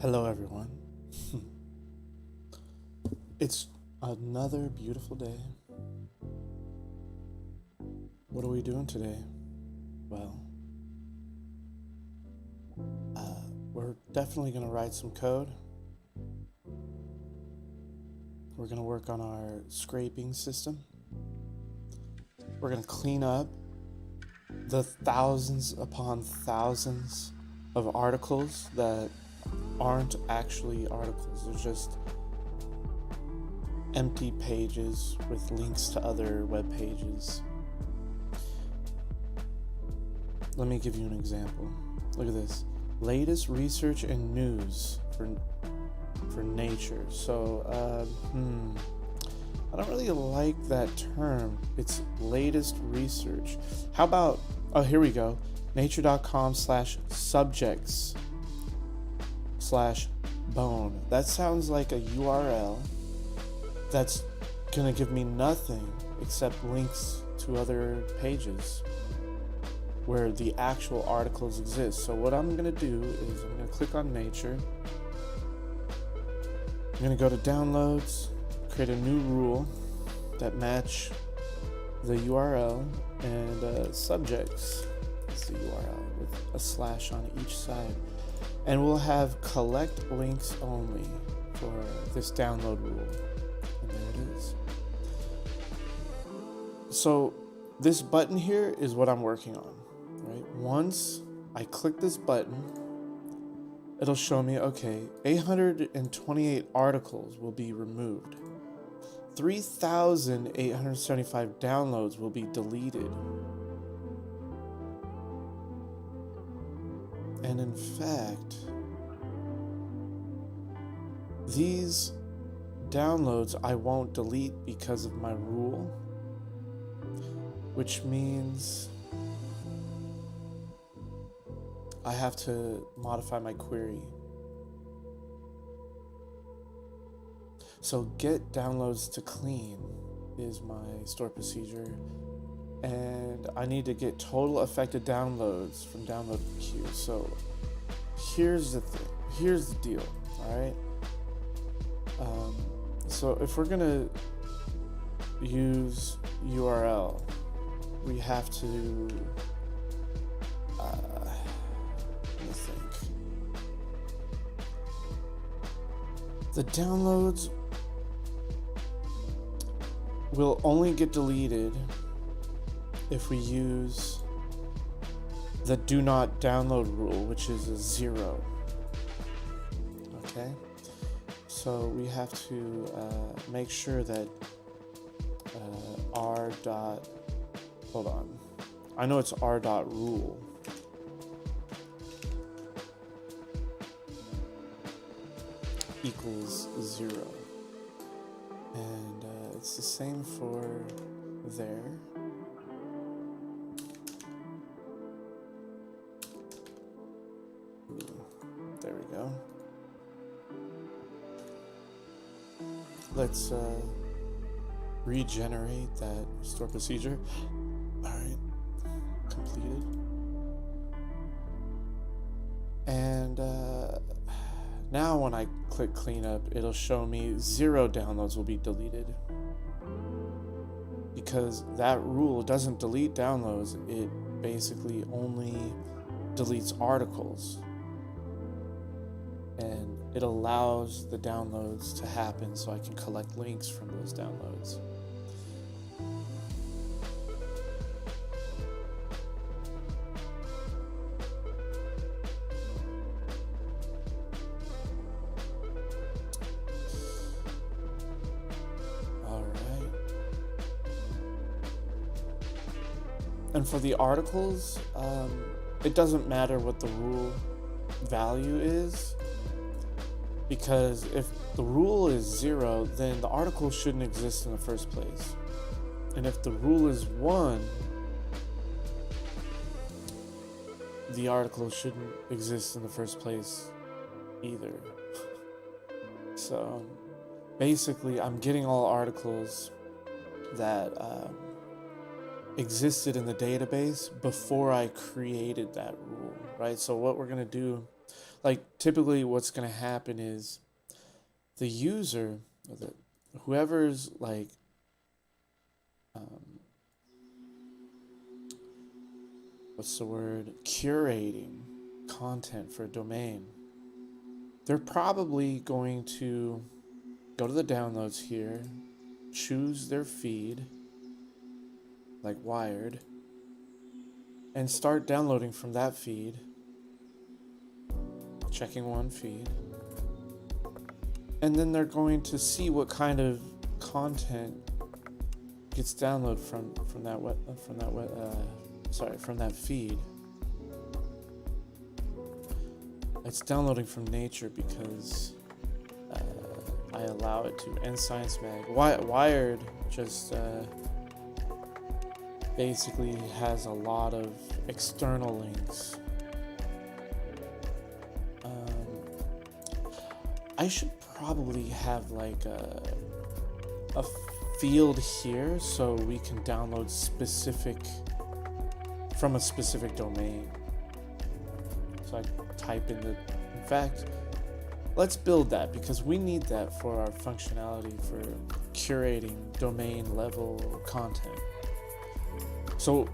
Hello, everyone. It's another beautiful day. What are we doing today? Well, we're definitely going to write some code. We're going to work on our scraping system. We're going to clean up the thousands upon thousands of articles that aren't actually articles. They're just empty pages with links to other web pages. Let me give you an example. Look at this. Latest research and news for Nature. So, I don't really like that term. It's latest research. How about, here we go. nature.com/subjects/bone. That sounds like a URL that's gonna give me nothing except links to other pages where the actual articles exist. So what I'm gonna do is I'm gonna click on Nature. I'm gonna go to downloads, create a new rule that match the URL, and subjects is the URL with a slash on each side. And we'll have collect links only for this download rule. And there it is. So this button here is what I'm working on, right? Once I click this button, it'll show me, okay, 828 articles will be removed. 3,875 downloads will be deleted. And in fact, these downloads I won't delete because of my rule, which means I have to modify my query. So get downloads to clean is my store procedure, and I need to get total affected downloads from download queue. So here's the deal, all right? So if we're gonna use URL, we have to let me think. The downloads will only get deleted if we use the do not download rule, which is a 0. Okay, so we have to make sure that hold on, I know it's r.rule. Equals 0, and it's the same for there. There we go. Let's regenerate that store procedure. All right, completed. And now when I click cleanup, it'll show me 0 downloads will be deleted, because that rule doesn't delete downloads. It basically only deletes articles, and it allows the downloads to happen so I can collect links from those downloads. And for the articles, it doesn't matter what the rule value is, because if the rule is 0, then the article shouldn't exist in the first place. And if the rule is 1, the article shouldn't exist in the first place either. So basically, I'm getting all articles that existed in the database before I created that rule, right? So what we're going to do, like typically what's going to happen is the user, or whoever's like what's the word, curating content for a domain, they're probably going to go to the downloads here, choose their feed, like Wired, and start downloading from that feed, checking one feed, and then they're going to see what kind of content gets downloaded from that feed. It's downloading from Nature because I allow it to, and Science Mag. Wired just basically has a lot of external links. I should probably have like a field here so we can download from a specific domain. So I type in in fact, let's build that because we need that for our functionality for curating domain level content. So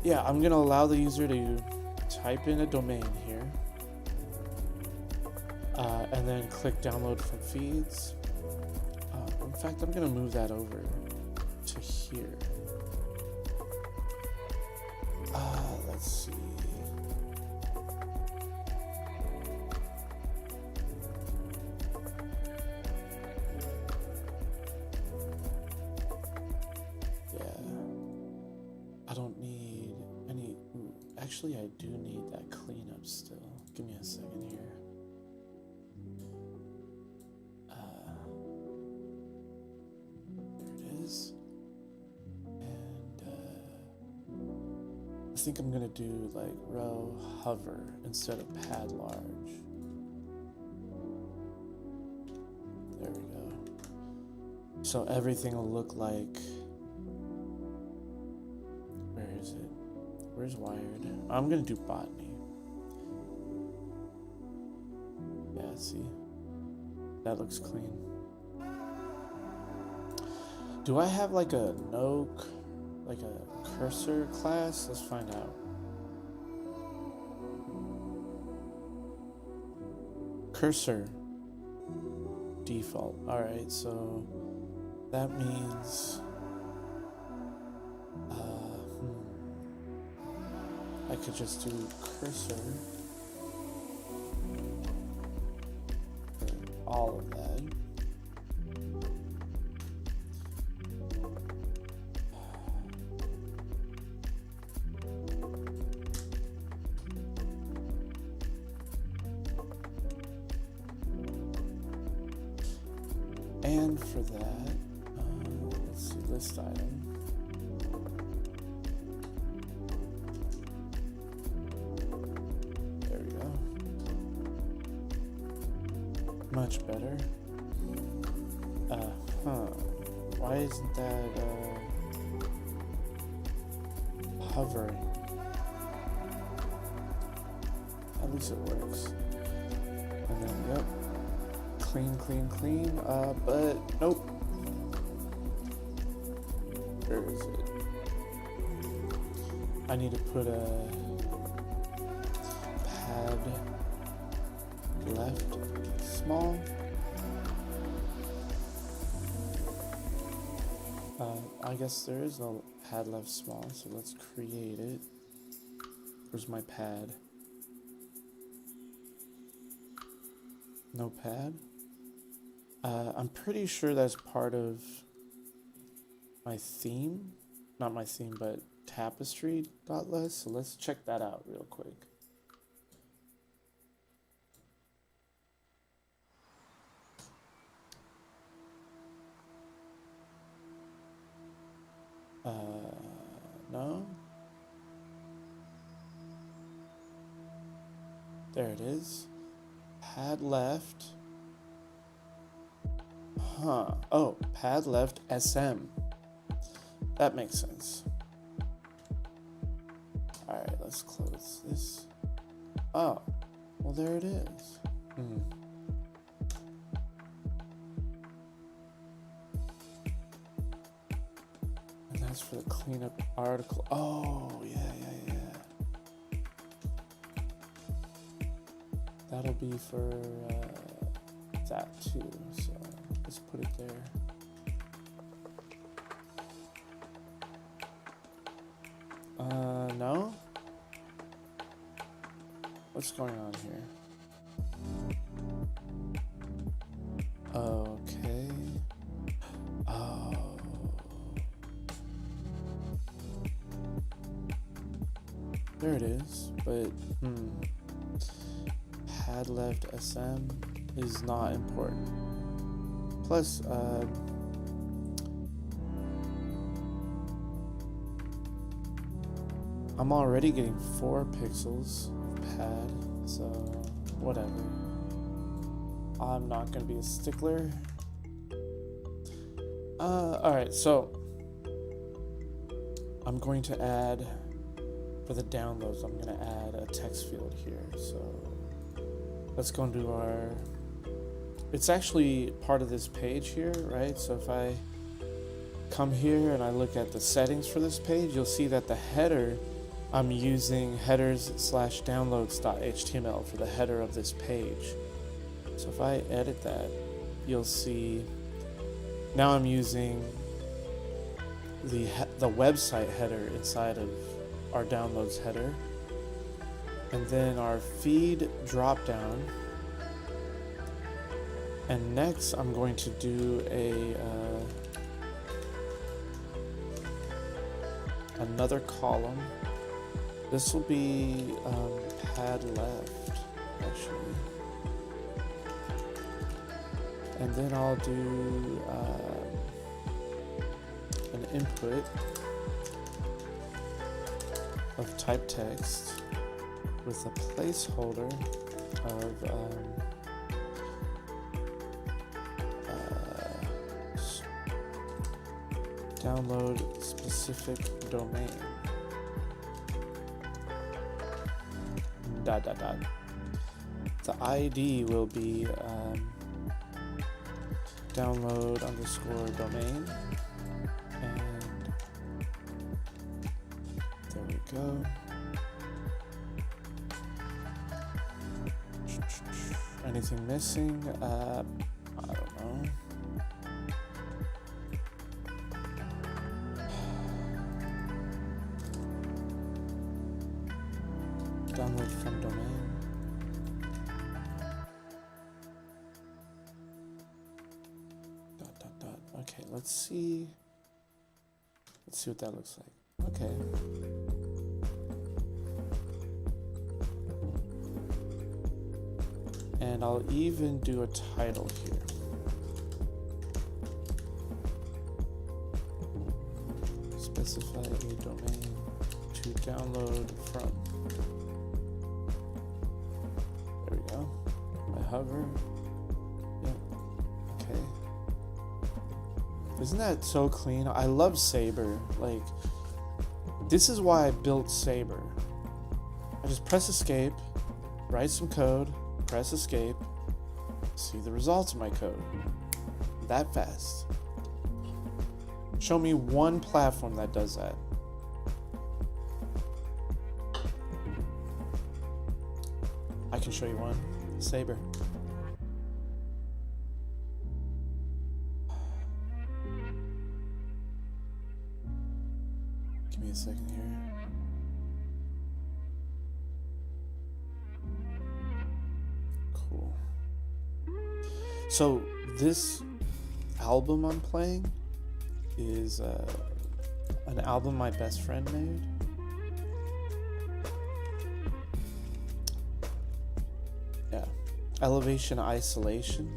yeah, I'm gonna allow the user to type in a domain here, and then click download from feeds. In fact, I'm gonna move that over to here. Let's see. I don't need any. Actually, I do need that cleanup still. Give me a second here. There it is. And I think I'm gonna do like row hover instead of pad large. There we go. So everything will look like. Where's Wired? I'm gonna do botany. Yeah, see? That looks clean. Do I have like a like a cursor class? Let's find out. Cursor default. Alright, so that means I could just do cursor for all of that. And for that, let's see, list item. Much better. Why isn't that hovering? At least it works. And then, yep. Clean. But nope. Where is it? I need to put a pad left small. I guess there is no pad left small, so let's create it. Where's my pad? No pad? I'm pretty sure that's part of my theme. Not my theme, but tapestry.less. So let's check that out real quick. No. There it is. Pad left. Oh, pad left SM. That makes sense. Alright, let's close this. Oh, Well, there it is. And that's for the cleanup article. Oh, yeah. That'll be for that too. So let's put it there. No? What's going on here? Okay. Oh. There it is, but had left SM is not important. Plus, I'm already getting 4 pixels of pad, so whatever. I'm not gonna be a stickler. Alright, so I'm going to add, for the downloads, I'm gonna add a text field here. So let's go into our, it's actually part of this page here, right? So if I come here and I look at the settings for this page, you'll see that the header, I'm using headers/downloads.html for the header of this page. So if I edit that, you'll see now I'm using the website header inside of our downloads header, and then our feed drop down. And next I'm going to do another column. This will be pad left, actually. And then I'll do an input of type text with a placeholder of download specific domain. ... The ID will be download_domain, and there we go. Anything missing? I don't know. Download from domain. ... Okay, let's see what that looks like. Okay. And I'll even do a title here. Specify a domain to download from. There we go. I hover. Yep. Okay. Isn't that so clean? I love Sabre. Like, this is why I built Sabre. I just press escape, write some code, press escape, see the results of my code. That fast. Show me one platform that does that. I can show you one. Sabre. Give me a second here. Cool. So this album I'm playing is an album my best friend made. Yeah, Elevation Isolation.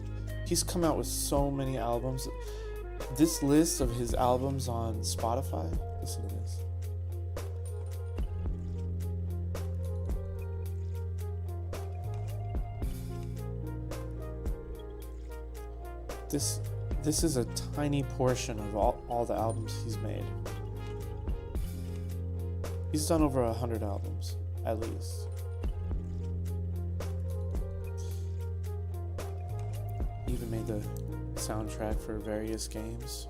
He's come out with so many albums. This list of his albums on Spotify, listen to this. This is a tiny portion of all the albums he's made. He's done over 100 albums, at least. even made the soundtrack for various games.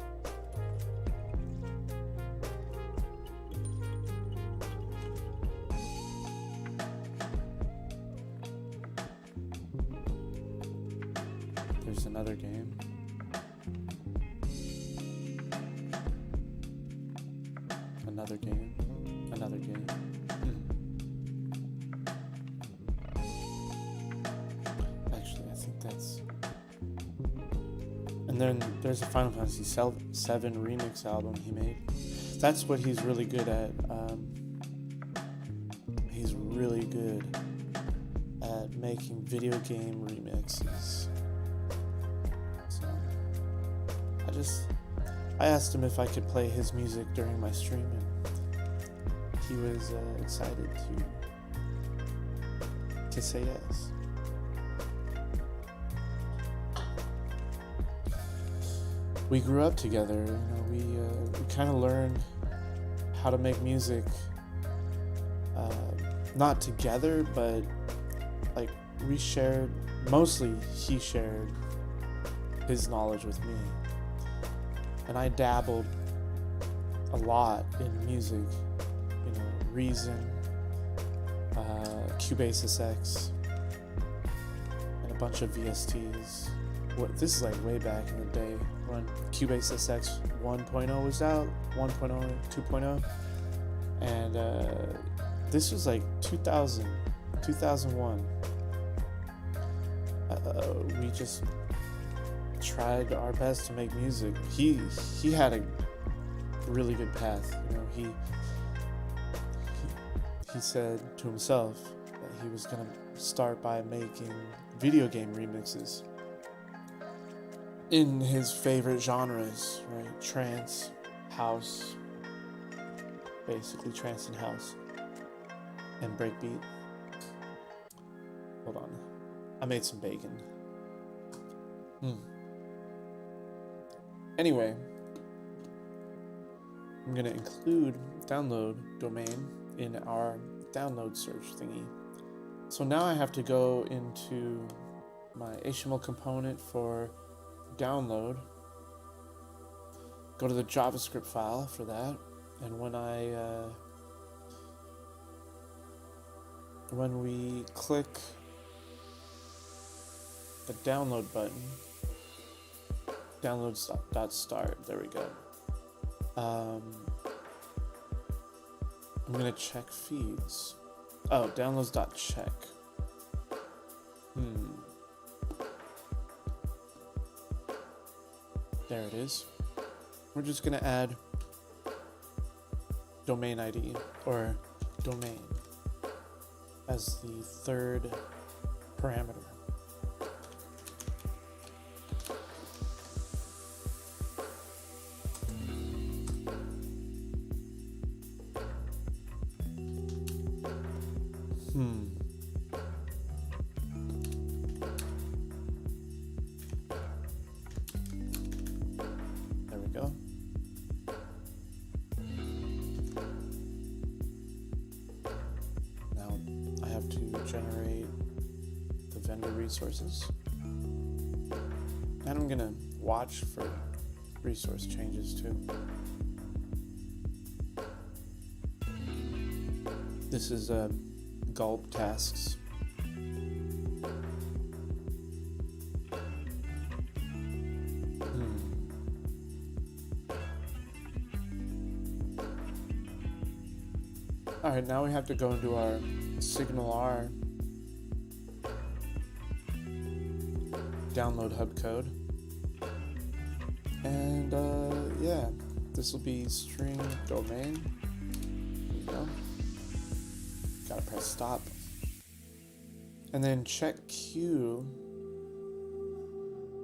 There's another game. Another game. Another game. Actually, I think that's... And then there's a Final Fantasy VII remix album he made. That's what he's really good at. He's really good at making video game remixes. So, I asked him if I could play his music during my stream, and he was excited to say yes. We grew up together. We kind of learned how to make music, not together, but like we shared. Mostly, he shared his knowledge with me, and I dabbled a lot in music. Reason, Cubase SX, and a bunch of VSTs. This is like way back in the day when Cubase SX 1.0 was out, 1.0, 2.0, and this was like 2000, 2001. We just tried our best to make music. He had a really good path. He said to himself that he was going to start by making video game remixes in his favorite genres, right? Trance, house, basically trance and house, and breakbeat. Hold on. I made some bacon. Anyway, I'm going to include download domain in our download search thingy. So now I have to go into my HTML component for download, go to the JavaScript file for that, and when we click the download button, downloads.start, there we go. I'm gonna check feeds. Oh, downloads.check. There it is. We're just gonna add domain ID or domain as the third parameter. There we go. Now I have to generate the vendor resources. And I'm gonna watch for resource changes too. This is gulp tasks. Alright, now we have to go into our Signal R download hub code. And yeah, this will be string domain. There you go. Gotta press stop. And then check queue.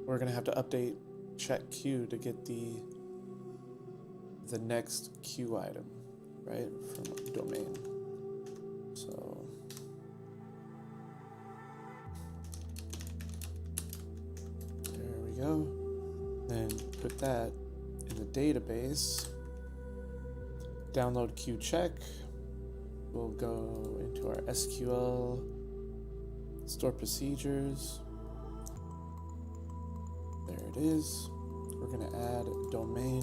We're gonna have to update check queue to get the next queue item, right, from domain. So there we go. Then put that in the database. Download queue check. We'll go into our SQL, store procedures, There it is. We're going to add domain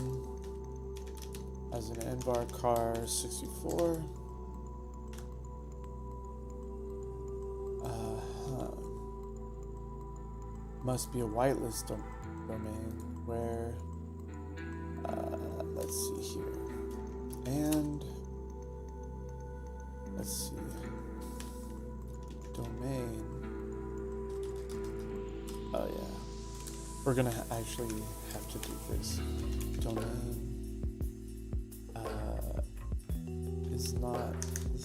as an nvar car 64. Must be a whitelist domain where, let's see here, and let's see, domain, oh yeah, we're gonna actually have to do this. Domain is not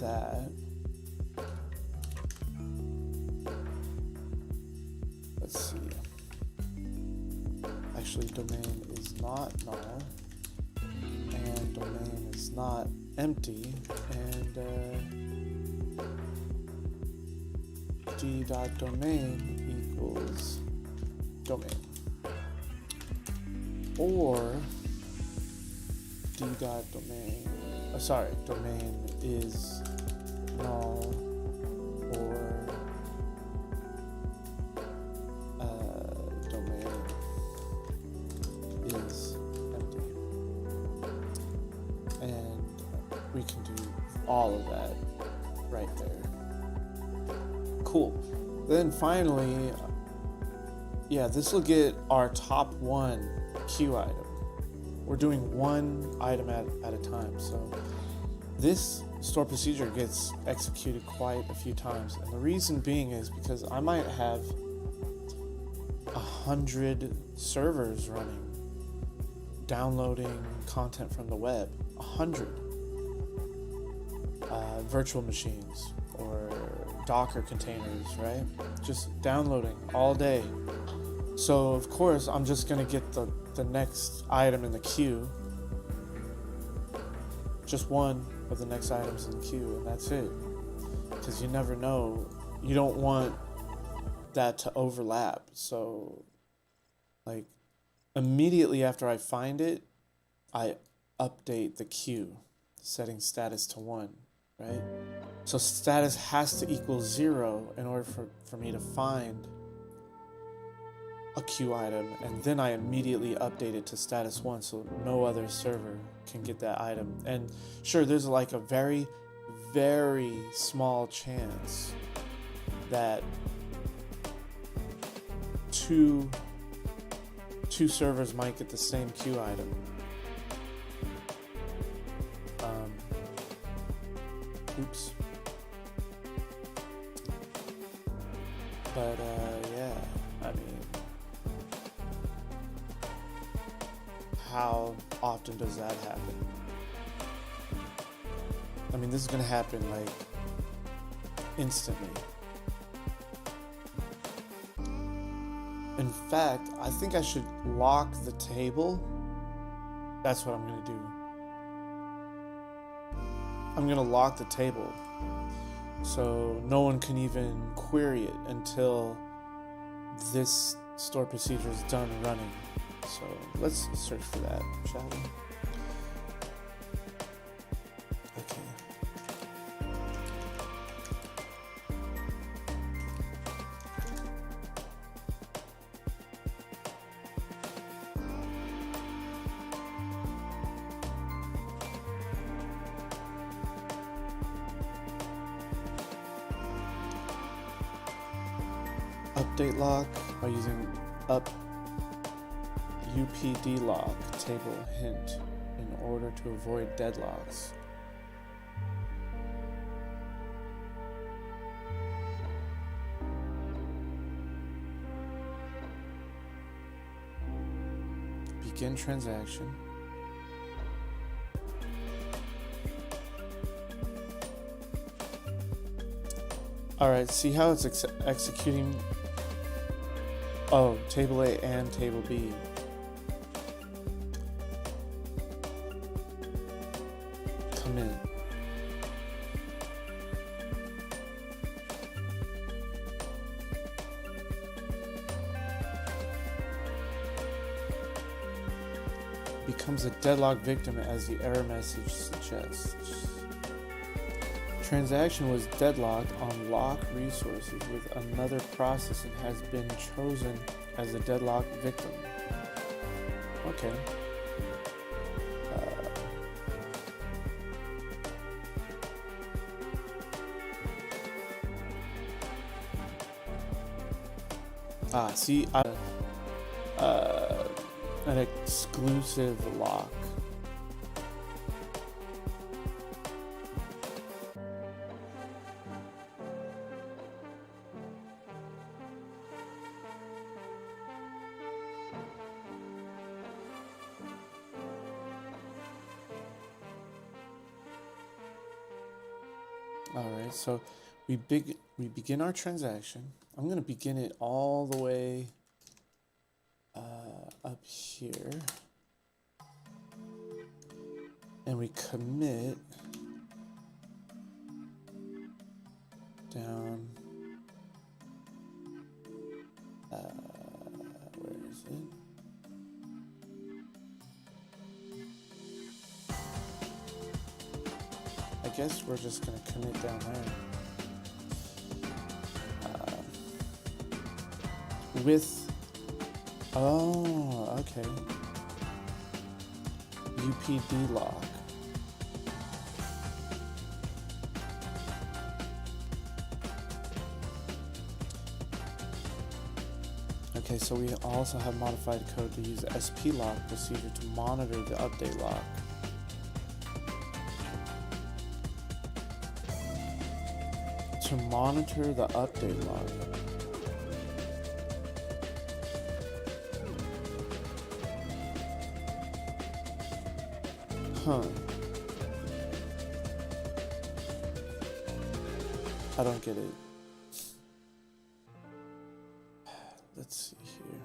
that. Let's see. Actually, domain is not null, and domain is not empty, and d.domain equals domain, or d.domain. Domain is null, or is empty, and we can do all of that right there. Cool. Then finally, yeah, this will get our top one queue item. We're doing one item at a time, so this store procedure gets executed quite a few times, and the reason being is because I might have 100 servers running, downloading content from the web, 100 virtual machines or Docker containers, right? Just downloading all day. So of course I'm just gonna get the next item in the queue, just one of the next items in the queue, and that's it. Because you never know, you don't want that to overlap. So like immediately after I find it, I update the queue, setting status to 1, right? So status has to equal 0 in order for me to find a queue item, and then I immediately update it to status 1 so no other server can get that item. And sure, there's like a very, very small chance that two servers might get the same queue item. Oops. But yeah, I mean, how often does that happen? I mean, this is gonna happen like instantly. In fact, I think I should lock the table. That's what I'm gonna do. I'm gonna lock the table so no one can even query it until this store procedure is done running. So let's search for that, shall we? Okay. Update lock by using upd lock table hint in order to avoid deadlocks. Begin transaction. Alright, see how it's executing? Oh, table A and table B. Come in. Becomes a deadlock victim as the error message suggests. Transaction was deadlocked on lock resources with another process and has been chosen as a deadlock victim. Okay. See, an exclusive lock. All right, so we begin our transaction. I'm going to begin it all the way up here, and we commit down. Where is it? I guess we're just going to commit down there. Okay. UPD lock. Okay, so we also have modified code to use SP lock procedure to monitor the update lock. To monitor the update lock. Huh. I don't get it. Let's see here.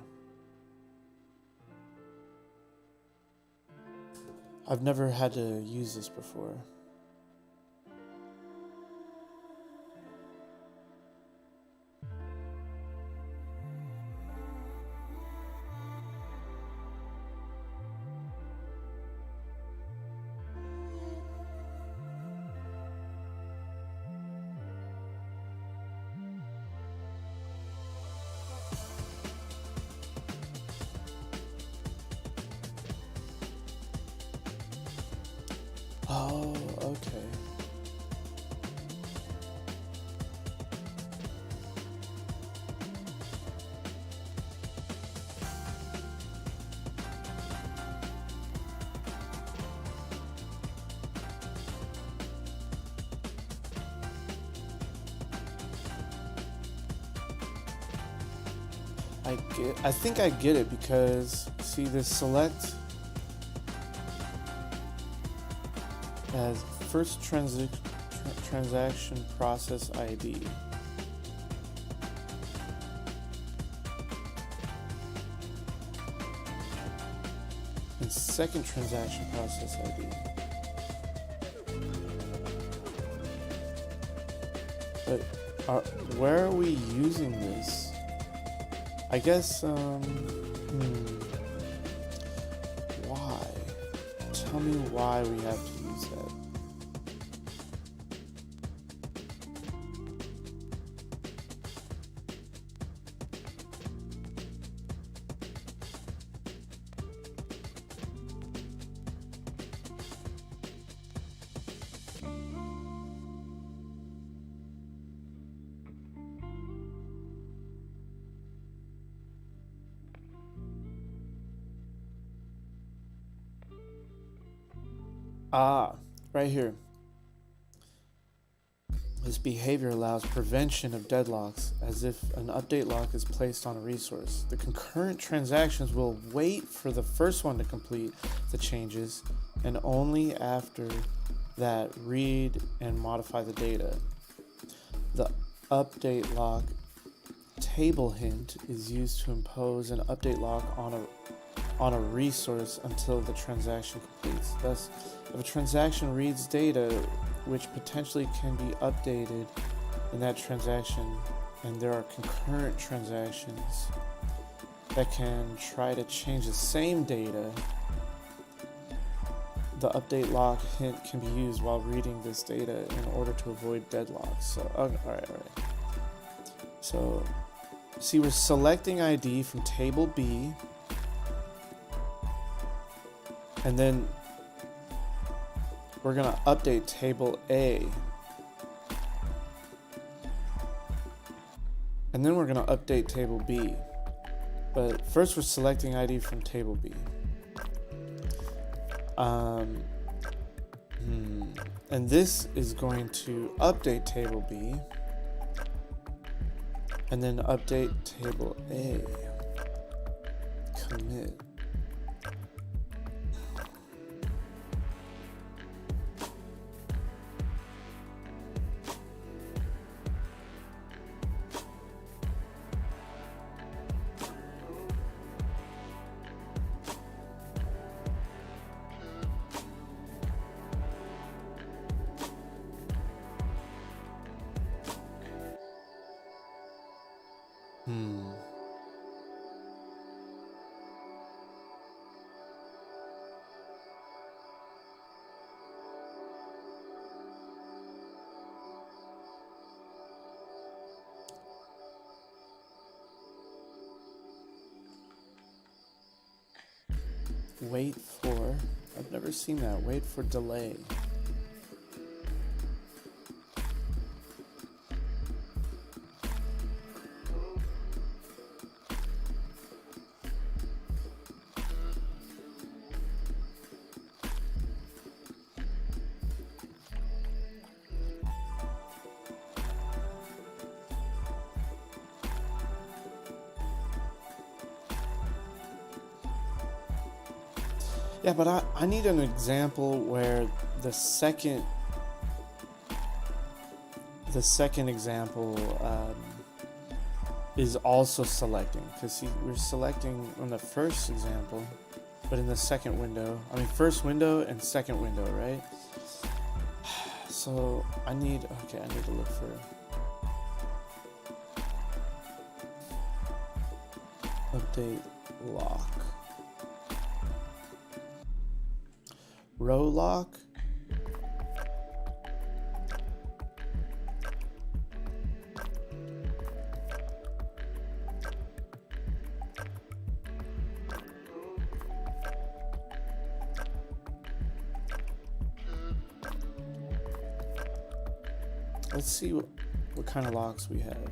I've never had to use this before. Oh, okay. I think I get it, because see this select as first transaction process ID. And second transaction process ID. But where are we using this? I guess, why? Tell me why we have to use that. Right here. This behavior allows prevention of deadlocks, as if an update lock is placed on a resource. The concurrent transactions will wait for the first one to complete the changes, and only after that read and modify the data. The update lock table hint is used to impose an update lock on a resource until the transaction completes. Thus, if a transaction reads data which potentially can be updated in that transaction, and there are concurrent transactions that can try to change the same data, the update lock hint can be used while reading this data in order to avoid deadlocks. So, all right. So, See, we're selecting ID from table B, and then we're going to update table A. And then we're going to update table B. But first we're selecting ID from table B. And this is going to update table B. And then update table A. Commit. Wait for, I've never seen that. Wait for delay. Yeah, but I need an example where the second example is also selecting, because see, we're selecting on the first example, but in the second window, I mean first window and second window, right? So I need to look for update lock. Row lock. Let's see what kind of locks we have.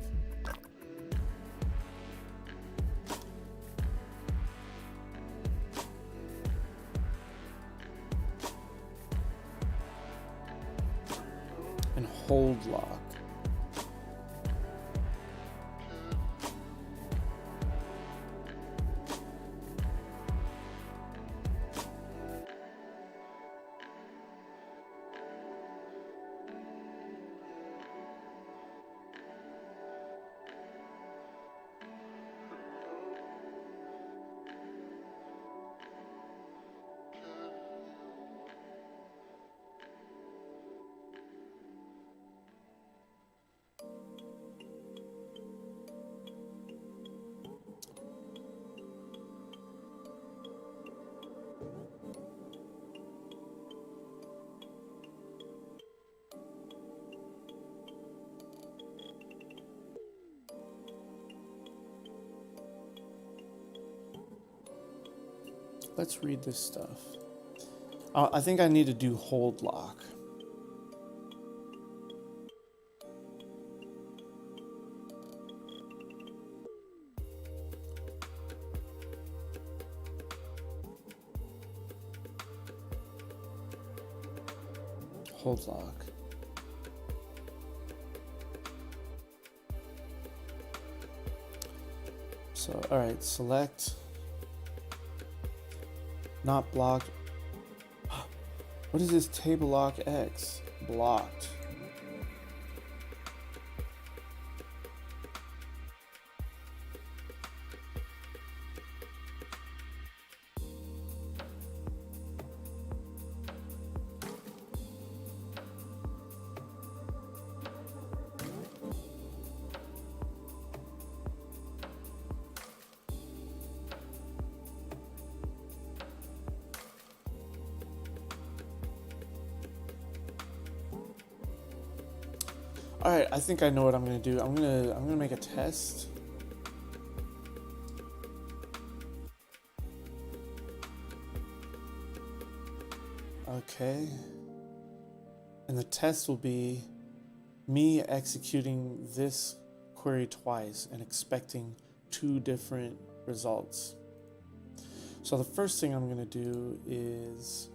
And hold lock. Let's read this stuff. I think I need to do hold lock. Hold lock. So, all right, select. Not blocked. What is this table lock X? Blocked. All right, I think I know what I'm gonna do. I'm gonna make a test Okay. And the test will be me executing this query twice and expecting 2 different results. So the first thing I'm going to do is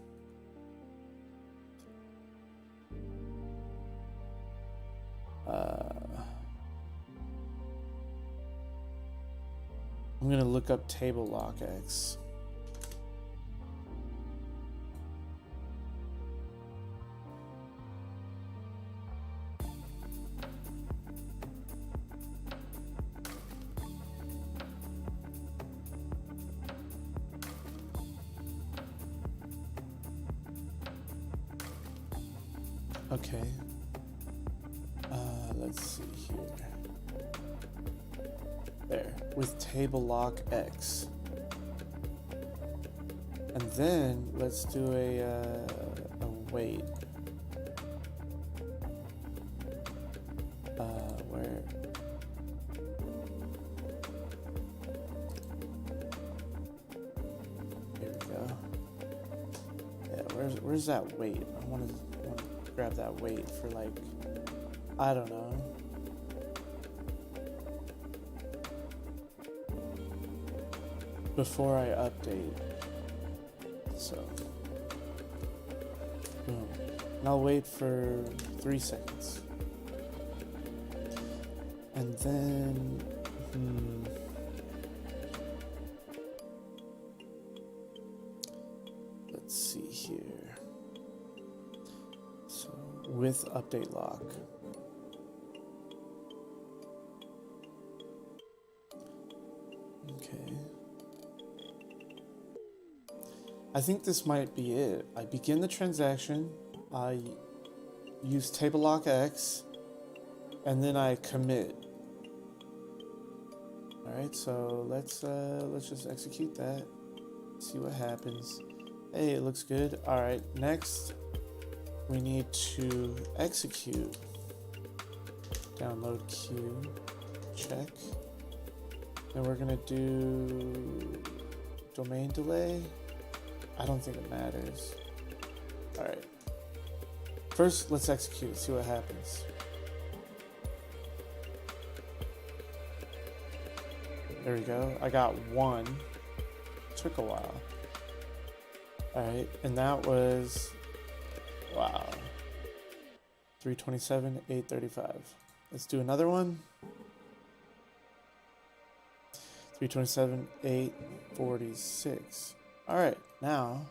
I'm going to look up table lockx. Okay. Let's see here. There, with table lock X. And then let's do a wait. Where? Here we go. Yeah, where's that wait? I want to grab that wait for like, I don't know. Before I update. So, boom. And I'll wait for 3 seconds. And then, let's see here. So, with update lock. Okay. I think this might be it. I begin the transaction, I use table lock X, and then I commit. Alright, so let's just execute that. See what happens. Hey, it looks good. Alright, next we need to execute. Download queue. Check. And we're gonna do domain delay. I don't think it matters. Alright. First, let's execute, see what happens. There we go. I got 1. Took a while. Alright, and that was, wow. 327, 835. Let's do another one. 327, 846. Alright, now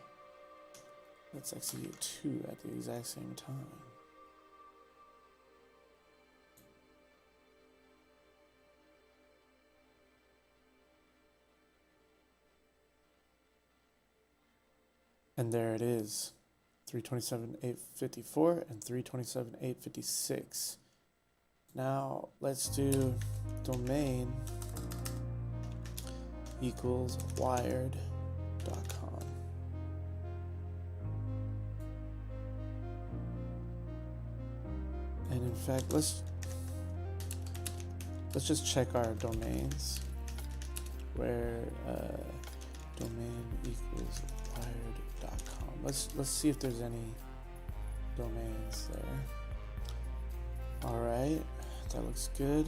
let's execute 2 at the exact same time. And there it is. 327, 854 and 327, 856. Now let's do domain equals wired.com. And in fact, let's just check our domains where domain equals wired.com. Let's see if there's any domains there. All right, that looks good.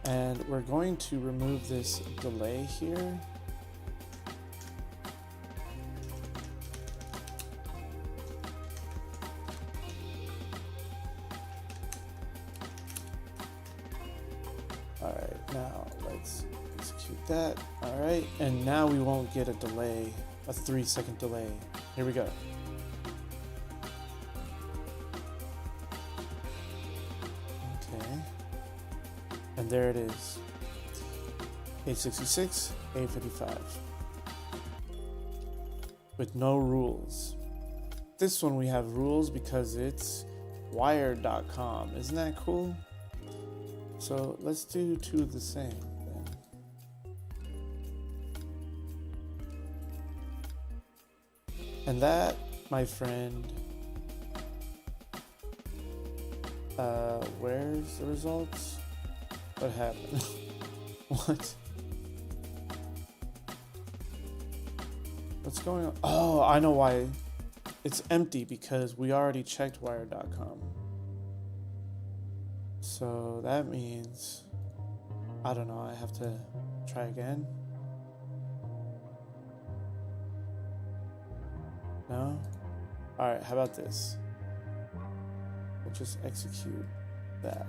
And we're going to remove this delay here. All right, now let's execute that. All right, and now we won't get a delay, a 3-second delay. Here we go. And there it is, 866, 855, with no rules. This one we have rules because it's wired.com. Isn't that cool? So let's do 2 of the same then. And that, my friend, where's the results? What happened? What? What's going on? Oh, I know why. It's empty because we already checked Wired.com. So that means, I don't know, I have to try again. No? Alright, how about this? We'll just execute that.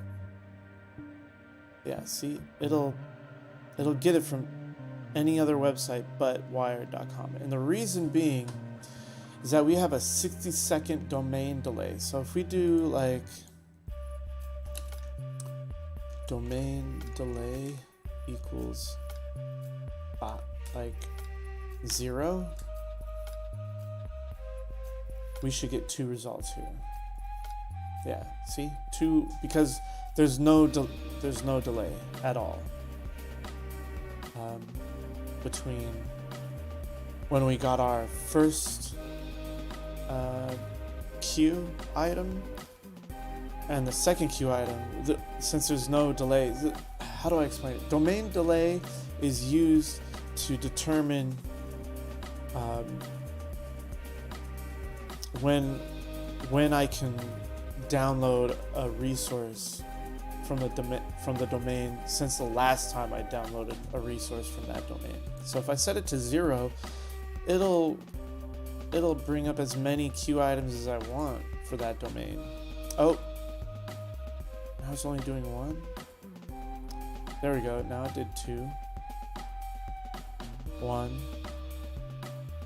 Yeah, see, it'll get it from any other website but Wired.com. And the reason being is that we have a 60-second domain delay. So if we do like domain delay equals like 0, we should get 2 results here. Yeah, see, 2, because there's no delay at all between when we got our first queue item and the second queue item. Since there's no delay, how do I explain it? Domain delay is used to determine when I can download a resource from the domain since the last time I downloaded a resource from that domain. So if I set it to 0, it'll bring up as many queue items as I want for that domain. Oh, I was only doing 1. There we go. Now it did 2. 1.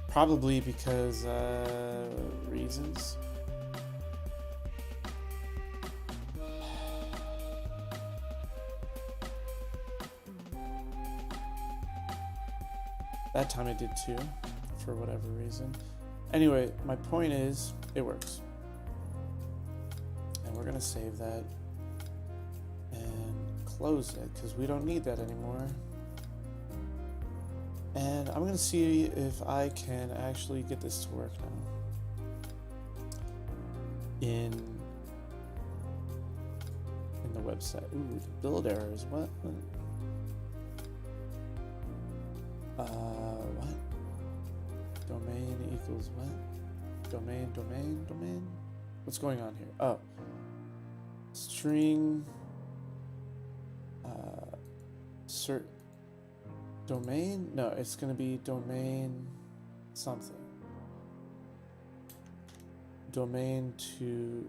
Probably because reasons. That time it did 2 for whatever reason. Anyway, my point is it works. And we're gonna save that and close it because we don't need that anymore. And I'm gonna see if I can actually get this to work now in the website. Ooh, the build errors. What? What? Domain equals what? Domain? What's going on here? Oh. String domain? No, it's gonna be domain something. Domain to,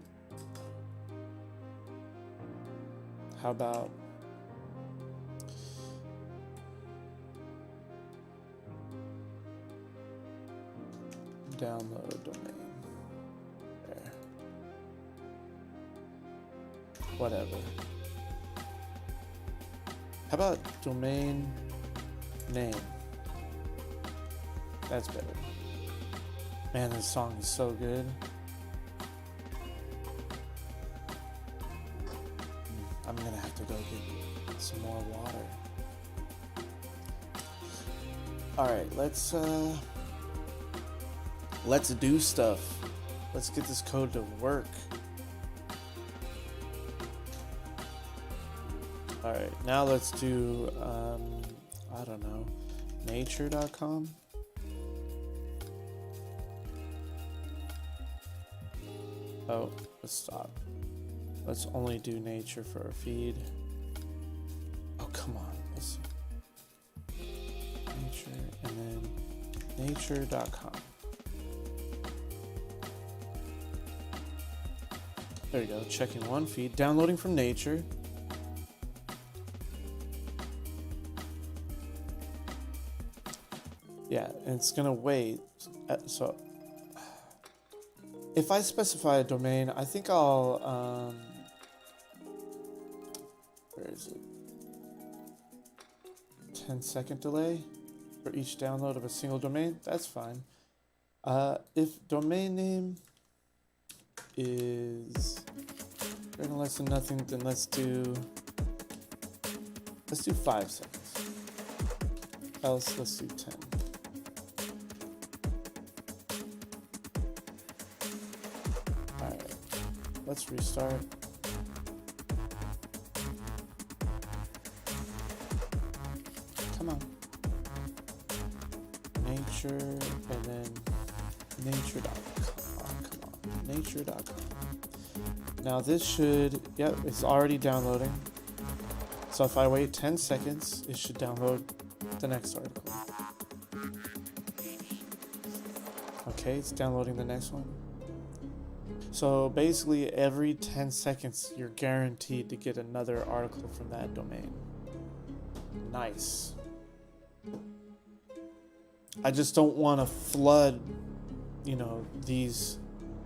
how about download domain. There. Whatever. How about domain name? That's better. Man, this song is so good. I'm gonna have to go get some more water. Alright, let's do stuff. Let's get this code to work. Alright, now let's do, I don't know, nature.com. Oh, let's stop. Let's only do nature for our feed. Oh, come on. Let's see. Nature, and then nature.com. There you go, checking one feed, downloading from nature. Yeah, and it's gonna wait. So if I specify a domain, I think I'll, where is it? 10-second delay for each download of a single domain. That's fine. If domain name is greater than less than nothing, then let's do 5 seconds. Else, let's do 10. Alright, let's restart. Come on. nature, and then nature.com. Come on, nature.com. Now this should, yep, it's already downloading. So if I wait 10 seconds, it should download the next article. Okay, it's downloading the next one. So basically every 10 seconds, you're guaranteed to get another article from that domain. Nice. I just don't want to flood, these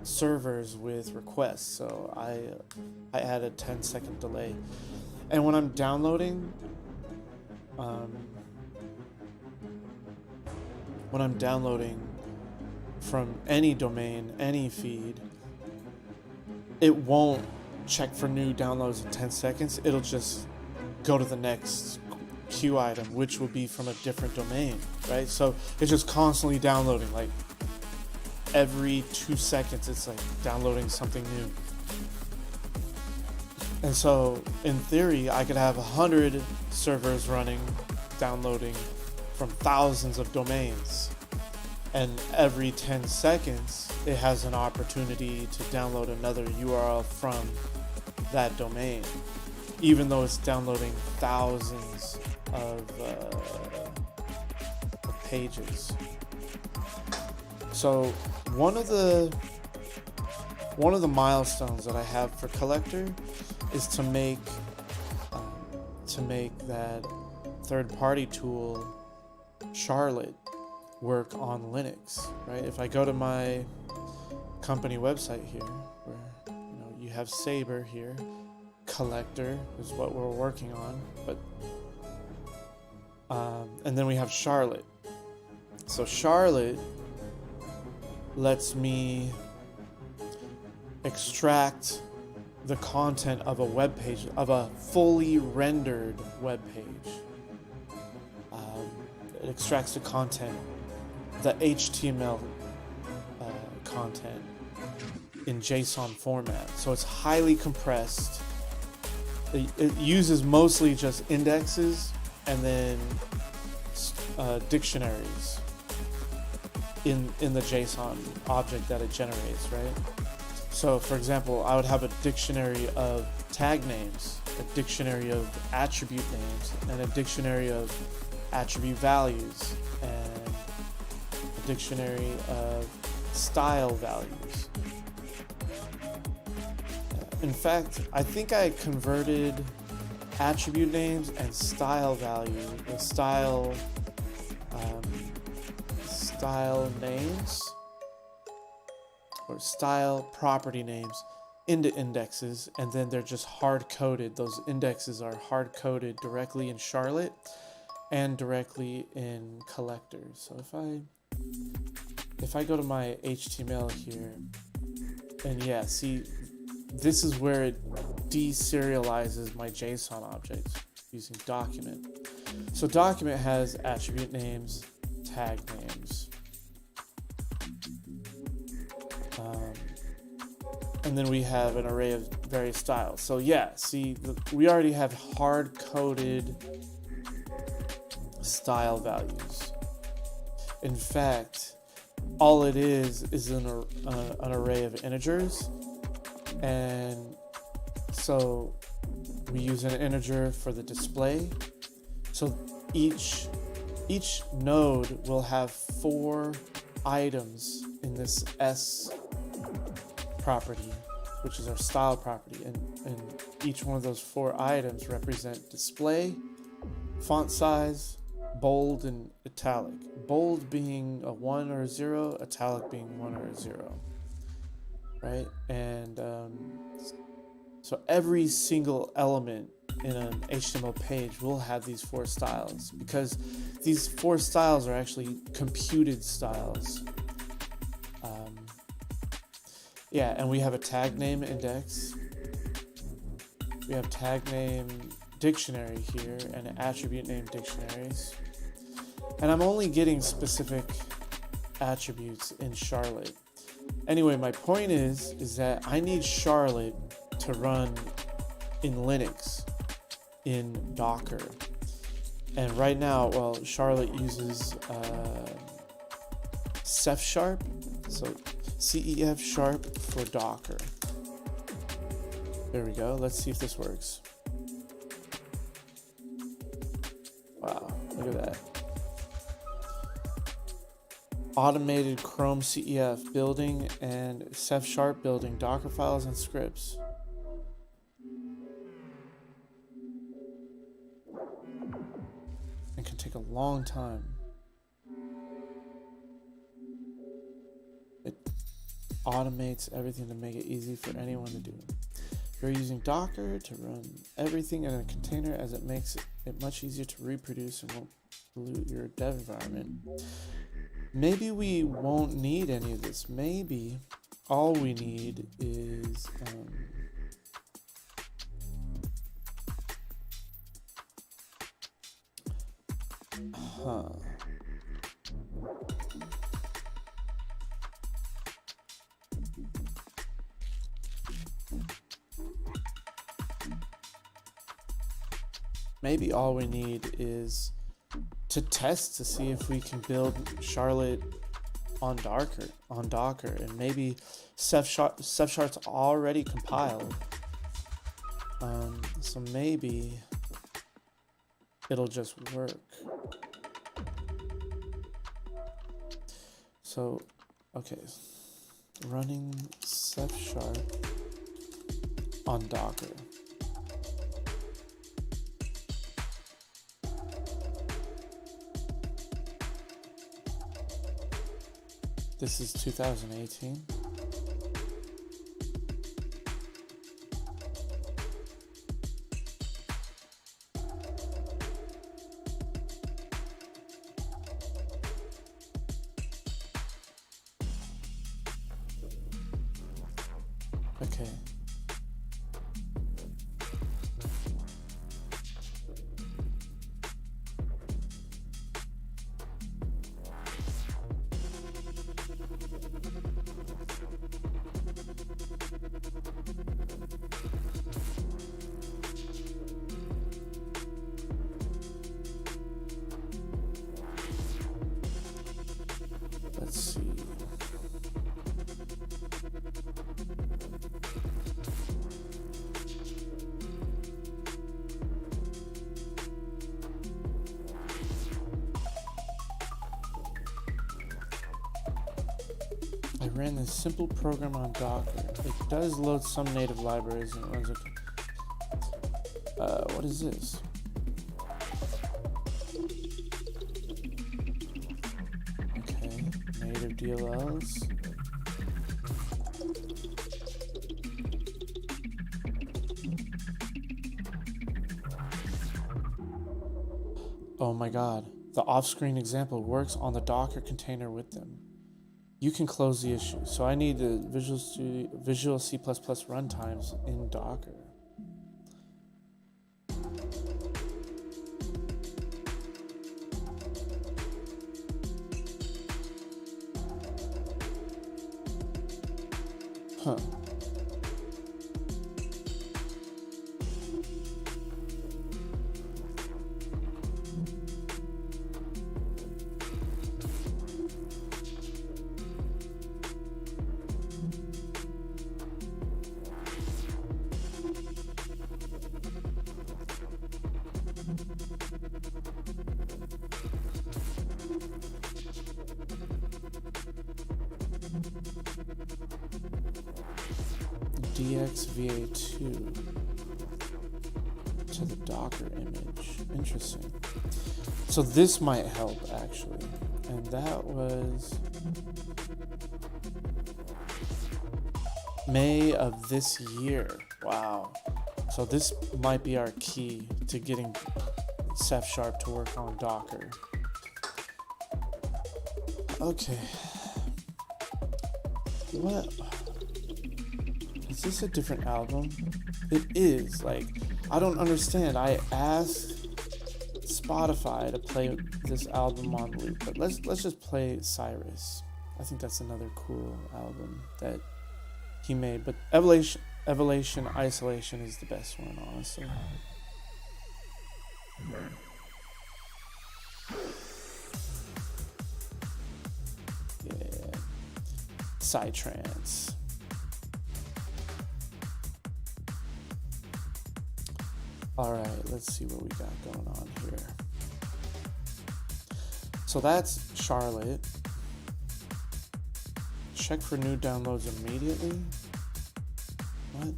servers with requests. So I add a 10-second delay. And when I'm downloading, from any domain, any feed, it won't check for new downloads in 10 seconds. It'll just go to the next queue item, which will be from a different domain, right? So it's just constantly downloading. Like every 2 seconds, it's like downloading something new. And so in theory, I could have 100 servers running, downloading from thousands of domains. And every 10 seconds, it has an opportunity to download another URL from that domain, even though it's downloading thousands of pages. So one of the milestones that I have for Collector is to make that third-party tool, Charlotte, work on Linux, right? If I go to my company website here, where you have Sabre here, Collector is what we're working on, but and then we have Charlotte. So Charlotte lets me extract the content of a web page, of a fully rendered web page. It extracts the content, the HTML content in JSON format. So it's highly compressed. It uses mostly just indexes and then dictionaries in the JSON object that it generates, right? So for example, I would have a dictionary of tag names, a dictionary of attribute names, and a dictionary of attribute values, and a dictionary of style values. In fact, I think I converted attribute names and style value, the style names or style property names into indexes, and then they're just hard-coded. Those indexes are hard-coded directly in Charlotte and directly in Collector. So if I go to my HTML here, and yeah, see, this is where it deserializes my JSON objects using document. So document has attribute names, tag names, and then we have an array of various styles. So yeah, see, we already have hard-coded style values. In fact, all it is an array of integers, and so we use an integer for the display. So each node will have 4 items in this S property, which is our style property, and each one of those 4 items represent display, font size, bold, and italic. Bold being a 1 or a 0, italic being 1 or a 0, right? And so every single element in an HTML page will have these 4 styles, because these 4 styles are actually computed styles. Yeah, and we have a tag name index. We have tag name dictionary here and attribute name dictionaries. And I'm only getting specific attributes in Charlotte. Anyway, my point is that I need Charlotte to run in Linux, in Docker. And right now, well, Charlotte uses Ceph sharp, so CEF sharp for Docker. There we go. Let's see if this works. Wow, look at that. Automated Chrome CEF building and Ceph sharp building Docker files and scripts. It can take a long time. It automates everything to make it easy for anyone to do. You're using Docker to run everything in a container, as it makes it much easier to reproduce and won't pollute your dev environment. Maybe we won't need any of this. Maybe all we need is maybe all we need is to test to see if we can build Charlotte on Docker, and maybe Ceph Sharp's already compiled. So maybe it'll just work. So, okay, running Ceph Sharp on Docker. This is 2018. Okay. Let's see. I ran this simple program on Docker. It does load some native libraries and it runs okay. What is this? Okay, native DLLs. Oh my god, the off-screen example works on the Docker container with them. You can close the issue. So I need the Visual C++ runtimes in Docker. Huh. DXVA2 to the Docker image. Interesting. So this might help actually. And that was May of this year. Wow. So this might be our key to getting Ceph Sharp to work on Docker. Okay. What? Is this a different album? It is. Like, I don't understand. I asked Spotify to play this album on loop, but let's just play Cyrus. I think that's another cool album that he made. But Evolution Isolation is the best one, honestly. Yeah. Psytrance. All right, let's see what we got going on here. So that's Charlotte. Check for new downloads immediately. What?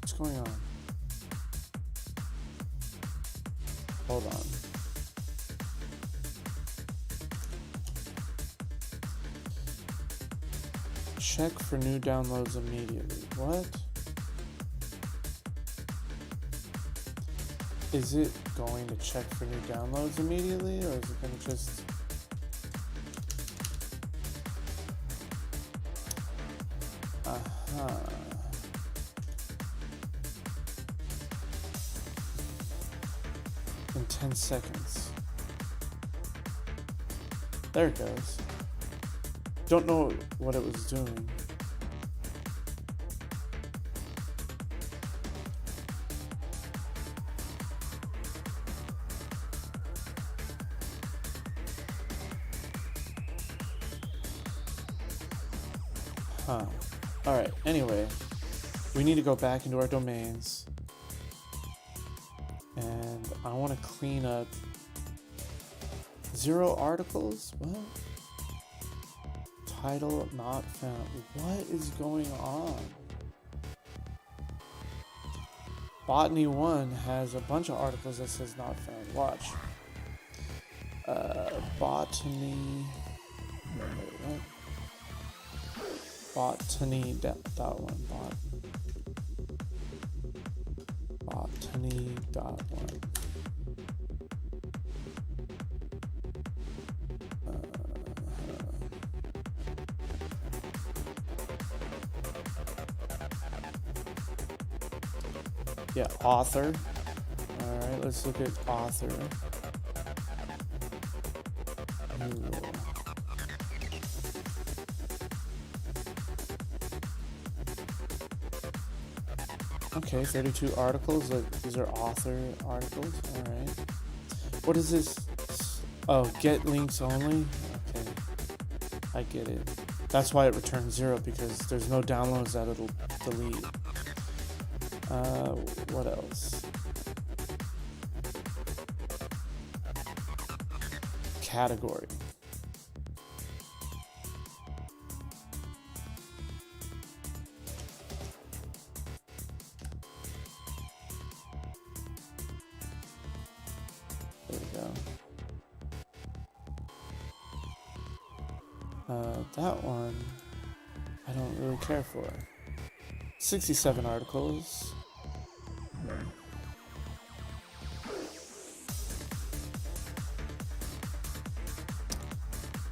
What's going on? Hold on. Check for new downloads immediately. What? Is it going to check for new downloads immediately, or is it going to just... In 10 seconds. There it goes. Don't know what it was doing. Huh. Alright, anyway. We need to go back into our domains. And I want to clean up 0 articles? What? Title not found. What is going on? Botany 1 has a bunch of articles that says not found. Watch. Botany. Wait, what? Botany dot one. Botany dot one. Yeah, author. All right, let's look at author. Ooh. Okay, 32 articles. These are author articles. All right. What is this? Oh, get links only. Okay, I get it. That's why it returns 0, because there's no downloads that it'll delete. What else? Category. There we go. That one I don't really care for. 67 articles.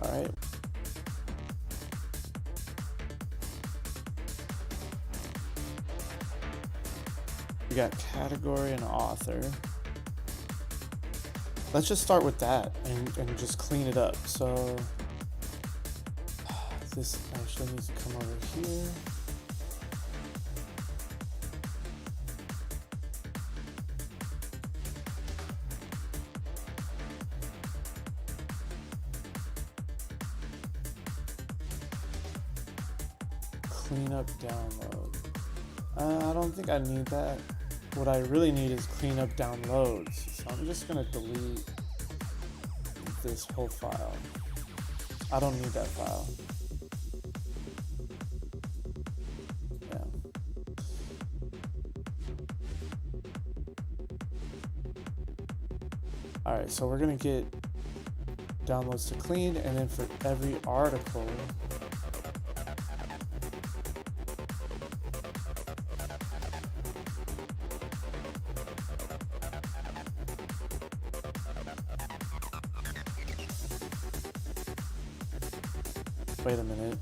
All right. We got category and author. Let's just start with that and just clean it up. So this actually needs to come over here. Clean up download. I don't think I need that. What I really need is clean up downloads. So I'm just gonna delete this whole file. I don't need that file. Yeah. Alright, so we're gonna get downloads to clean, and then for every article, wait a minute.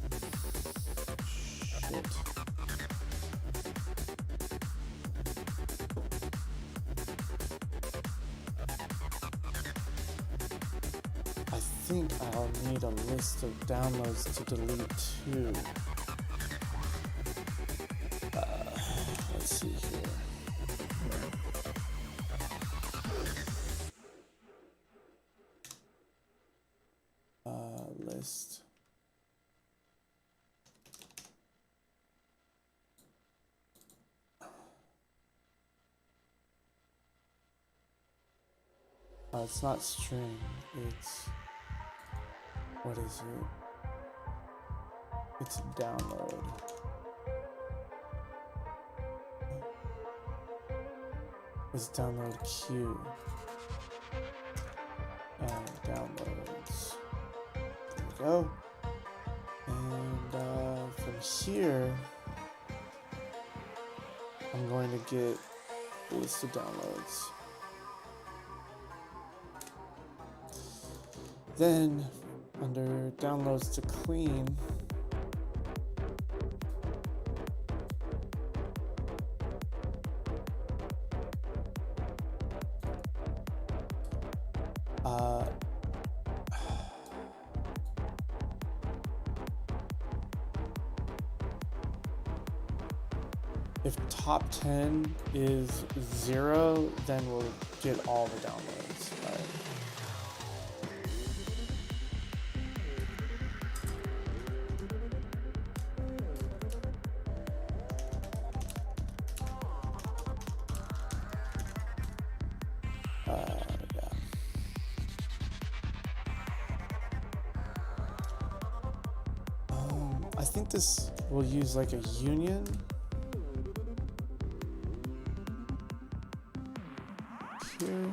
Shit. I think I'll need a list of downloads to delete too. Let's see here. List. It's not string, it's, what is it? It's download. It's download queue. And downloads. There we go. And from here, I'm going to get a list of downloads. Then, under downloads to clean, if top 10 is 0, then we'll get all the downloads. Right? Yeah. I think this will use like a union. Here.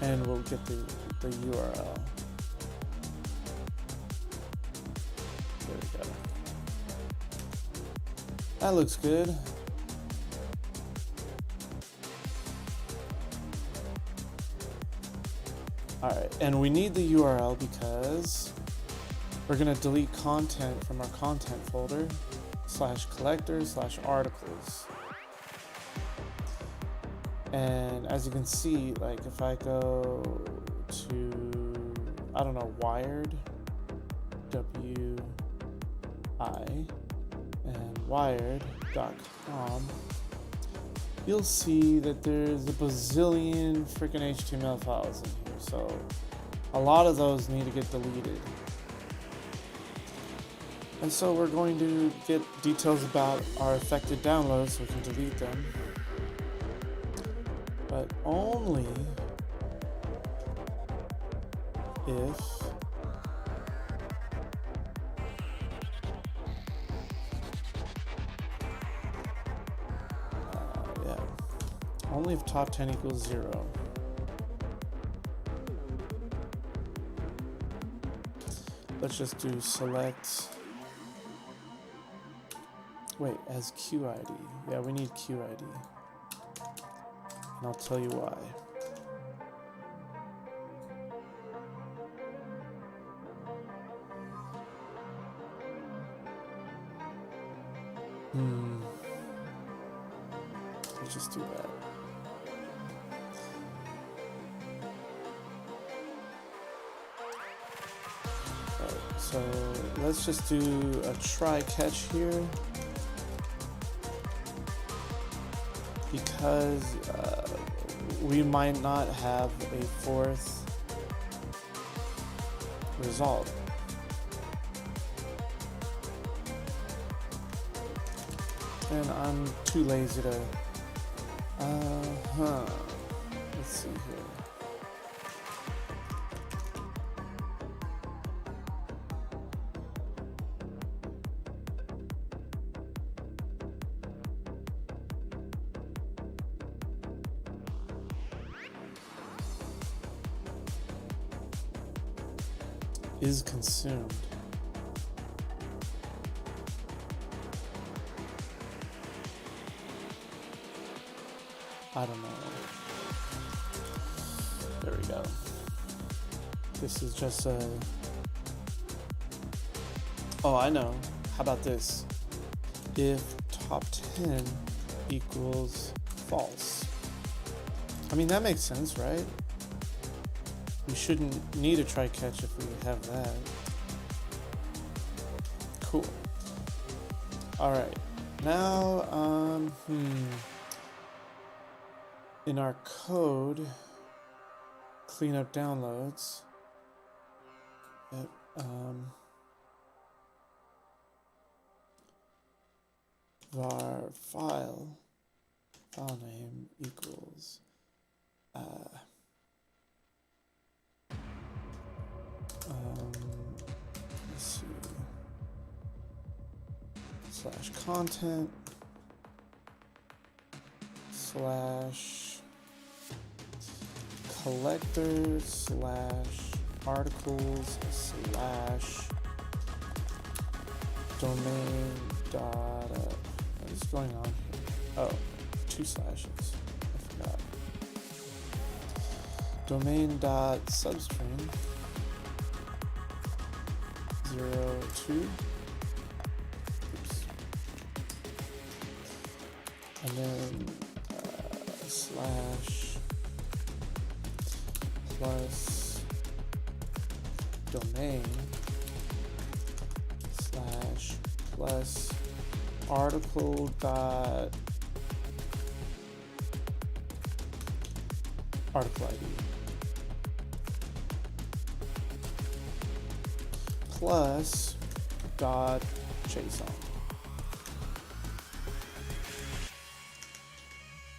And we'll get the URL. There we go. That looks good. All right, and we need the URL because we're gonna delete content from our content folder /collector/articles. And as you can see, like if I go to, I don't know, Wired, W-I, and wired.com, you'll see that there's a bazillion freaking HTML files in here. So a lot of those need to get deleted. And so we're going to get details about our affected downloads so we can delete them. But only if only if top 10 equals 0. Let's just do select. Wait, as QID. Yeah, we need QID. And I'll tell you why. Let's just do that. Alright, so let's just do a try catch here. Because we might not have a fourth result. And I'm too lazy to, let's see here. Is consumed. I don't know. There we go. This is just a... Oh, I know. How about this? If top 10 equals false. I mean, that makes sense, right? We shouldn't need a try catch if we have that. Cool. All right. Now, in our code, clean up downloads. Var file name equals let's see, slash content slash collector slash articles slash domain dot what is going on here? Oh, 2 slashes. I forgot. Domain dot substring 02. Oops. And then slash plus domain slash plus article dot article ID plus dot JSON.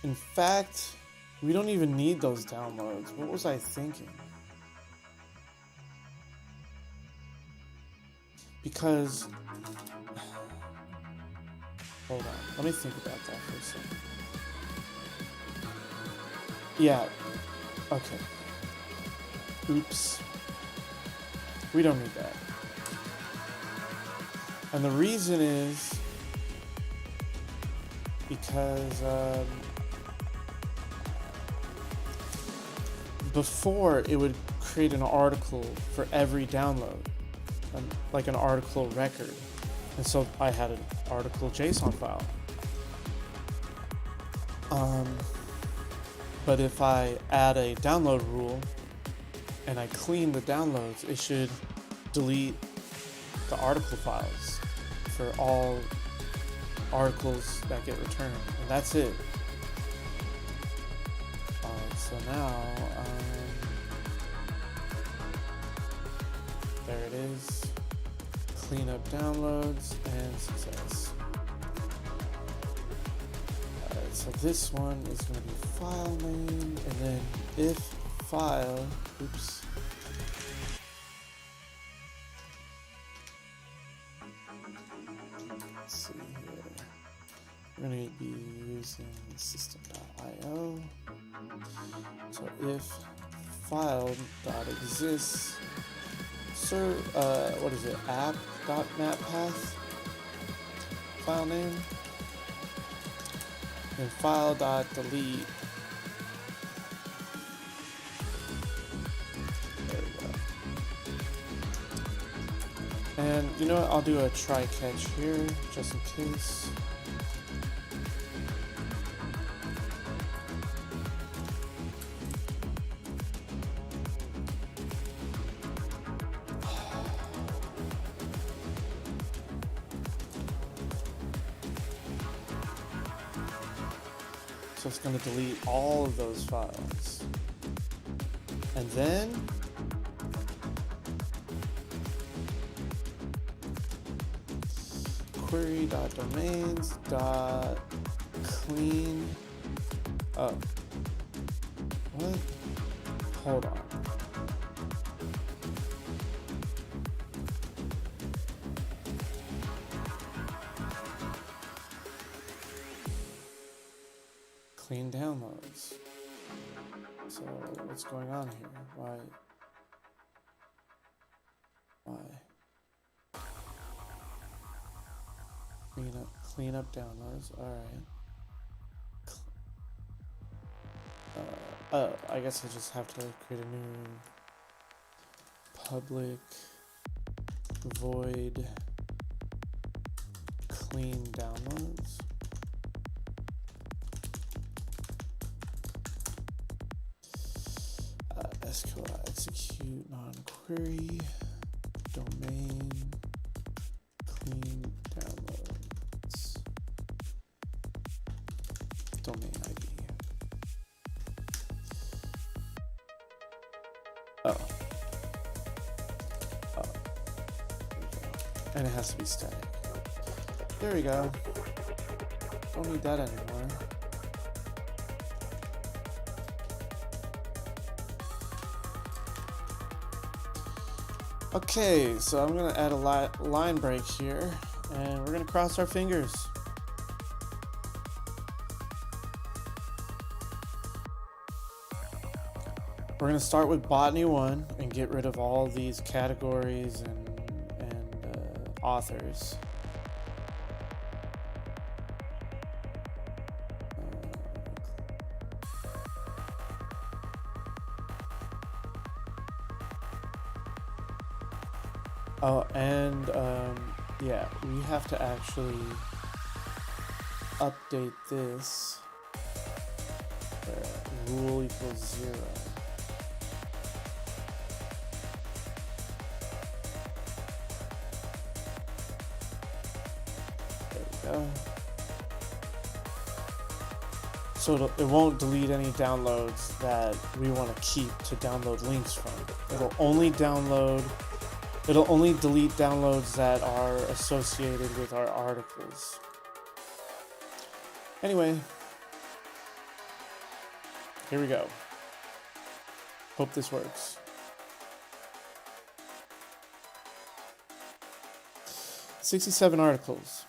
In fact, we don't even need those downloads. What was I thinking? Because hold on, let me think about that for a second. Yeah, okay. Oops. We don't need that. And the reason is because before it would create an article for every download, like an article record. And so I had an article JSON file. But if I add a download rule and I clean the downloads, it should delete the article files for all articles that get returned. And that's it. Alright, so now, there it is. Clean up downloads and success. Alright, so this one is going to be file name, and then if file, oops. Let's see here. We're going to be using system.io. So if file.exists, what is it? App.matpath file name, and file.delete. There we go. And you know what? I'll do a try catch here just in case. So it's going to delete all of those files. And then query.domains.clean. Oh. What? Hold on. Clean downloads. So what's going on here? Why? Clean up downloads. All right. I guess I just have to create a new public void clean downloads. SQL execute non-query, domain, clean downloads, domain ID. Oh. Oh. There we go. And it has to be static. There we go. Don't need that anymore. Okay, so I'm gonna add a line break here, and we're gonna cross our fingers. We're gonna start with botany 1 and get rid of all these categories and authors. Oh, and yeah, we have to actually update this. Rule equals 0. There we go. So it won't delete any downloads that we want to keep to download links from. It'll only delete downloads that are associated with our articles. Anyway, here we go. Hope this works. $67 articles.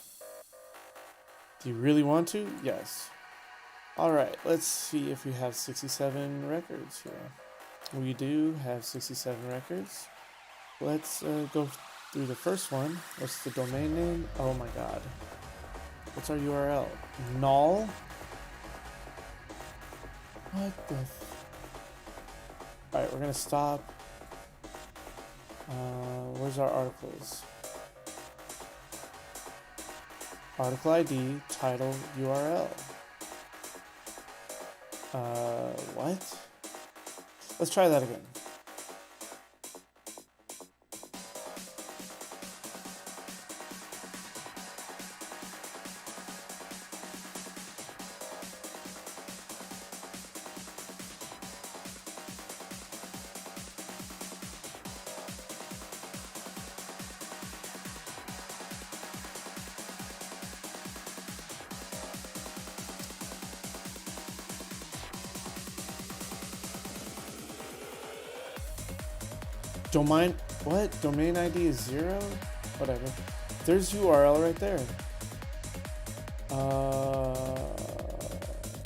Do you really want to? Yes. Alright, let's see if we have 67 records here. We do have 67 records. Let's go through the first one. What's the domain name? Oh my god. What's our URL? Null? What the Alright, we're gonna stop. Where's our articles? Article ID, title, URL. What? Let's try that again. Domain ID is 0? Whatever. There's URL right there. Oh,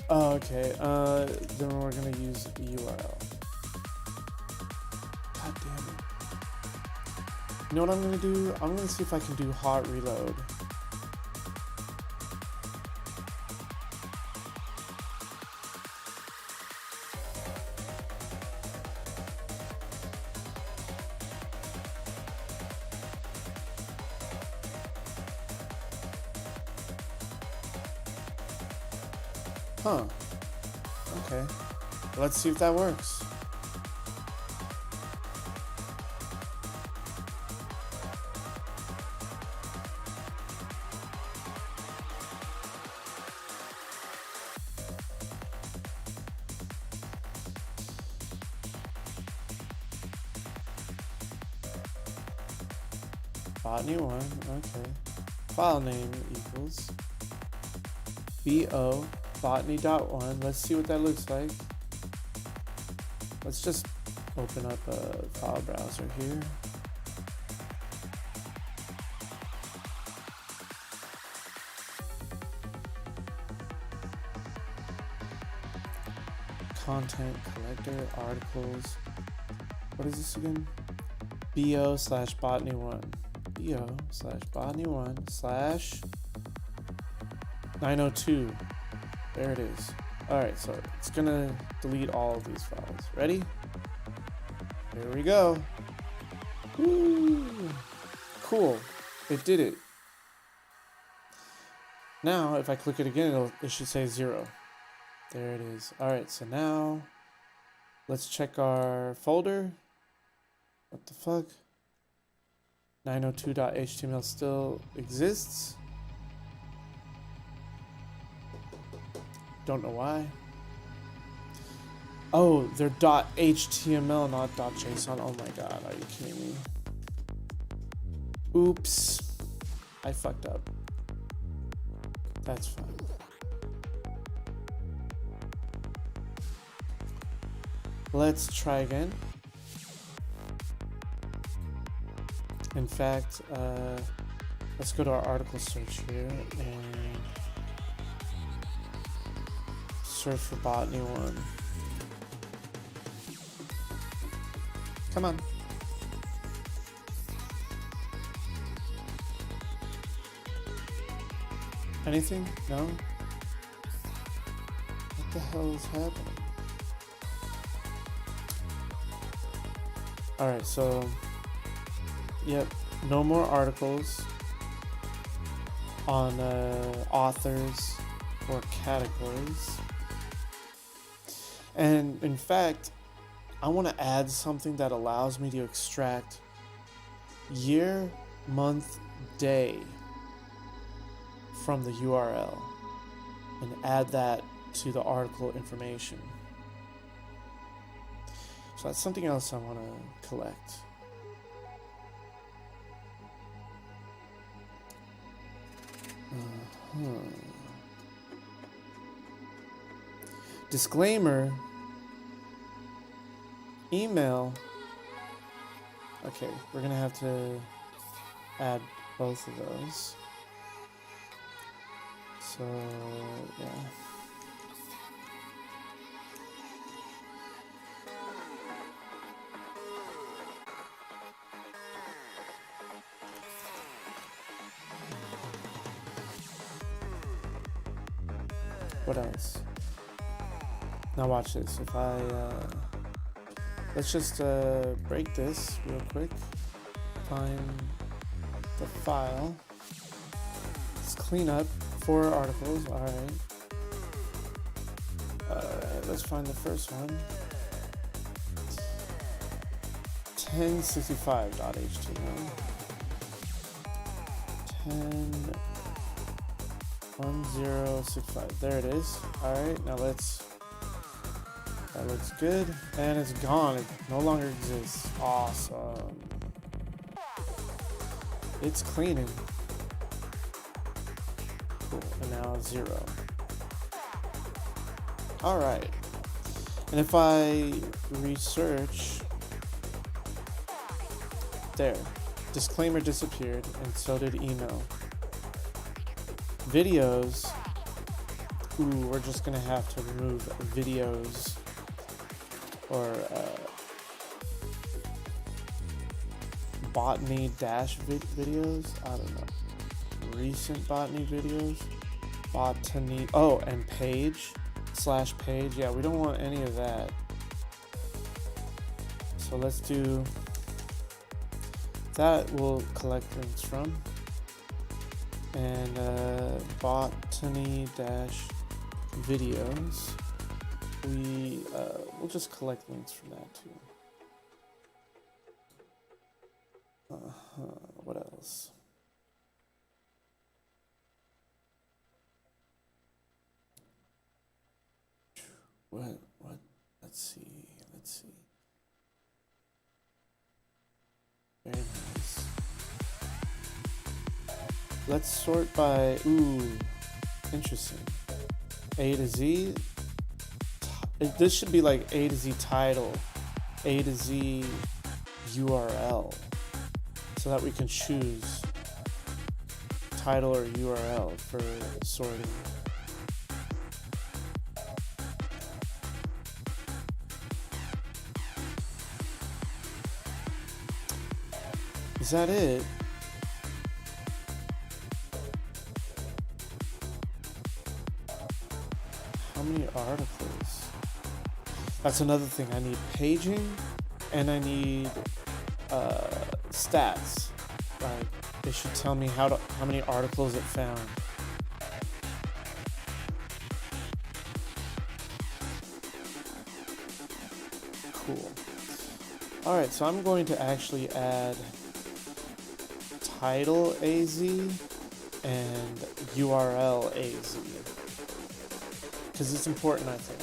okay. Then we're gonna use URL. God damn it. You know what I'm gonna do? I'm gonna see if I can do hot reload. Huh. Okay. Let's see if that works. Botany 1, okay. File name equals BO botany.1. Let's see what that looks like. Let's just open up a file browser here. Content collector, articles. What is this again? BO/botany1. BO/botany1 /902. There it is. Alright, so it's gonna delete all of these files. Ready? Here we go. Woo! Cool. It did it. Now, if I click it again, it should say 0. There it is. Alright, so now let's check our folder. What the fuck? 902.html still exists. Don't know why. Oh, they're .html, not .json. Oh my god, are you kidding me? Oops. I fucked up. That's fine. Let's try again. In fact, let's go to our article search here and search for botany 1. Come on. Anything? No? What the hell is happening? Alright, so yep, no more articles on authors or categories. And in fact, I want to add something that allows me to extract year, month, day from the URL and add that to the article information. So that's something else I want to collect. Disclaimer, email. Okay, we're gonna have to add both of those. So, yeah. What else? Now watch this. If I, let's just break this real quick. Find the file. Let's clean up 4 articles. Alright. Alright, let's find the first one. 1065.html. 1065. There it is. Alright, now let's. That looks good. And it's gone. It no longer exists. Awesome. It's cleaning. Cool. And now 0. Alright. And if I research. There. Disclaimer disappeared, and so did email. Videos. Ooh, we're just gonna have to remove videos. Or botany dash videos. I don't know. Recent botany videos. Botany. Oh, and page / page. Yeah, we don't want any of that. So let's do that. We'll collect links from. And botany dash videos. We'll just collect links from that too. What else? What? Let's see. Very nice. Let's sort by, interesting. A to Z. This should be like A to Z title, A to Z URL, so that we can choose title or URL for sorting. Is that it? How many articles? That's another thing. I need paging, and I need stats. Like, it should tell me how many articles it found. Cool. All right, so I'm going to actually add title AZ and URL AZ because it's important, I think.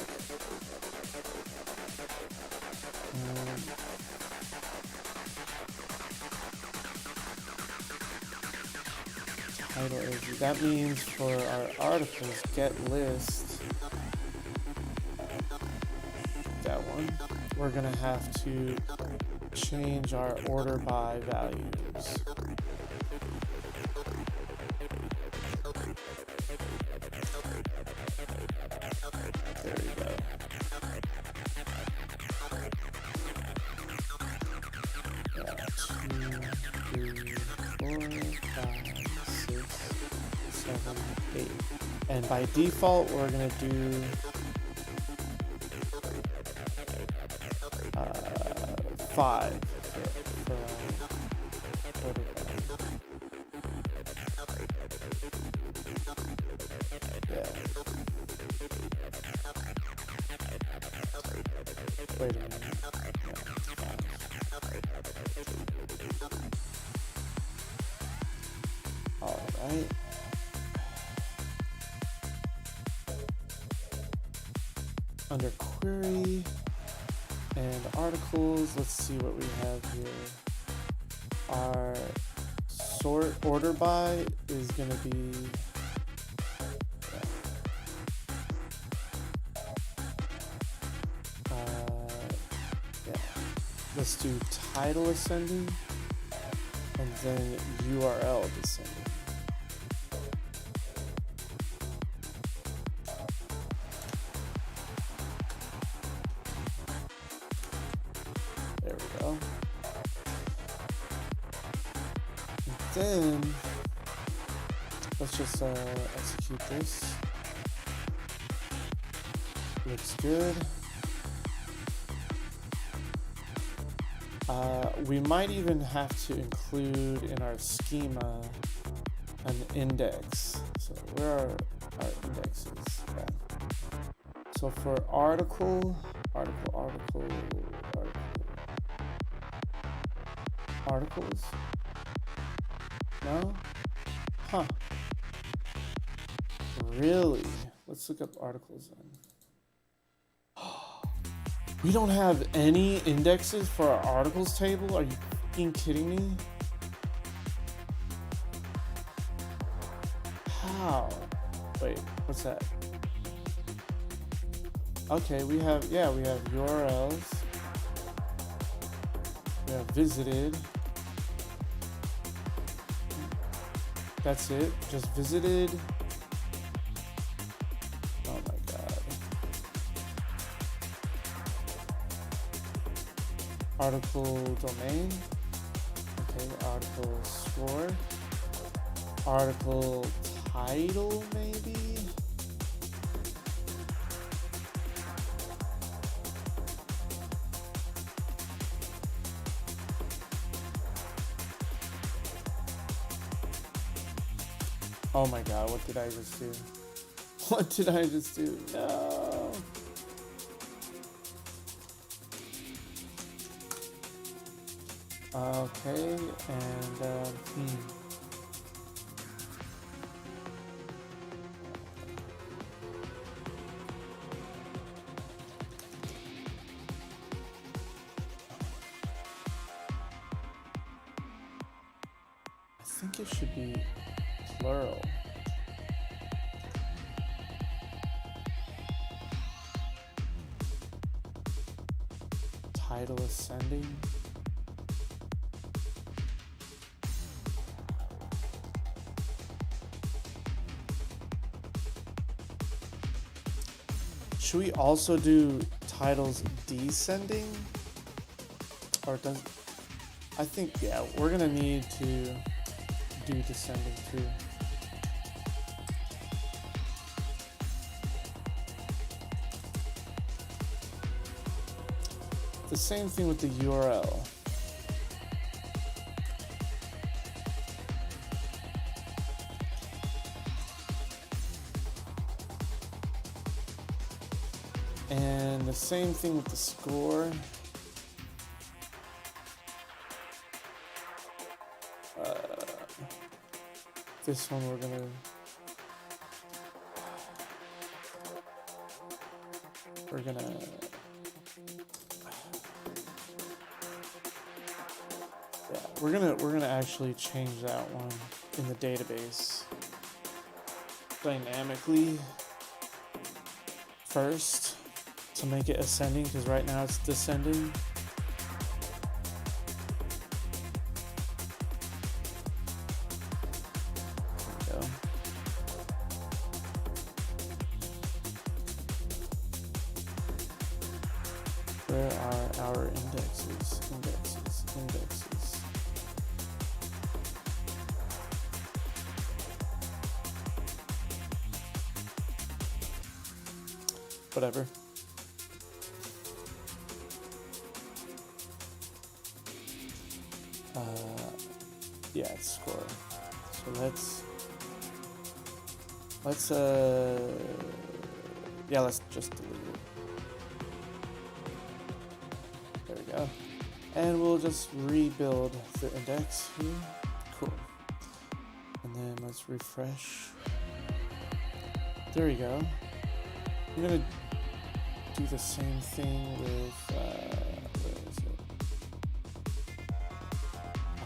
Title AZ. That means for our articles, get list, that one, we're gonna have to change our order by values. There we go. Yeah, 2, 3, 4, 5, 6, 7, 8. And by default, we're gonna do 5 for order by. Yeah. Wait a minute. All right. Under query and articles, let's see what we have here. Our sort order by is going to be let's do title ascending and then URL descending. There we go. And then let's just execute this. Looks good. We might even have to include in our schema an index. So where are our indexes? Yeah. So for articles. No? Huh. Really? Let's look up articles then. We don't have any indexes for our articles table? Are you fucking kidding me? How? Wait, what's that? Okay, we have URLs. We have visited. That's it, just visited. Oh my God. Article domain. Okay, article score. Article title, maybe? Oh my God, what did I just do? What did I just do? No. Okay, and I think it should be plural. Title ascending. Should we also do titles descending? Or does, I think, yeah, we're gonna need to do descending too. The same thing with the URL. And the same thing with the score. This one we're gonna we're gonna actually change that one in the database dynamically first to make it ascending, because right now it's descending. There we go. Where are our indexes? Indexes. Whatever. Yeah, it's score. So let's yeah, let's just delete it. There we go. And we'll just rebuild the index here. Cool. And then let's refresh. There we go. I'm gonna do the same thing with where is it?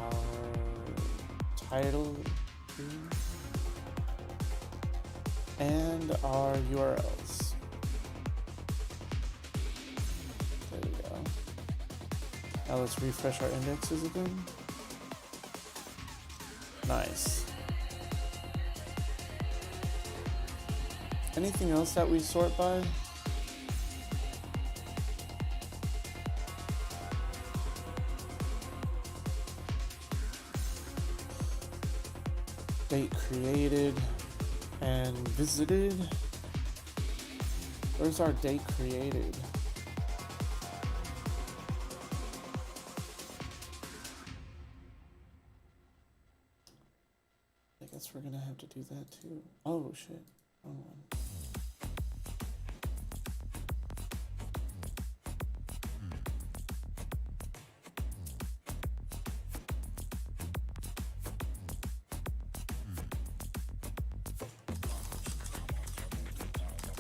Our title and our URLs. There we go. Now let's refresh our indexes again. Nice. Anything else that we sort by? Date created and visited. Where's our date created? I guess we're gonna have to do that too. Oh shit. Wrong one.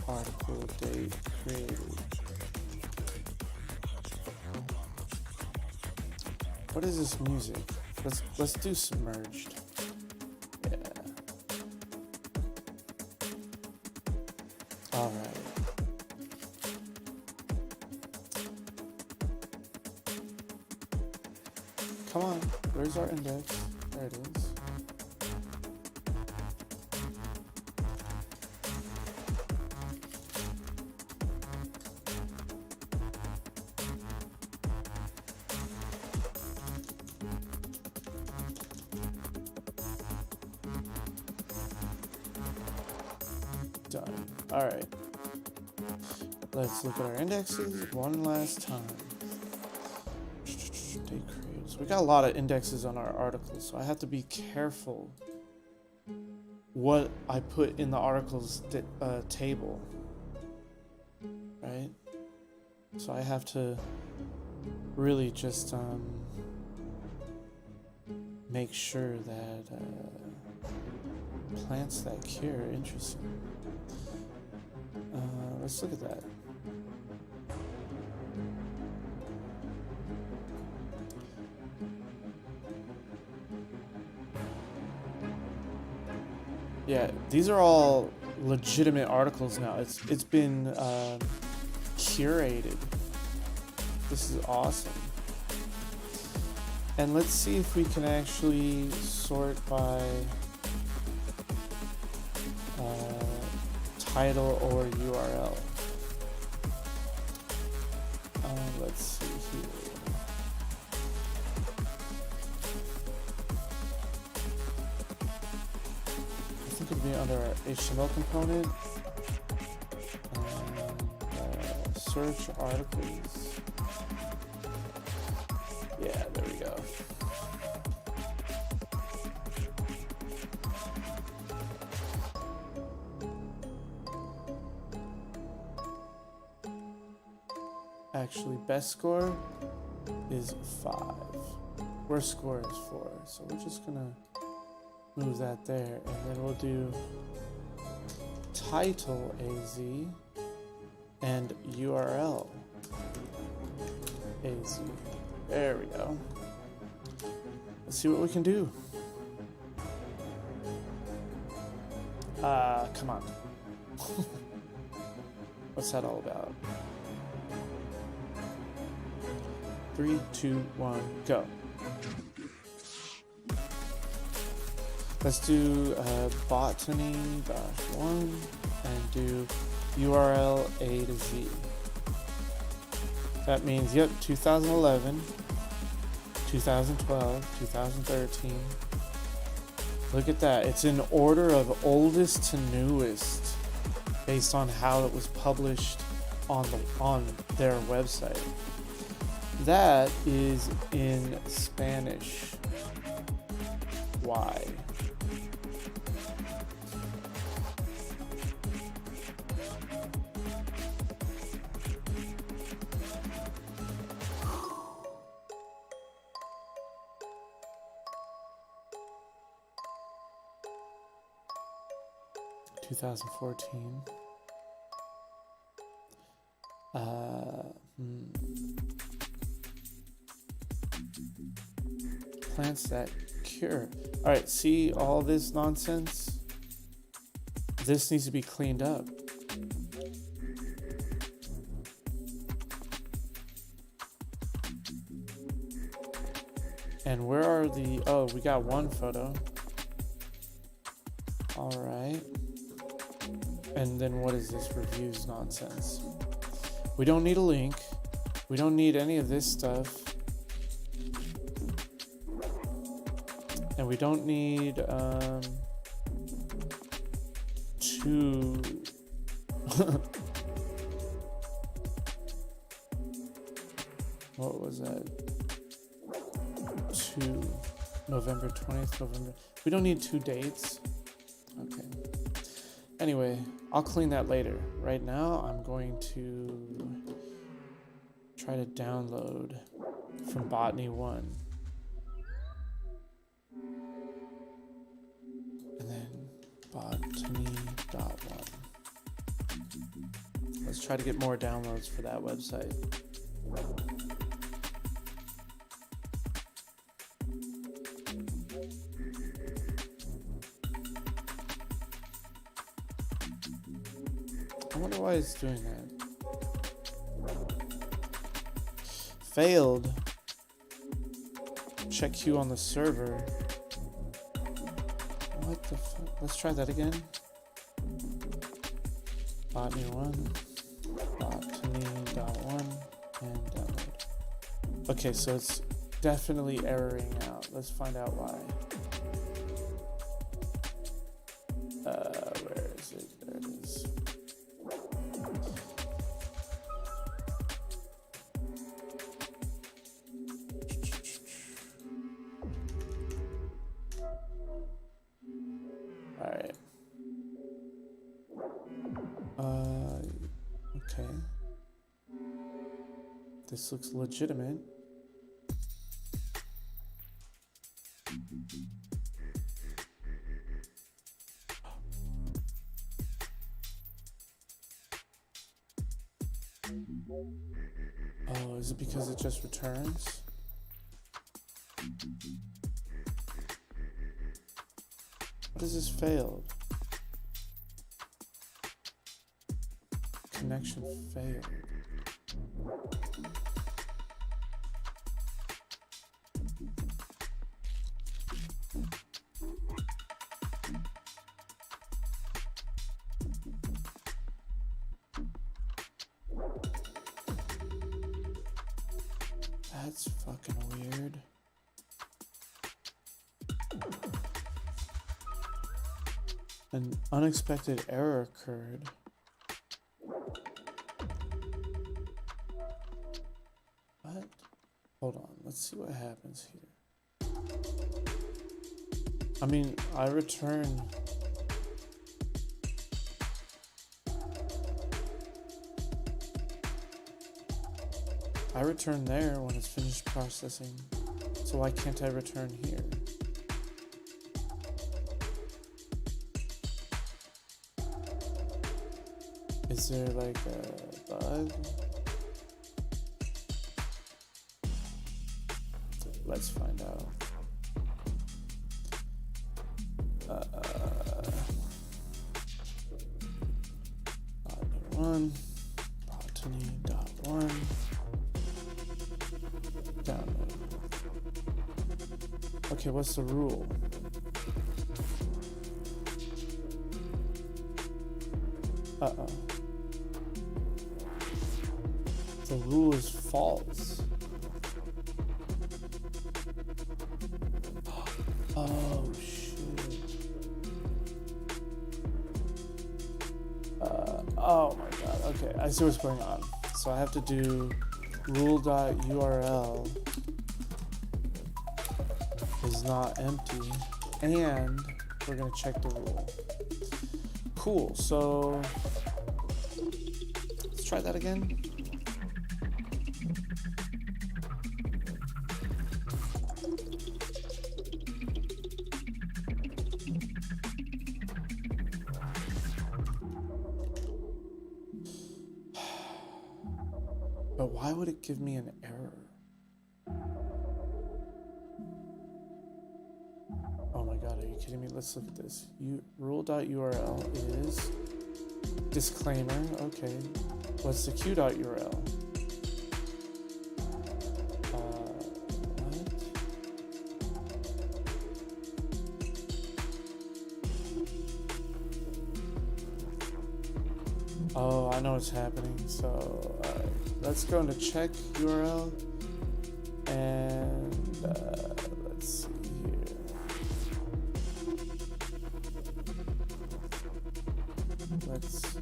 Article date created. What is this music? Let's do submerged. Yeah. All right. Come on. Where's our index? There it is. Done. All right. Let's look at our indexes one last time. Date created. So we got a lot of indexes on our articles, so I have to be careful what I put in the articles table, right? So I have to really just make sure that plants that cure. Interesting. Let's look at that. Yeah, these are all legitimate articles now. It's been curated. This is awesome. And let's see if we can actually sort by title or URL. Let's see here. I think it'd be under our HTML component. Search articles. Yeah, there we go. Actually, best score is 5. Worst score is 4. So we're just gonna move that there, and then we'll do title AZ and URL AZ. There we go. Let's see what we can do. Come on. What's that all about? 3, 2, 1, go. Let's do botany-1 and do URL A to Z. That means, yep, 2011, 2012, 2013. Look at that. It's in order of oldest to newest based on how it was published on their website. That is in Spanish. Why? (2014) Plants that cure. All right, see all this nonsense? This needs to be cleaned up. And where are the, oh, we got one photo. All right. And then what is this reviews nonsense? We don't need a link. We don't need any of this stuff. And we don't need two what was that? November 20th, November. We don't need 2 dates. Okay. Anyway, I'll clean that later. Right now, I'm going to try to download from botany-1. And then botany.1. Let's try to get more downloads for that website. I wonder why it's doing that. Failed. Check queue on the server. What the fuck? Let's try that again. Botany-1, botany.1, and download. Okay, so it's definitely erroring out. Let's find out why. Where is it? There it is. Alright. Okay. This looks legitimate. Oh, is it because it just returns? What is this failed? Connection failed. That's fucking weird. An unexpected error occurred. What? Hold on, let's see what happens here. I mean, I return. I return there when it's finished processing. So why can't I return here? Is there like a bug? Let's find out. One botany.1 download. Okay, what's the rule? The rule is false. Oh shit. Oh my god. Okay, I see what's going on. So I have to do rule.url is not empty, and we're gonna check the rule. Cool. So let's try that again. But why would it give me an error? Oh my god, are you kidding me? Let's look at this. Rule.url is disclaimer. Okay. What's the q.url? What? Oh, I know what's happening. So, let's go into check URL and let's see here. Let's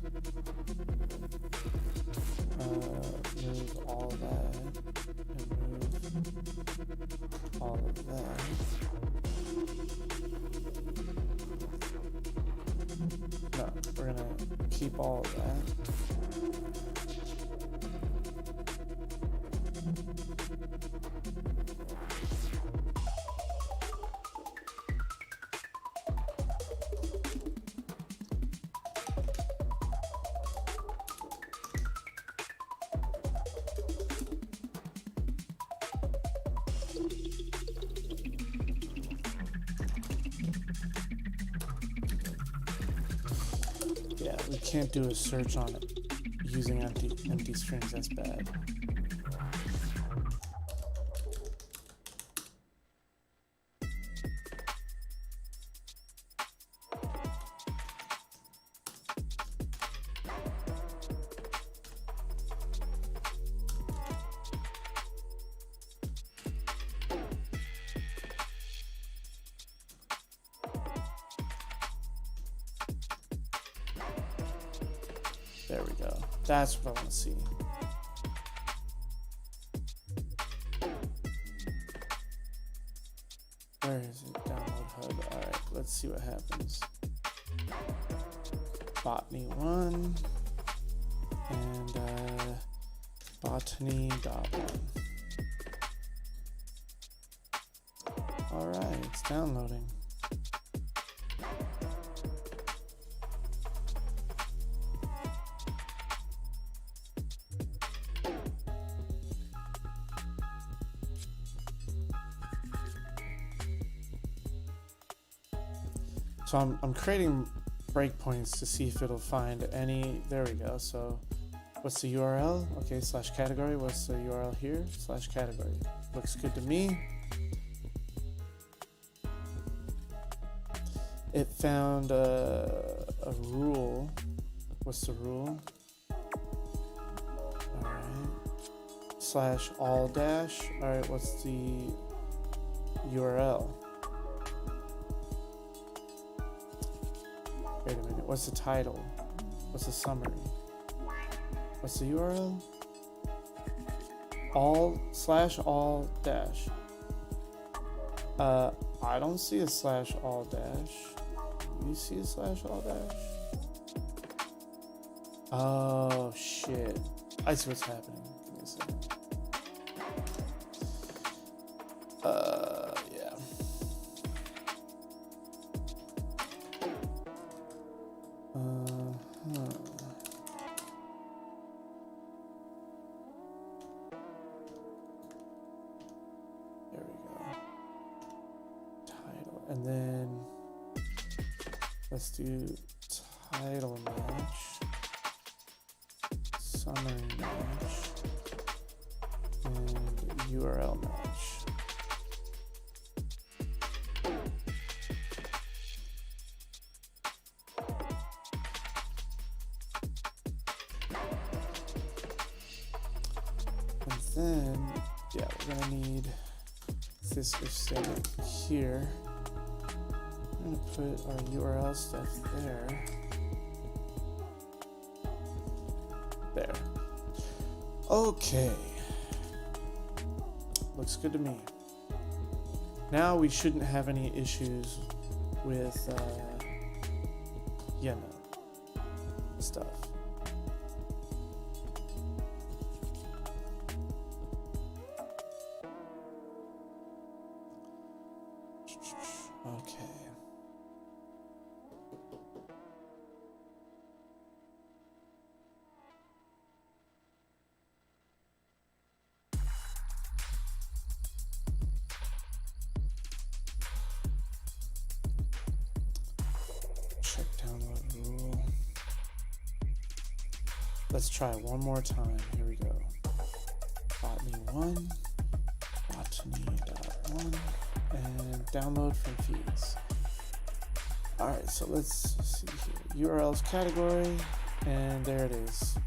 move all that and move all of that. No, we're gonna keep all of that. Yeah, we can't do a search on it using empty strings. That's bad. There we go. That's what I want to see. Where is it? Download hub. Alright, let's see what happens. Botany1 and botany.1. Alright, it's downloading. So I'm creating breakpoints to see if it'll find any. There we go. So what's the URL? Okay, /category. What's the URL here? /category. Looks good to me. It found a rule. What's the rule? Alright. /all dash. Alright, what's the URL? Wait a minute, what's the title? What's the summary? What's the URL? all dash. I don't see a /all dash. You see a /all dash? Oh shit. I see what's happening. Give me a second. Yeah. then let's do title match, summary match, and URL match. And then, yeah, we're gonna need this if statement here. I'm gonna put our URL stuff there. There. Okay. Looks good to me. Now we shouldn't have any issues with, stuff. Okay. Check download rule. Let's try one more time. Here we go. Botany1, botany.1, and download from feeds. All right, so let's see here. URLs category, and there it is.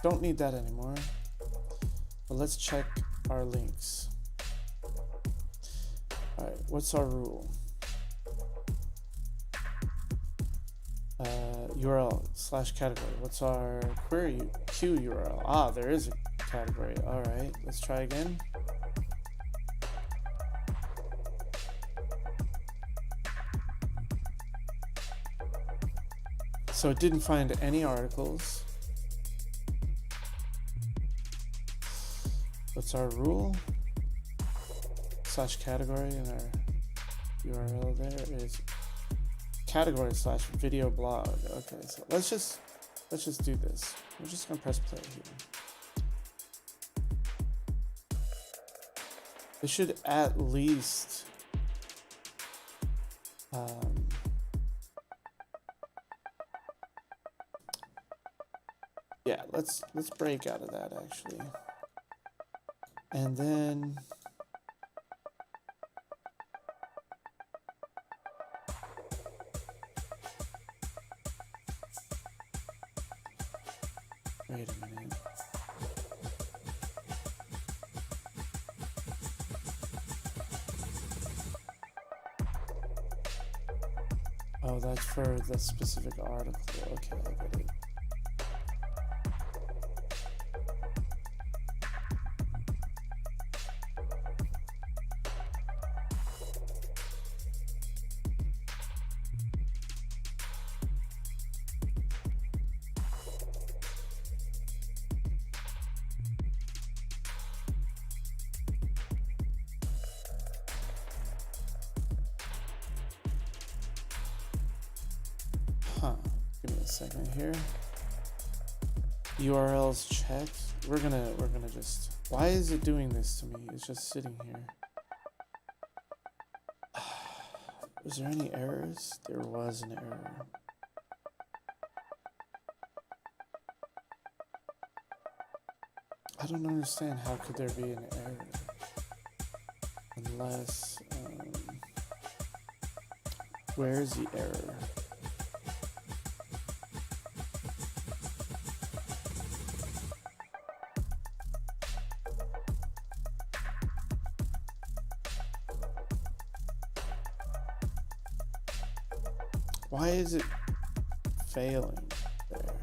Don't need that anymore. But let's check our links. All right, what's our rule? URL / category. What's our query Q URL? Ah, there is a category. All right, let's try again. So it didn't find any articles. What's our rule? / category, and our URL there is category / video blog. Okay, so let's just do this. We're just gonna press play here. It should at least yeah, let's break out of that actually. And then wait a minute. Oh, that's for the specific article. Okay, I get it. Give me a second here. URLs checked. We're gonna just. Why is it doing this to me? It's just sitting here. Was there any errors? There was an error. I don't understand. How could there be an error? Unless, where's the error? Why is it failing there?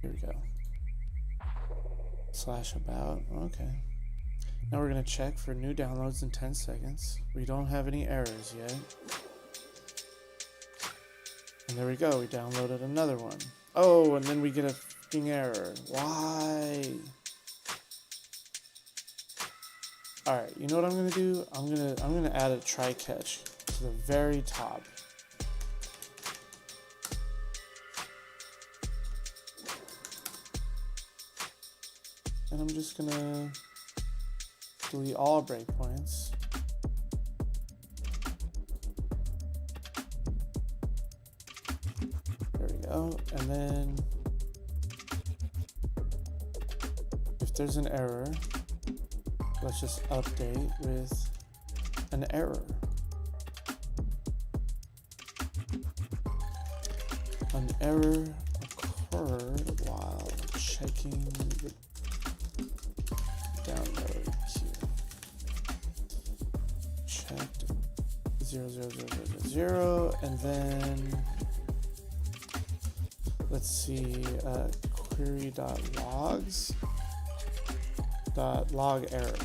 Here we go. /about, okay. Now we're going to check for new downloads in 10 seconds. We don't have any errors yet. And there we go, we downloaded another one. Oh, and then we get a f***ing error. Why? All right, you know what I'm gonna do? I'm gonna add a try catch to the very top. And I'm just gonna delete all breakpoints. There we go. And then if there's an error, let's just update with an error. An error occurred while checking the download queue. Checked 00000, and then let's see, query.logs.log error.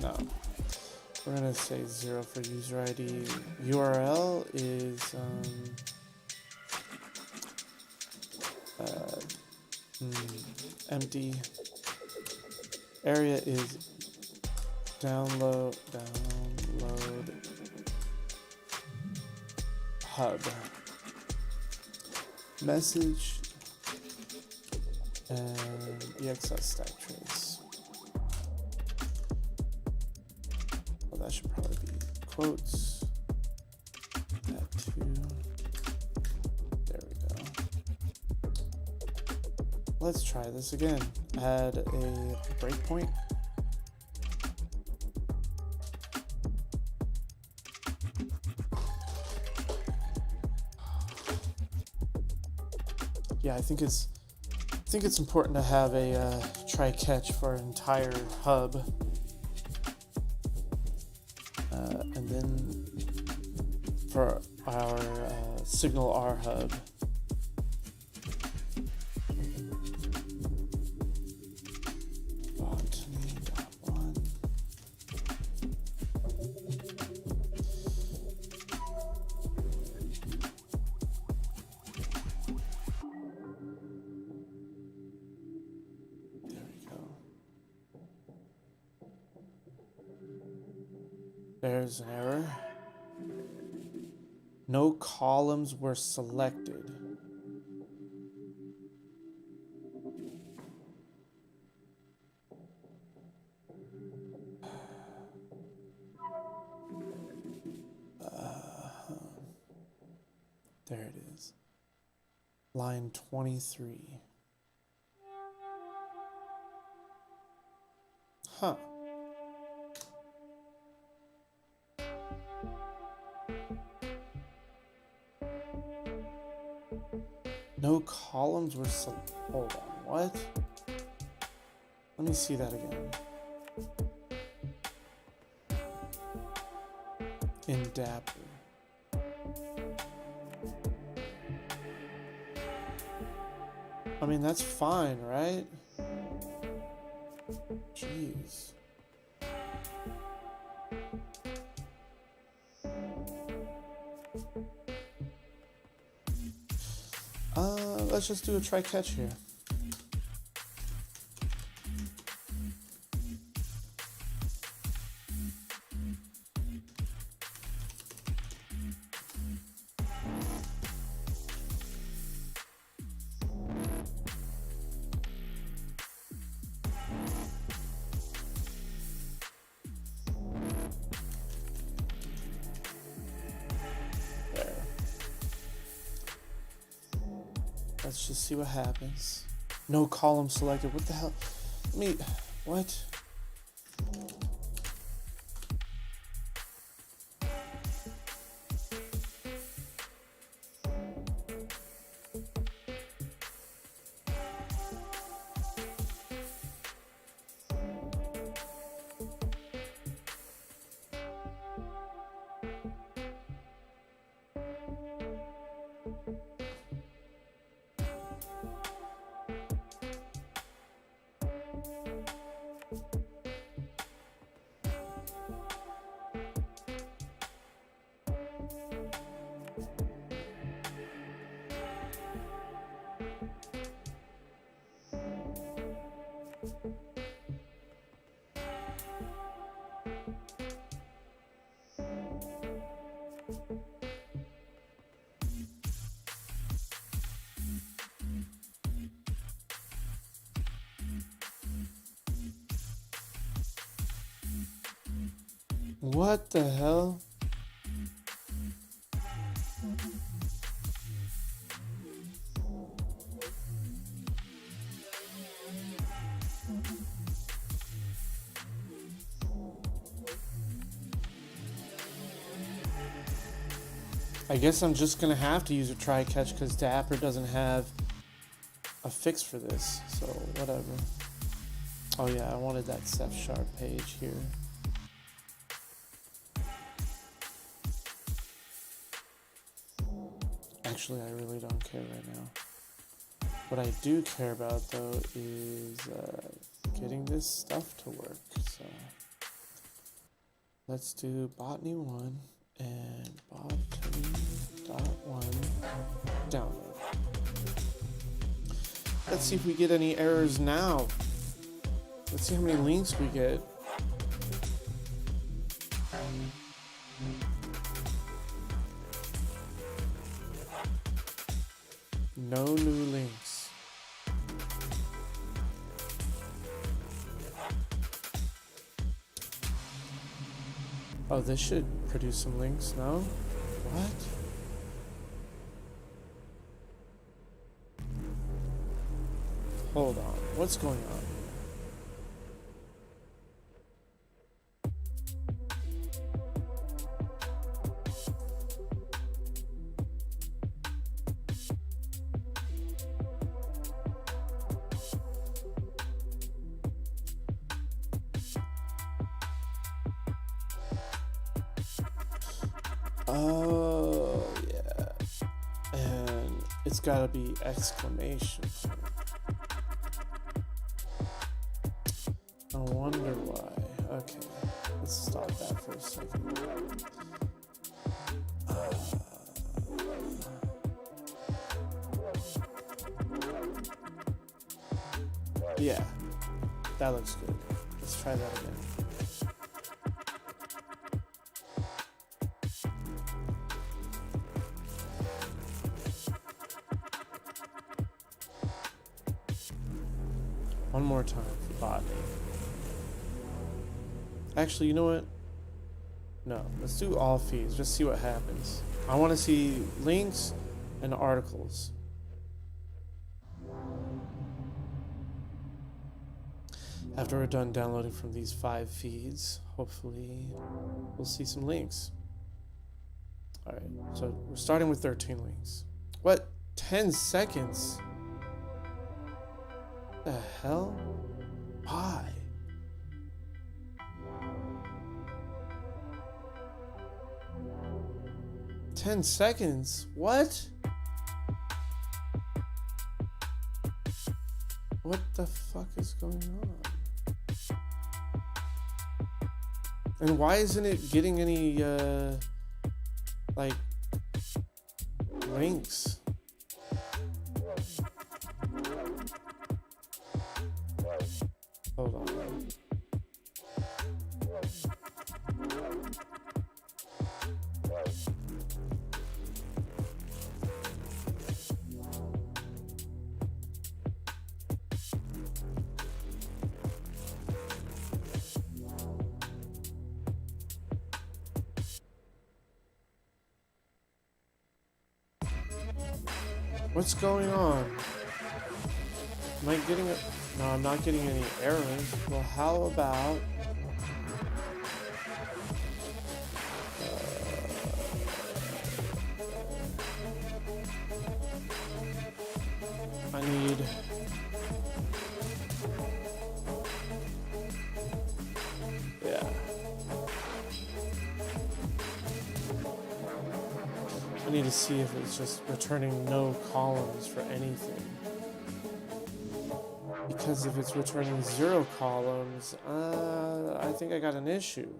No, we're gonna say 0 for user ID. URL is empty. Area is download hub. Message and EXS stack trace. Well, that should probably be quotes. That too. There we go. Let's try this again. Add a breakpoint. Yeah, I think it's important to have a try catch for an entire hub, and then for our signal R hub. There's an error. No columns were selected. There it is. Line 23. Huh. No columns were hold on, what? Let me see that again. In Dapper. I mean, that's fine, right? Jeez. Let's just do a try catch here. Let's just see what happens. No column selected. What the hell? What? What the hell? I guess I'm just gonna have to use a try catch because Dapper doesn't have a fix for this, so whatever. Oh yeah, I wanted that Ceph Sharp page here. Actually, I really don't care right now. What I do care about though is getting this stuff to work. So let's do botany 1 and botany.1 download. Let's see if we get any errors now. Let's see how many links we get. No new links. Oh, this should produce some links, no? What? Hold on, what's going on? Oh, yeah. And it's gotta be exclamation point. I wonder why. Okay, let's stop that for a second. Yeah, that looks good. Let's try that again. One more time for botany. Actually, you know what? No, let's do all feeds. Just see what happens. I want to see links and articles. After we're done downloading from these 5 feeds, hopefully we'll see some links. All right, so we're starting with 13 links. What? 10 seconds? The hell? Why? "10 seconds? What? What the fuck is going on? And why isn't it getting any, like, links? Hold on. What's going on? Am I getting a... No, I'm not getting any errors. Well, how about... I need... Yeah. I need to see if it's just returning no columns for anything. Because if it's returning 0 columns, I think I got an issue.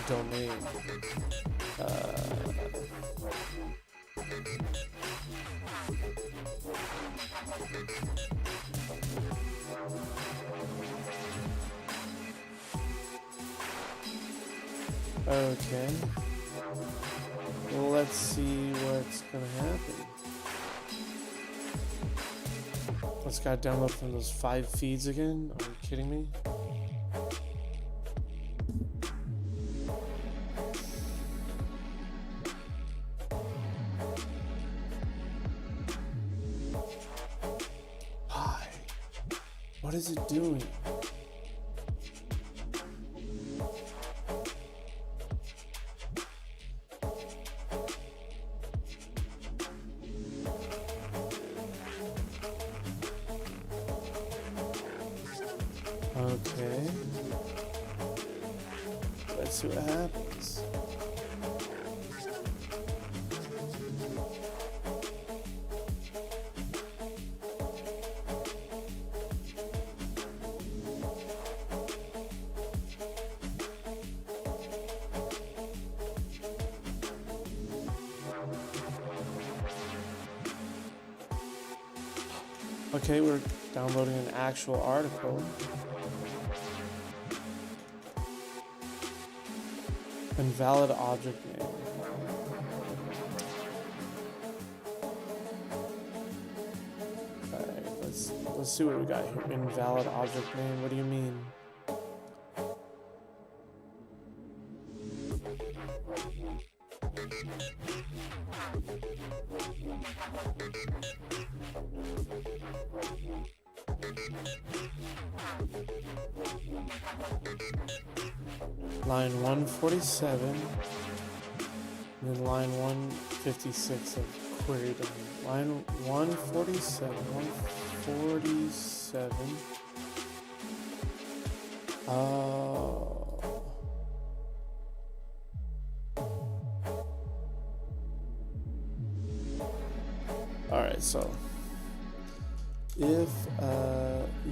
Domain. Okay. Well, let's see what's gonna happen. Let's gotta download from those 5 feeds again. Are you kidding me? Why? What is it doing? Okay. Let's see what happens. Okay, we're downloading an actual article. Invalid object name. Alright, let's see what we got here. Invalid object name. What do you mean? Line 147, and then line 156 of query domain. Line 147, 147. Alright, so if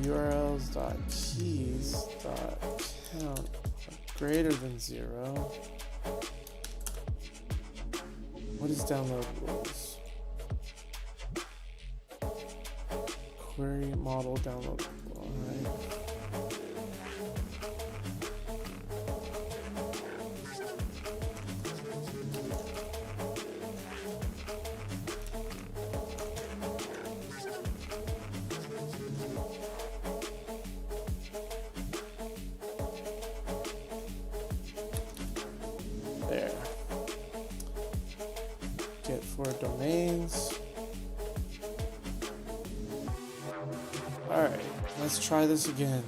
urls.keys.count greater than 0. What is download rules? Query model download. Alright. There. Get for domains. Alright, let's try this again.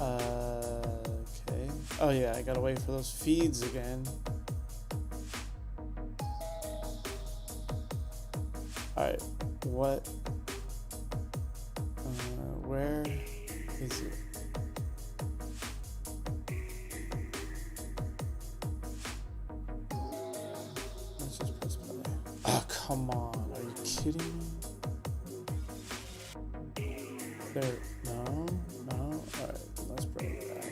Okay. Oh yeah, I gotta wait for those feeds again. Alright, what? Where is it? Let's just press play. Oh, come on. Are you kidding me? There. No. Alright, let's break that.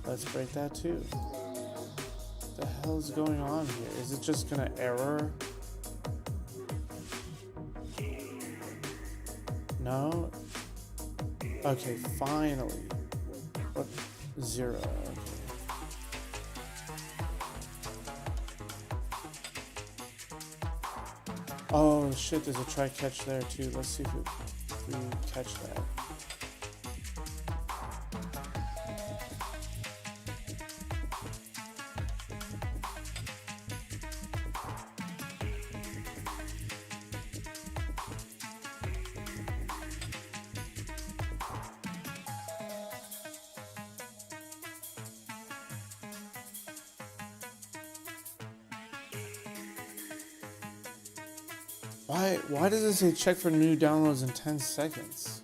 Let's break that too. What the hell is going on here? Is it just gonna error? No? Okay, finally. What? 0. Okay. Oh shit, there's a try catch there too. Let's see if we catch that. Why does it say check for new downloads in 10 seconds?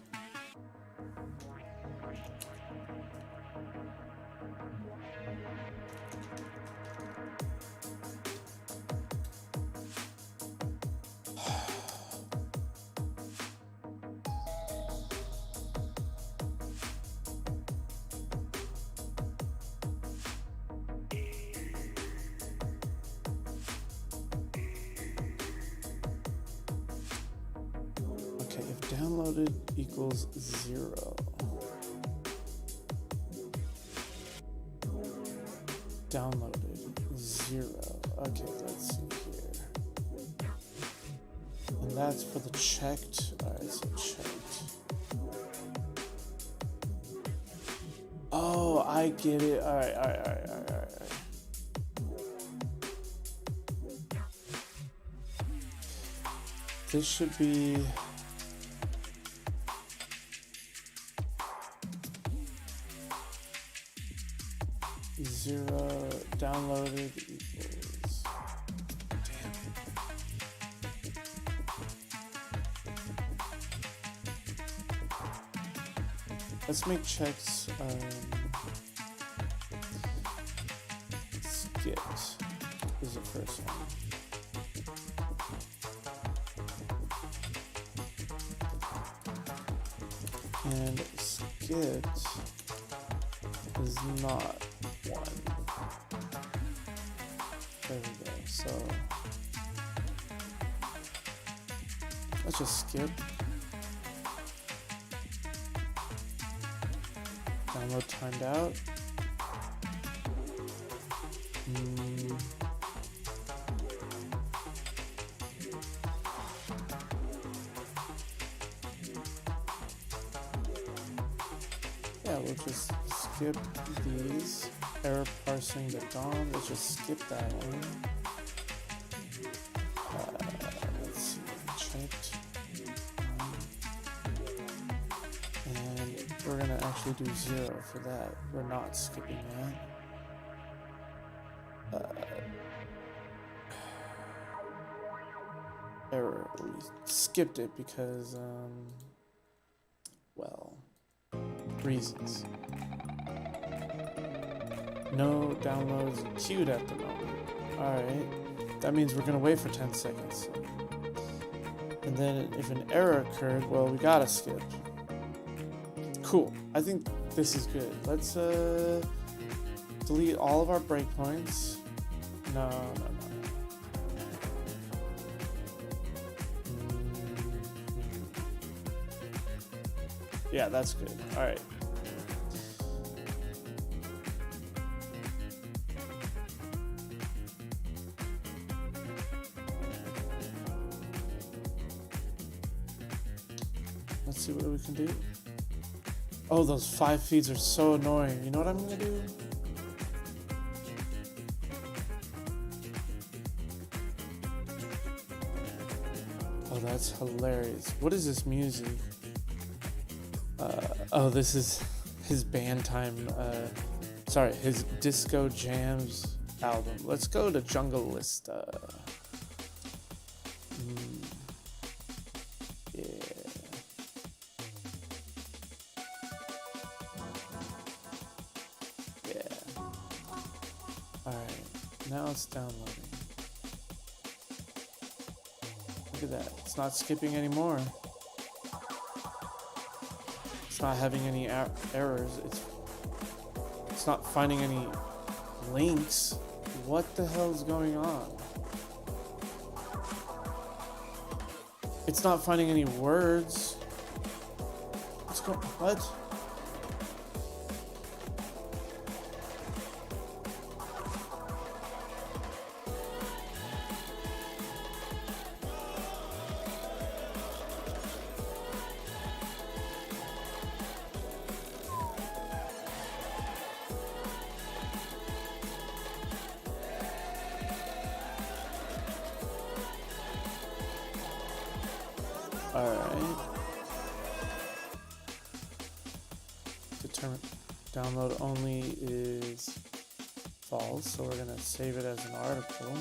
Okay, if downloaded equals 0. Downloaded 0. Okay, let's see here. And that's for the checked. Alright, so checked. Oh, I get it. Alright. This should be 0 downloaded equals. Damn. Let's make checks. Skipped is the first one. And skipped is not 1. There we go. So let's just skip. Download timed out. Yeah, we'll just skip these. Error parsing the DOM. Let's just skip that one. Let's see. Checked. And we're gonna actually do 0 for that. We're not skipping that. Error. We skipped it because, well, reasons. No downloads queued at the moment. Alright. That means we're gonna wait for 10 seconds. And then if an error occurred, well, we gotta skip. Cool. I think this is good. Let's delete all of our breakpoints. No. Yeah, that's good. Alright. Let's see what we can do. Oh, those 5 feeds are so annoying. You know what I'm gonna do? Oh, that's hilarious. What is this music? Oh, this is his band time. Sorry, his Disco Jams album. Let's go to Jungle Lista. Yeah. Alright, now it's downloading. Look at that. It's not skipping anymore. It's not having any errors. It's not finding any links. What the hell is going on? It's not finding any words. What? Alright. Determine download only is false, so we're going to save it as an article.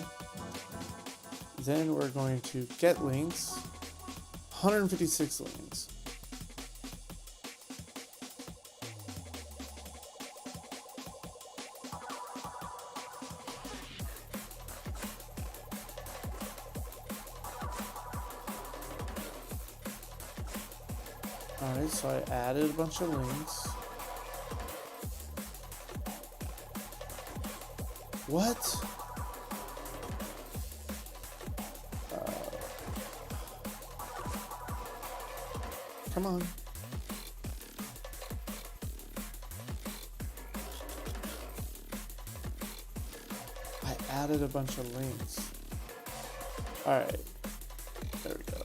Then we're going to get links. 156 links. Alright, so I added a bunch of links. What? Come on. I added a bunch of links. Alright. There we go.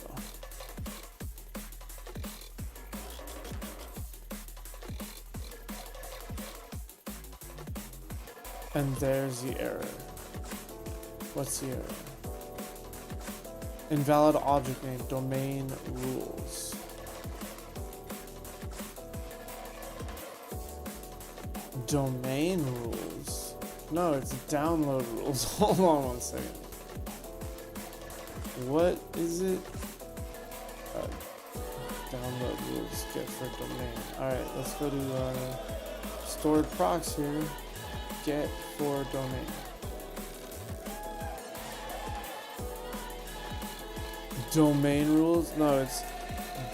And there's the error. What's the error? Invalid object name, domain rules. Domain rules? No, it's download rules. Hold on one second. What is it? Download rules, get for domain. Alright, let's go to stored procs here. Get for domain. Domain rules? No, it's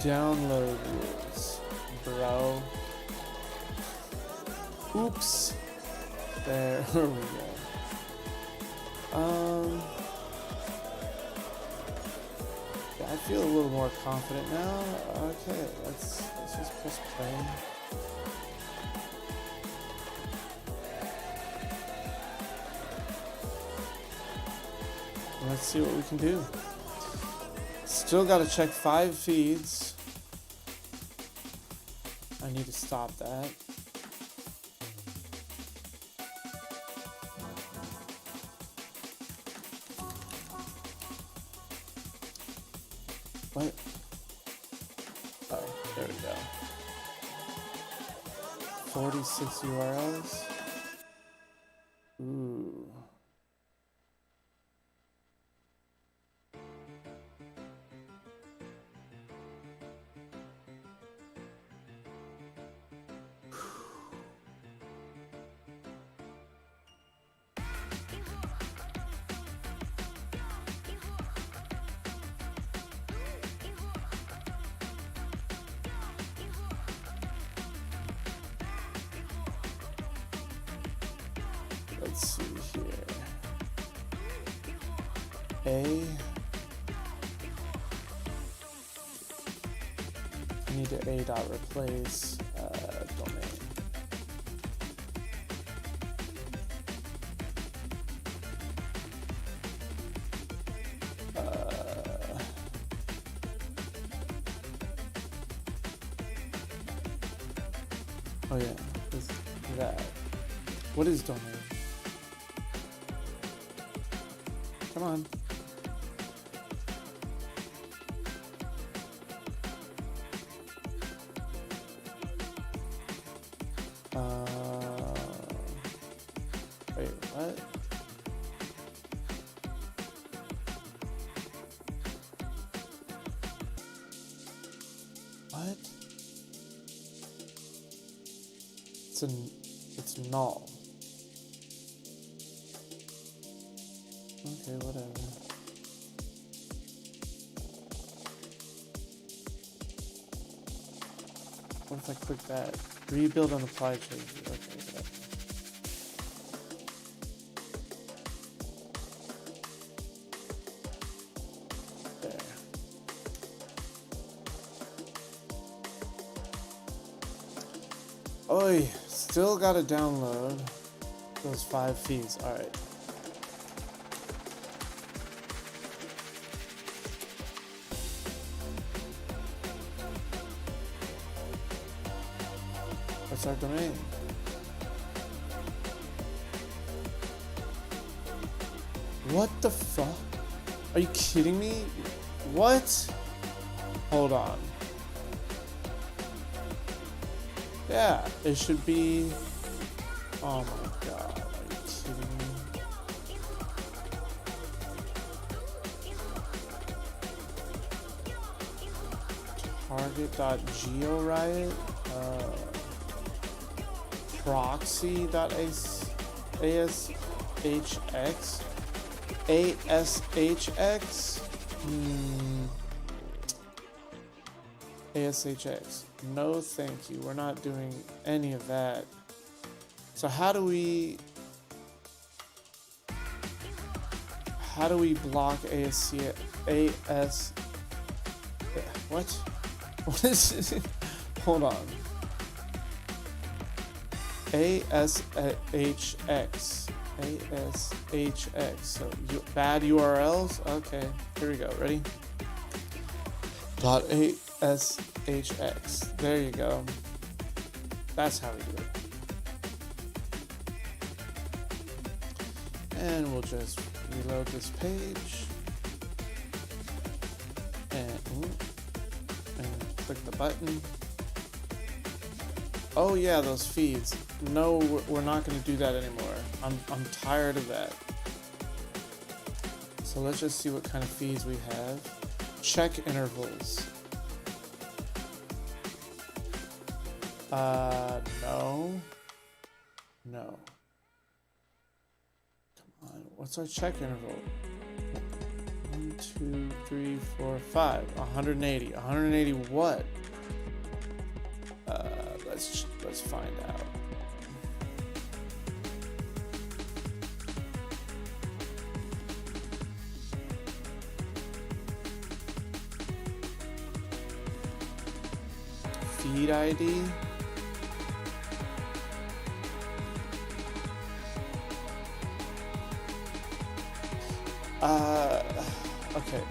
download rules, bro. Oops. There we go. Yeah, I feel a little more confident now. Okay, let's just press play. Let's see what we can do. Still got to check 5 feeds. I need to stop that. What? Oh, there we go. 46 URLs. Ooh. Let's see here. I need to a dot replace domain. Oh yeah, this, that. What is domain? Come on. Wait, what? What? It's null. Okay, whatever. What if I click that? Rebuild and apply changes. Okay, whatever. There. Oi, still gotta download those 5 feeds. Alright. What's our domain? What the fuck? Are you kidding me? What? Hold on. Yeah, it should be... Oh my god, are you kidding me? Target.georiot? Proxy.ashx? ASHX? ASHX. No thank you. We're not doing any of that. So how do we block what? What is it? Hold on. ASHX. ASHX. So bad URLs? Okay, here we go. Ready? .ASHX. There you go. That's how we do it. And we'll just reload this page. And click the button. Oh yeah, those feeds. No, we're not going to do that anymore. I'm tired of that. So let's just see what kind of feeds we have. Check intervals. No. No. Come on, what's our check interval? 1, 2, 3, 4, 5. 180. 180 what? Let's find out. Feed ID. Okay.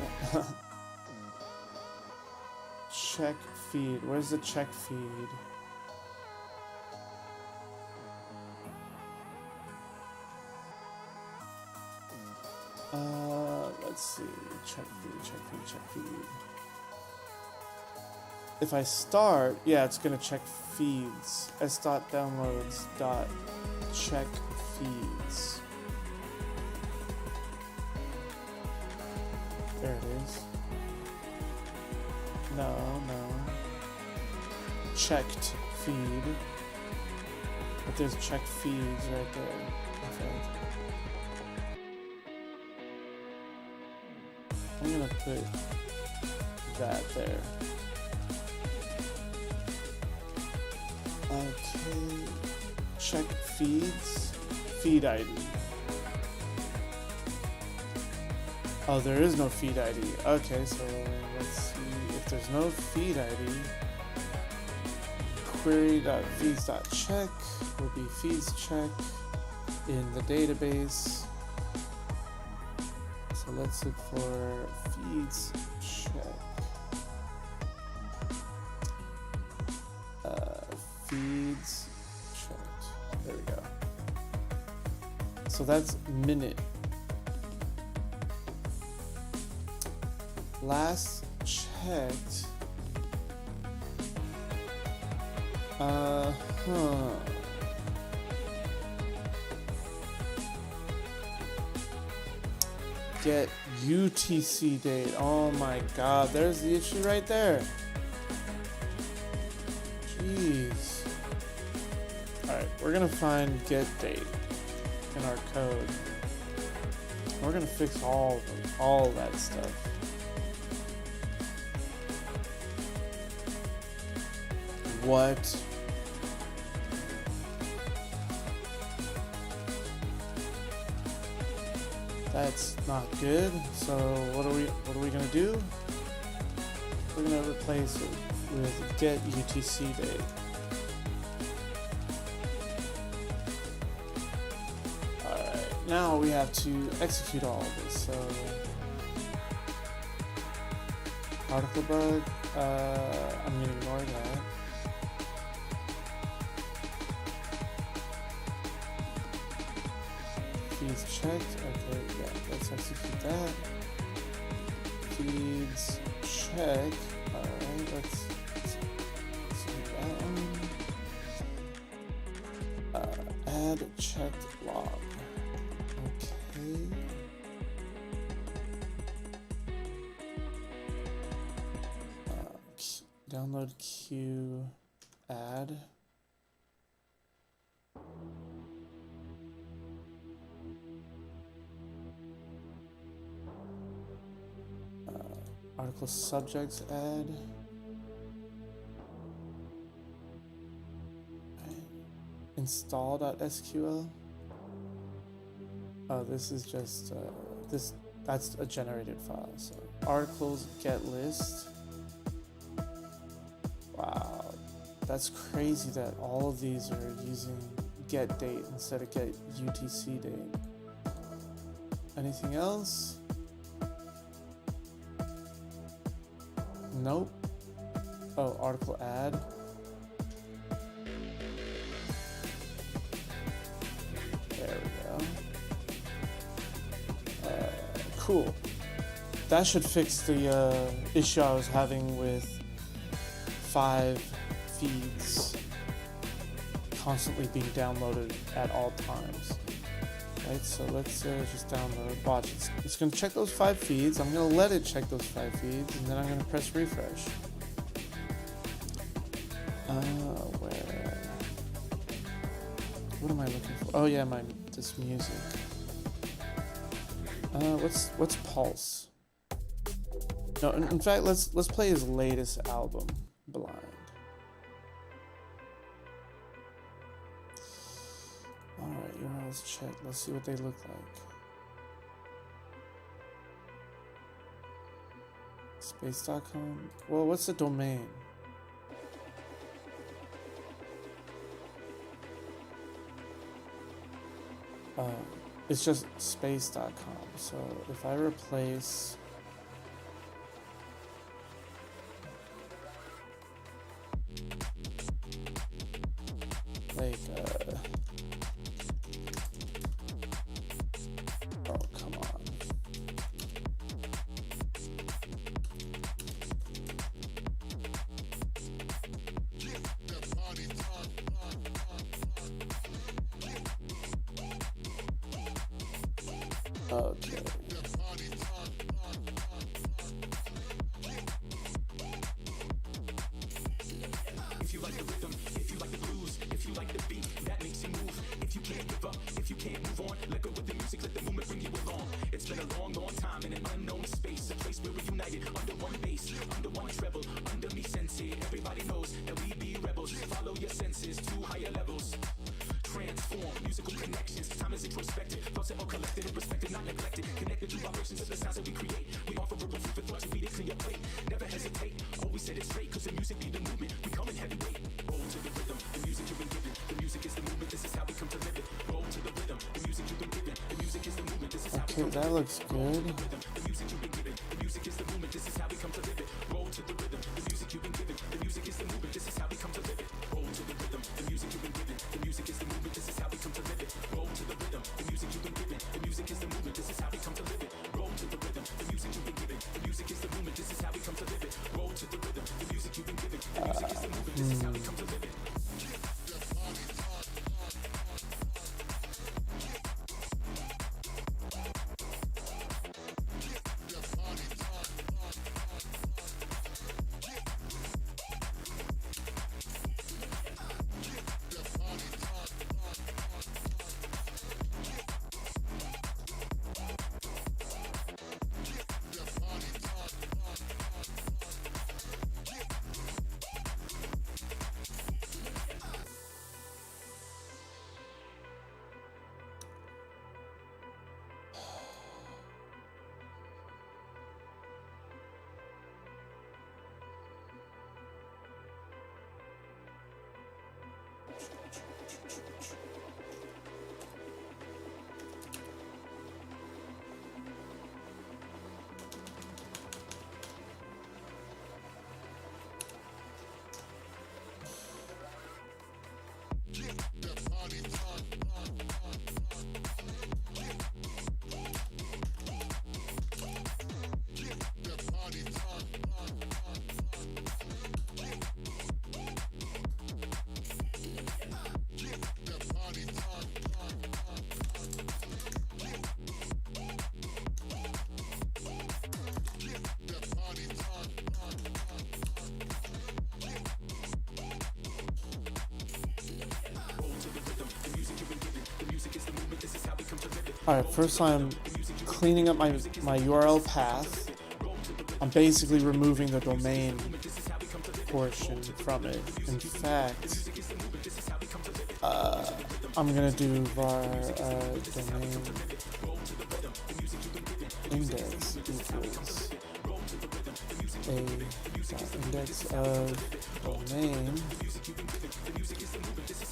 Check feed. Where's the check feed? Let's see. Check feed. If I start, yeah, it's gonna check feeds. s.downloads.check feeds. There it is. No. Checked feed. But there's checked feeds right there. Okay. I'm gonna put that there. Okay. Check feeds. Feed ID. Oh, there is no feed ID. Okay, so let's see if there's no feed ID. Query.feeds.check will be feeds check in the database. So let's look for feeds check. Feeds checked. There we go. So that's minute. Last checked. Get UTC date. Oh my god, there's the issue right there. Jeez. Alright, we're gonna find get date in our code. We're gonna fix all that stuff. What? That's not good. So what are we gonna do? We're gonna replace it with get UTC date. Alright, now we have to execute all of this. So article bug, I'm gonna ignore that. Feeds checked. Okay, yeah, let's execute that. Feeds check. Alright, let's do that one. Add checked log. Okay. Download queue add. Article subjects add. Install.sql. Oh, this is just that's a generated file. So articles get list. Wow, that's crazy that all of these are using get date instead of get UTC date. Anything else? Nope. Oh, article add. There we go. Cool. That should fix the issue I was having with 5 feeds constantly being downloaded at all times. Right, so let's just download. Watch, it's going to check those 5 feeds. I'm going to let it check those 5 feeds, and then I'm going to press refresh. Where? What am I looking for? Oh yeah, this music. What's Pulse? No, in fact, let's play his latest album, Blind. Alright, URLs check. Let's see what they look like. Space.com. Well, what's the domain? It's just space.com. So if I replace like oh, come on. Okay. If you like the rhythm, if you like the blues, if you like the beat, that makes you move. If you can't give up, if you can't move on, let go with the music, let the movement bring you along. It's been a long, long time in an unknown space, a place where we're united under one bass, under one treble, under me sensei. Everybody knows that we be rebels. Follow your senses to higher levels. Transform musical connections. Time is introspective. Thoughts are all collected and respected, not neglected. Connected to vibrations of the sounds that we create. We offer a food for thought to read it, clean your plate. Never hesitate. Always set it straight, cause the music be the movement. We come in heavyweight. Roll to the rhythm. The music you've been given. The music is the movement. This is how we come to live it. Roll to the rhythm. The music you've been given. The music is the movement. This is how we come to live it. That looks good. The music you've been given. The music is the movement. This is how we come to live it. Roll to the rhythm. The music you've been given. The music is the movement. This is how we come to live it. Roll to the rhythm. The music you've been given. The music is the movement. This is how we come to live it. Roll to the rhythm. The music you've been given. The music is the movement. This is how we come to live it. Roll to the rhythm. The music you've been given. The music is the movement. This is how we come to live it. Roll to the rhythm. The music you've been given. The music is the movement. This is how we come to live it. Alright, first I'm cleaning up my URL path. I'm basically removing the domain portion from it. In fact, I'm gonna do var domain index equals index of domain,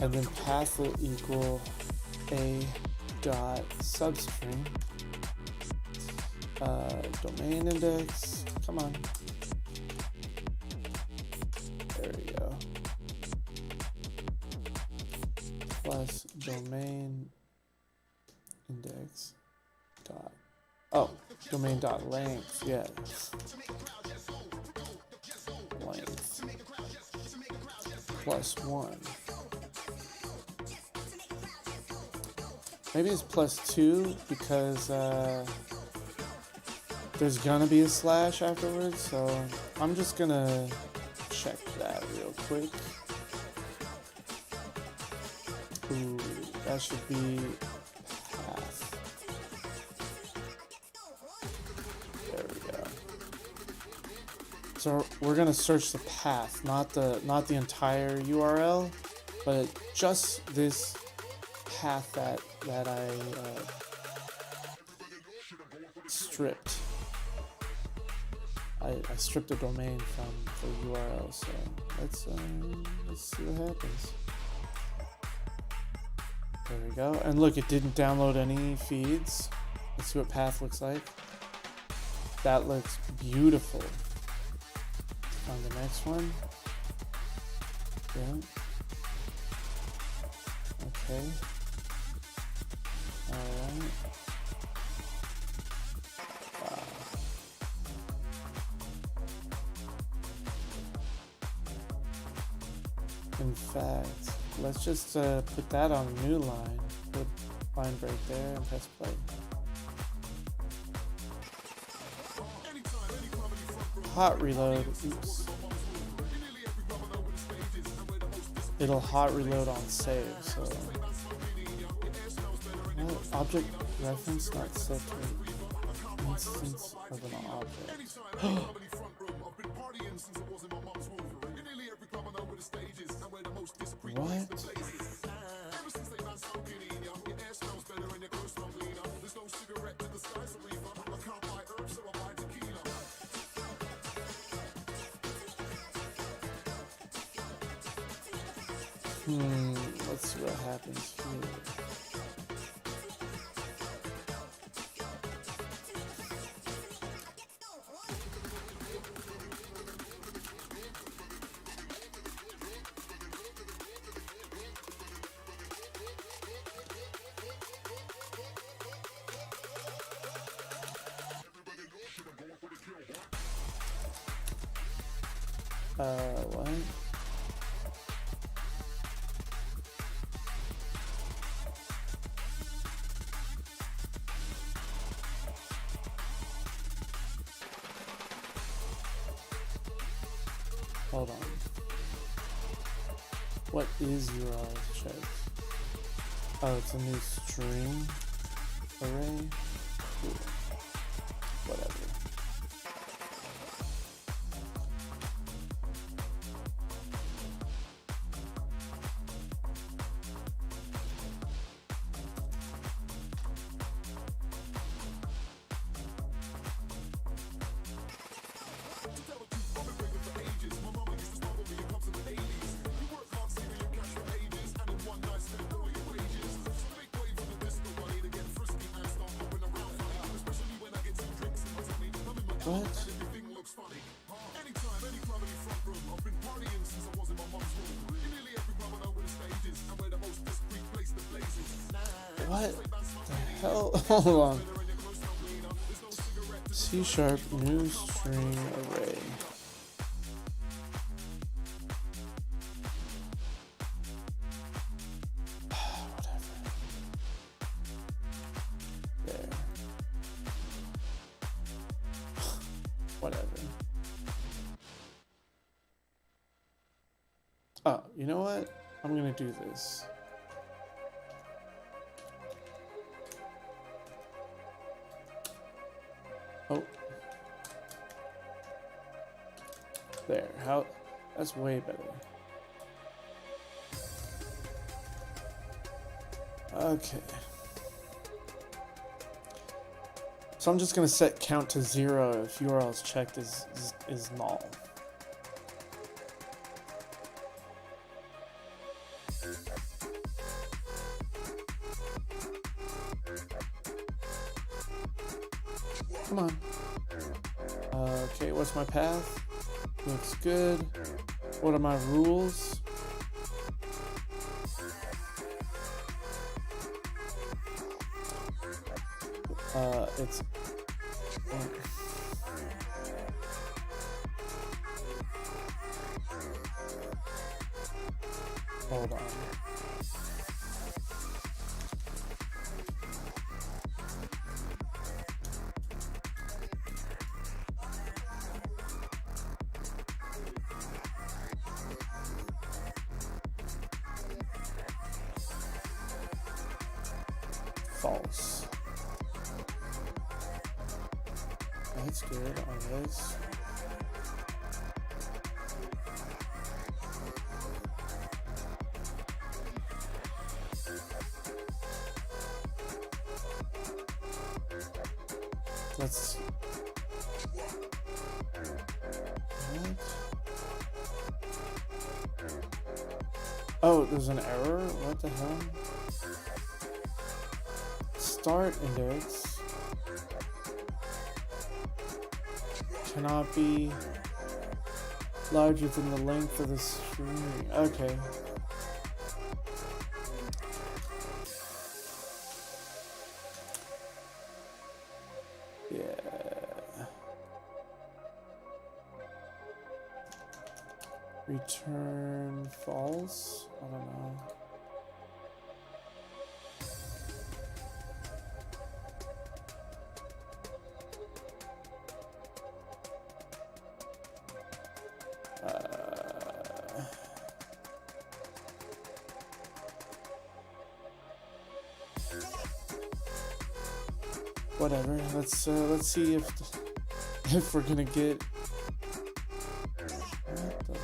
and then path will equal a dot substring domain index. Come on. There we go. Plus domain index dot, oh, domain dot length, yeah. Length plus 1. Maybe it's plus 2 because there's gonna be a slash afterwards, so I'm just gonna check that real quick. Ooh, that should be path. There we go. So we're gonna search the path, not the entire URL, but just this path that I stripped. I stripped the domain from the URL, so let's see what happens. There we go. And look, it didn't download any feeds. Let's see what path looks like. That looks beautiful. On the next one. Yeah. Okay. Alright. Wow. In fact, let's just put that on a new line. Put line break there and press play. Hot reload. Oops. It'll hot reload on save. So object reference not set to instance of an object. What? Let's see what happens here. What? Hold on. What is URL checked? Oh, it's a new string array? Cool. Whatever. What? What the hell? Hold on. C# new string array. Whatever. Oh, you know what? I'm gonna do this. Oh. There. How? That's way better. Okay. So I'm just gonna set count to 0 if URLs checked is null. Come on. Okay, what's my path? Looks good. What are my rules? It's hold on. False. That's good on this. Let's see. What? Oh, there's an error? What the hell? Start index cannot be larger than the length of the string. Okay. Yeah. Return false? I don't know. Whatever. Let's see if we're gonna get. What the?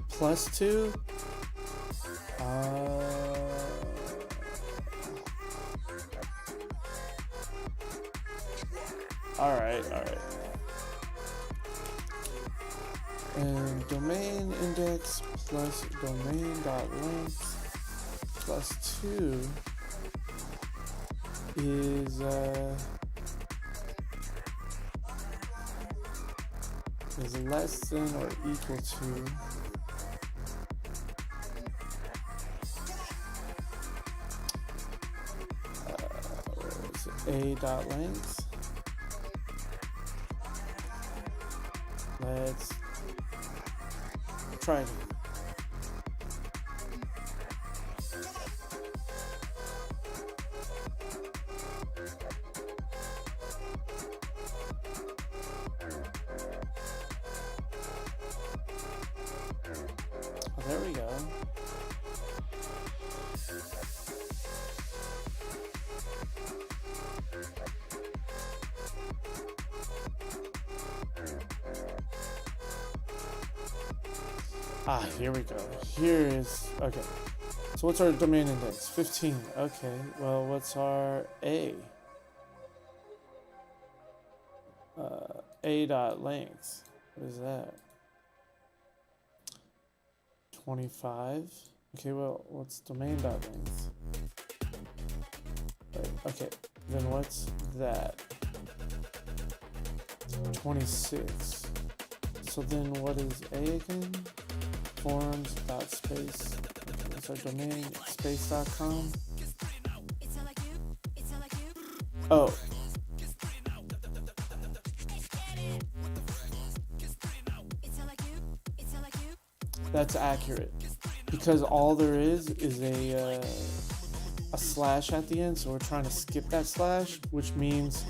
+2. All right. And domain index plus domain dot length +2 is less than or equal to a dot length. Let's try it. There we go. Here we go. Here is, okay. So what's our domain index? 15. Okay, well, what's our A? A dot length. What is that? 25. Okay, well, what's domain dot length? Okay, then what's that? 26. So then what is A again? Forums dot space. Okay, what's our domain? Space.com. Oh. That's accurate, because all there is a slash at the end, so we're trying to skip that slash, which means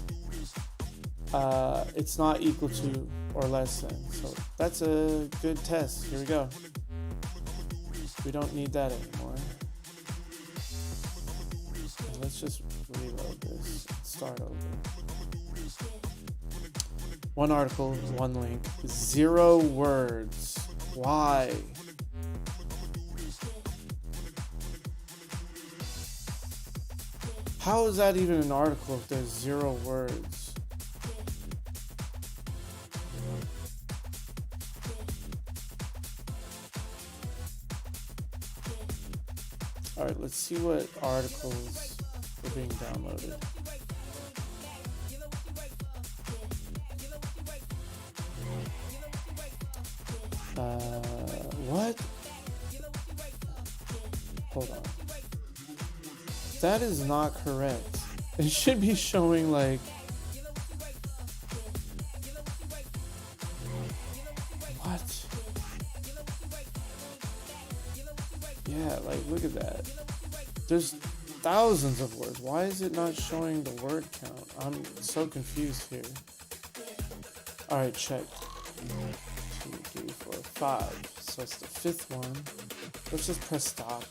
it's not equal to or less than. So that's a good test. Here we go. We don't need that anymore. Let's just reload this. Start over. One article, one link, 0 words. Why? How is that even an article if there's 0 words? Alright, let's see what articles are being downloaded. What? Hold on. That is not correct. It should be showing like... What? Yeah, like look at that. There's thousands of words. Why is it not showing the word count? I'm so confused here. Alright, check. 2, 3, 4, 5. So it's the 5th one. Let's just press stop.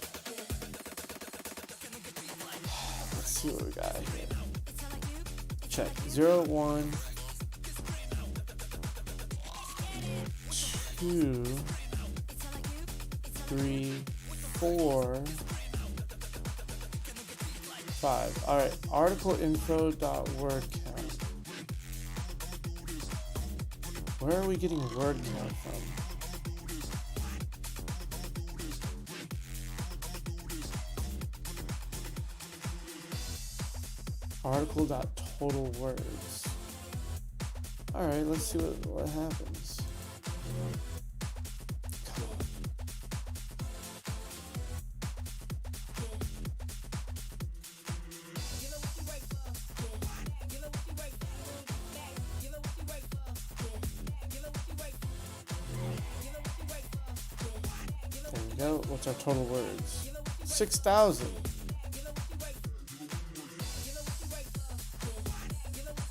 Let's see what we got here. Check. 0, 1, 2, 3, 4, 5. Alright, article info dot word count. Where are we getting word count from? Article dot total words. Alright, let's see what happens. Come on. There we go. What's our total words? 6,000.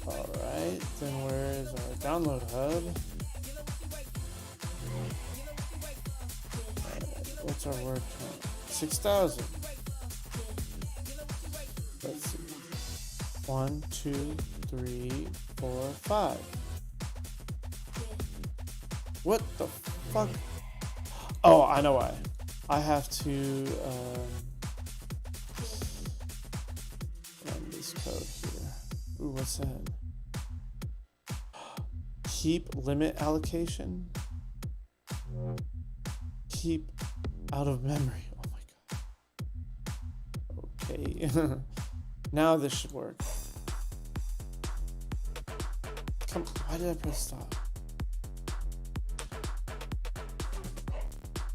Alright, then where is our download hub? Alright, what's our word count? 6,000. Let's see. 1, 2, 3, 4, 5. What the fuck? Oh, I know why. I have to run this code here. Ooh, what's that? Keep limit allocation. Keep out of memory. Oh my god. Okay. Now this should work. Come, why did I press stop?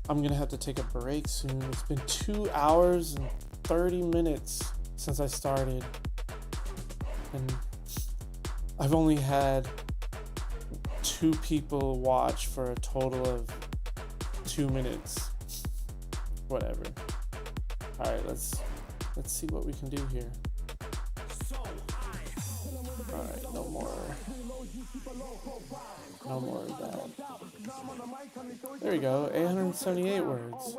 I'm gonna have to take a break soon. It's been 2 hours and 30 minutes since I started. And I've only had 2 people watch for a total of 2 minutes. Whatever. Alright, let's see what we can do here. Alright, no more of that. There we go, 878 words.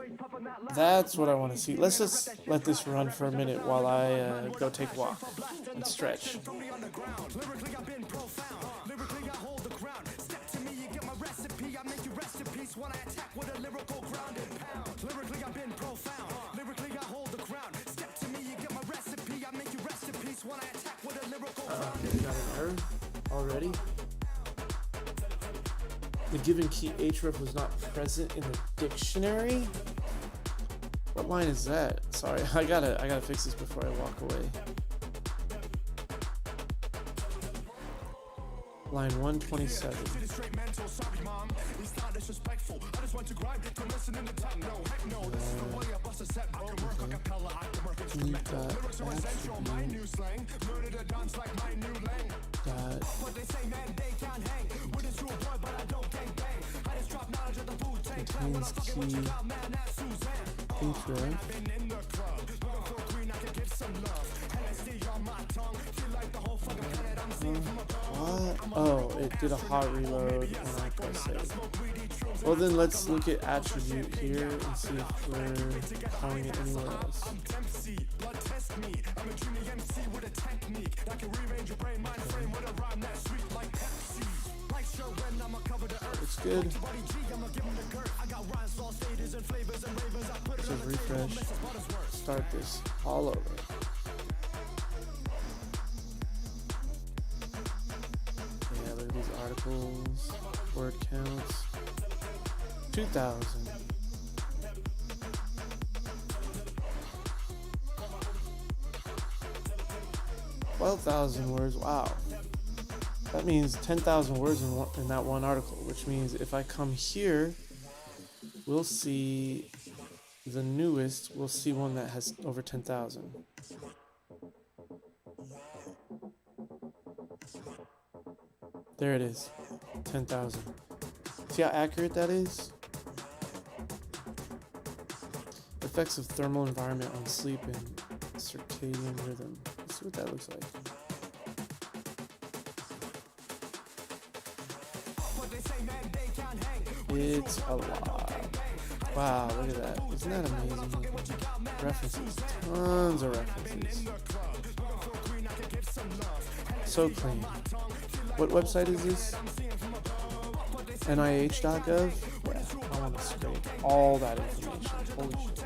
That's what I want to see. Let's just let this run for a minute while I go take a walk and stretch. We got an error already. The given key href was not present in the dictionary. What line is that? Sorry, I gotta fix this before I walk away. Line 127. Contains key href. What? Oh, it did a hot reload when I pressed save. Well, then let's look at attribute here and see if we're calling it anywhere else. Looks good. Let's just refresh. Start this all over. articles, word counts, 2,000. 12,000 words, wow. That means 10,000 words in that one article, which means if I come here, we'll see the newest, we'll see one that has over 10,000. There it is, 10,000. See how accurate that is? Effects of thermal environment on sleep and circadian rhythm. Let's see what that looks like. It's a lot. Wow, look at that. Isn't that amazing? References. Tons of references. So clean. What website is this? NIH.gov? Yeah, I want to scrape all that information. Holy shit.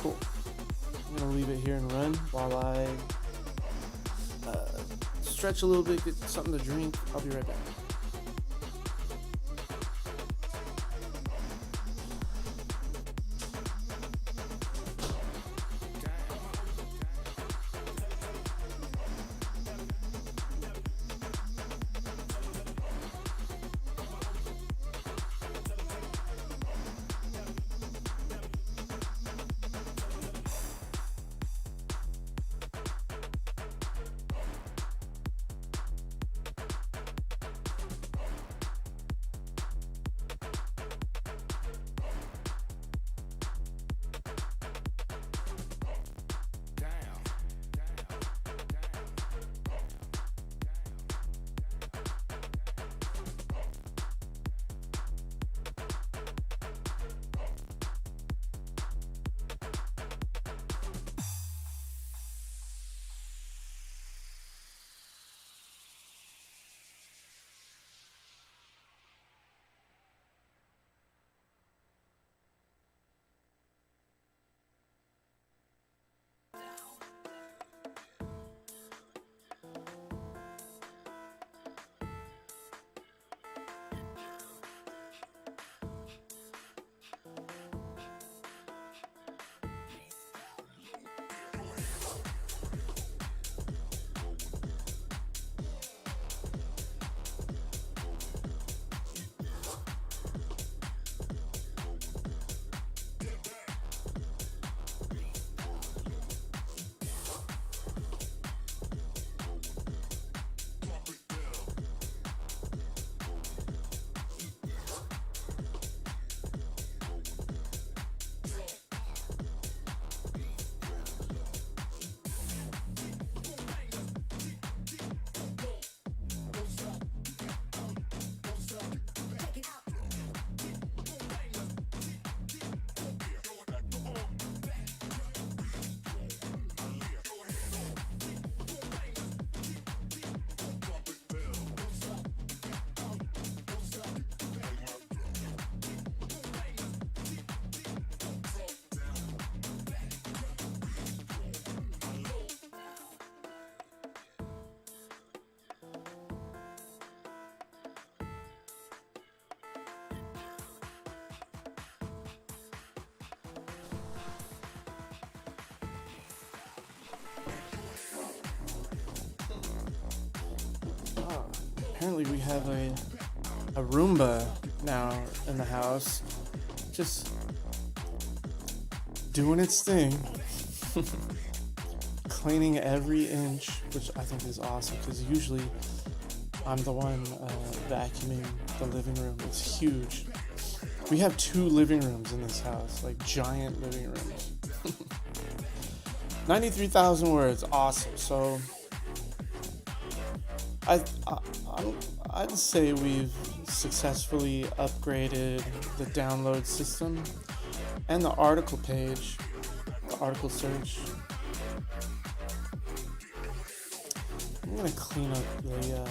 Cool. I'm gonna leave it here and run while I stretch a little bit, get something to drink. I'll be right back. Apparently we have a Roomba now in the house, just doing its thing, cleaning every inch, which I think is awesome because usually I'm the one vacuuming the living room. It's huge. We have 2 living rooms in this house, like giant living rooms. 93,000 words, awesome. So I'd say we've successfully upgraded the download system and the article page, the article search. I'm gonna clean up the, where is it?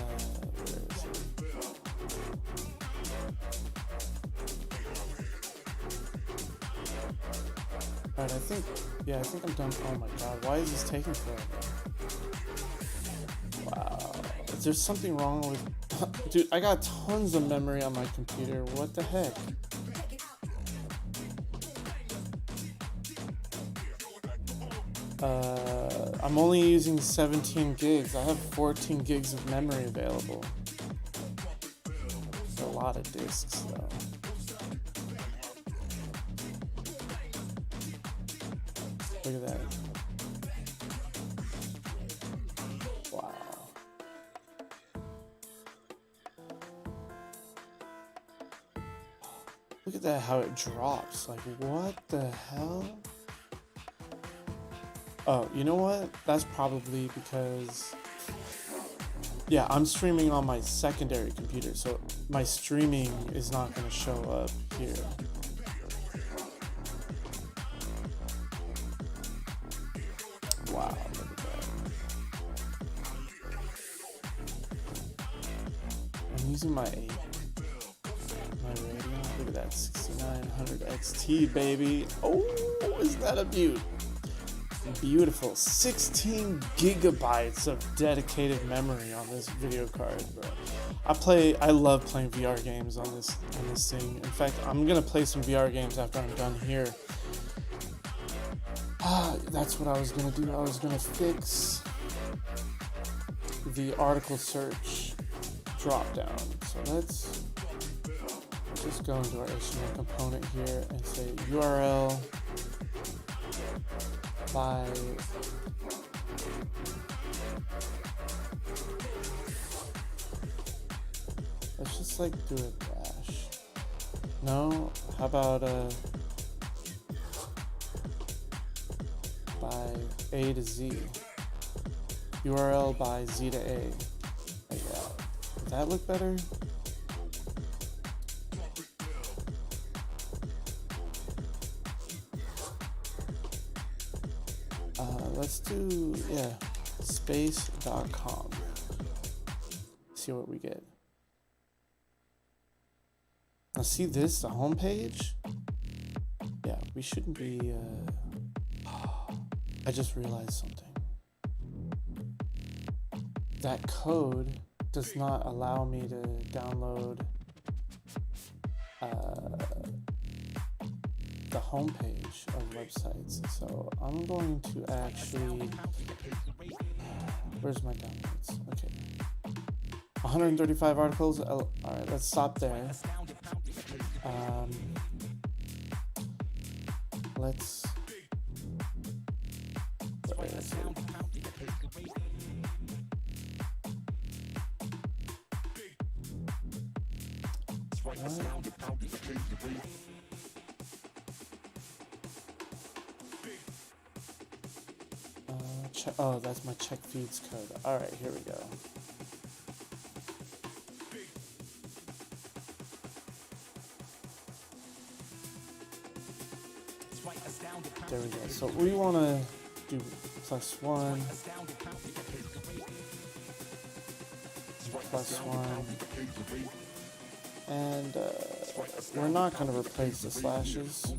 Alright, I think I'm done. Oh my god, why is this taking forever? Wow. Is there something wrong with... Dude, I got tons of memory on my computer. What the heck? I'm only using 17 gigs. I have 14 gigs of memory available. It's a lot of disks, though. Look at that. Wow. Look at that, how it drops. Like, what the hell? Oh, you know what? That's probably because... Yeah, I'm streaming on my secondary computer, so my streaming is not going to show up here. Wow, look at that. I'm using my radio. Look at that, 6900 XT, baby. Oh, is that a beaut? Beautiful. 16 gigabytes of dedicated memory on this video card, bro. I love playing VR games on this thing. In fact, I'm gonna play some VR games after I'm done here. That's what I was gonna do. I was gonna fix the article search drop down. So let's just go into our HTML component here and say URL by let's just like do a dash. No, how about by A to Z. URL by Z to A. Like that. Does that look better? Let's do, space.com. See what we get. Now see this, the home page? Yeah, we shouldn't be, I just realized something. That code does not allow me to download the homepage of websites, so I'm going to actually, where's my downloads? Okay, 135 articles. All right, let's stop there. Let's see. Oh, that's my check feeds code. All right, here we go. There we go. So we want to do +1, +1, and we're not going to replace the slashes.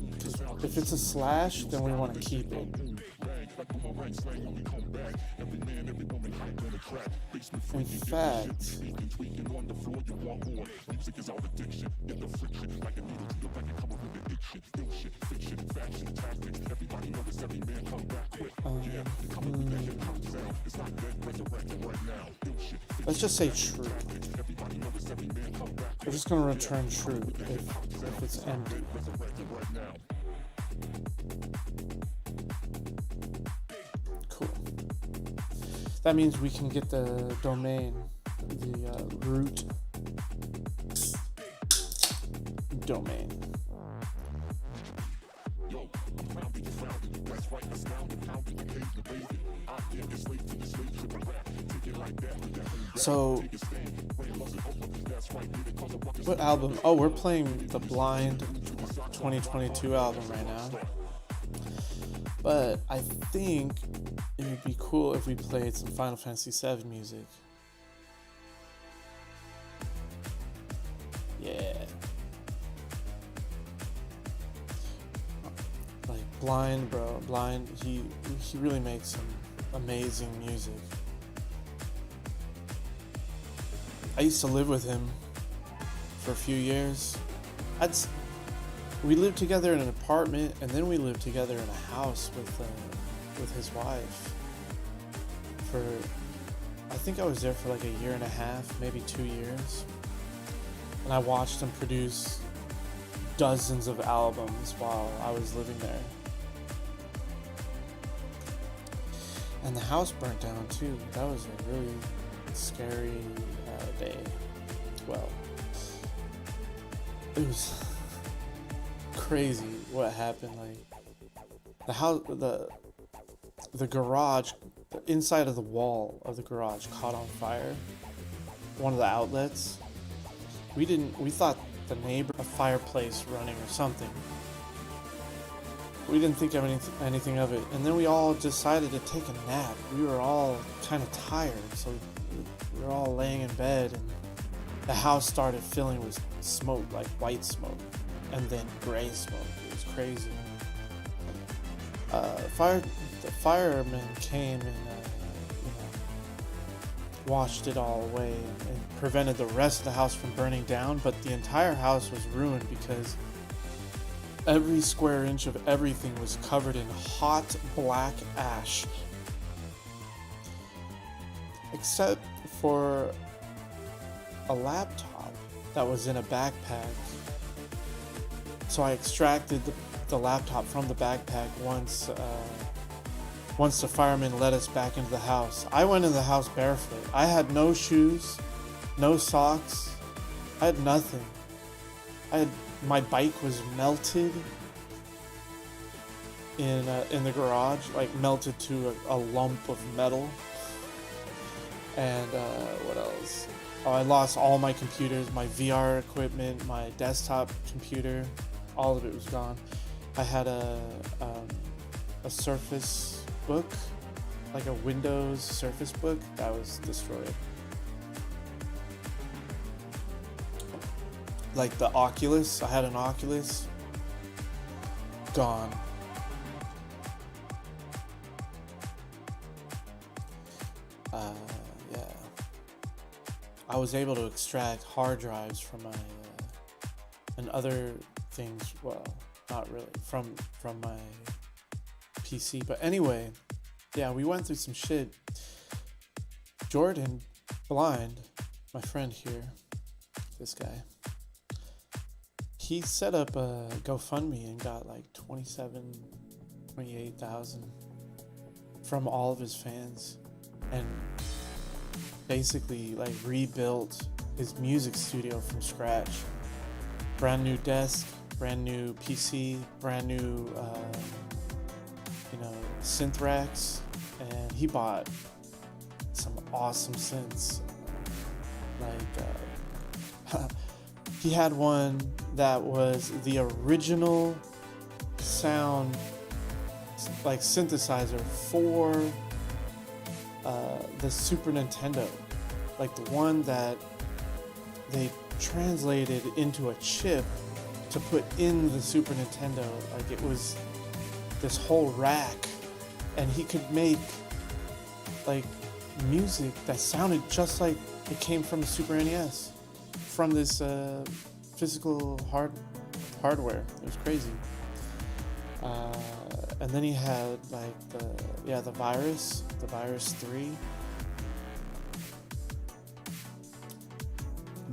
If it's a slash, then we want to keep it. In fact, let's just say true. We're just going to return true if it's empty. Cool. That means we can get the domain, the root domain. So, what album? Oh, we're playing the Blind 2022 album right now. But I think it would be cool if we played some Final Fantasy VII music. Yeah. Like Blind, bro. Blind. He really makes some amazing music. I used to live with him for a few years. We lived together in an apartment, and then we lived together in a house with his wife. I think I was there for like a year and a half, maybe 2 years. And I watched him produce dozens of albums while I was living there. And the house burnt down too. That was a really scary day. Well, it was crazy what happened. Like the house, the garage, the inside of the wall of the garage caught on fire. One of the outlets. We thought the neighbor, a fireplace running or something. We didn't think of anything of it. And then we all decided to take a nap. We were all kind of tired, so we were all laying in bed, and the house started filling with smoke, like white smoke, and then gray smoke. It was crazy. The firemen came and washed it all away and prevented the rest of the house from burning down, but the entire house was ruined because every square inch of everything was covered in hot black ash, except for a laptop that was in a backpack. So I extracted the laptop from the backpack once the firemen let us back into the house. I went in the house barefoot. I had no shoes, no socks. I had nothing. My bike was melted in the garage, like melted to a lump of metal. And what else? Oh, I lost all my computers, my VR equipment, my desktop computer. All of it was gone. I had a Surface book, like a Windows Surface book, that was destroyed. Like the Oculus, I had an Oculus, gone. Yeah. I was able to extract hard drives from my and other things. Well, not really from my PC, but anyway, yeah, we went through some shit. Jordan, Blind, my friend here, this guy, he set up a GoFundMe and got like 28,000 from all of his fans, and basically like rebuilt his music studio from scratch. Brand new desk, brand new PC, brand new synth racks, and he bought some awesome synths. Like he had one that was the original sound, like synthesizer for the Super Nintendo, like the one that they translated into a chip to put in the Super Nintendo. Like it was this whole rack, and he could make like music that sounded just like it came from the Super NES, from this physical hardware. It was crazy. And then he had like the Virus 3,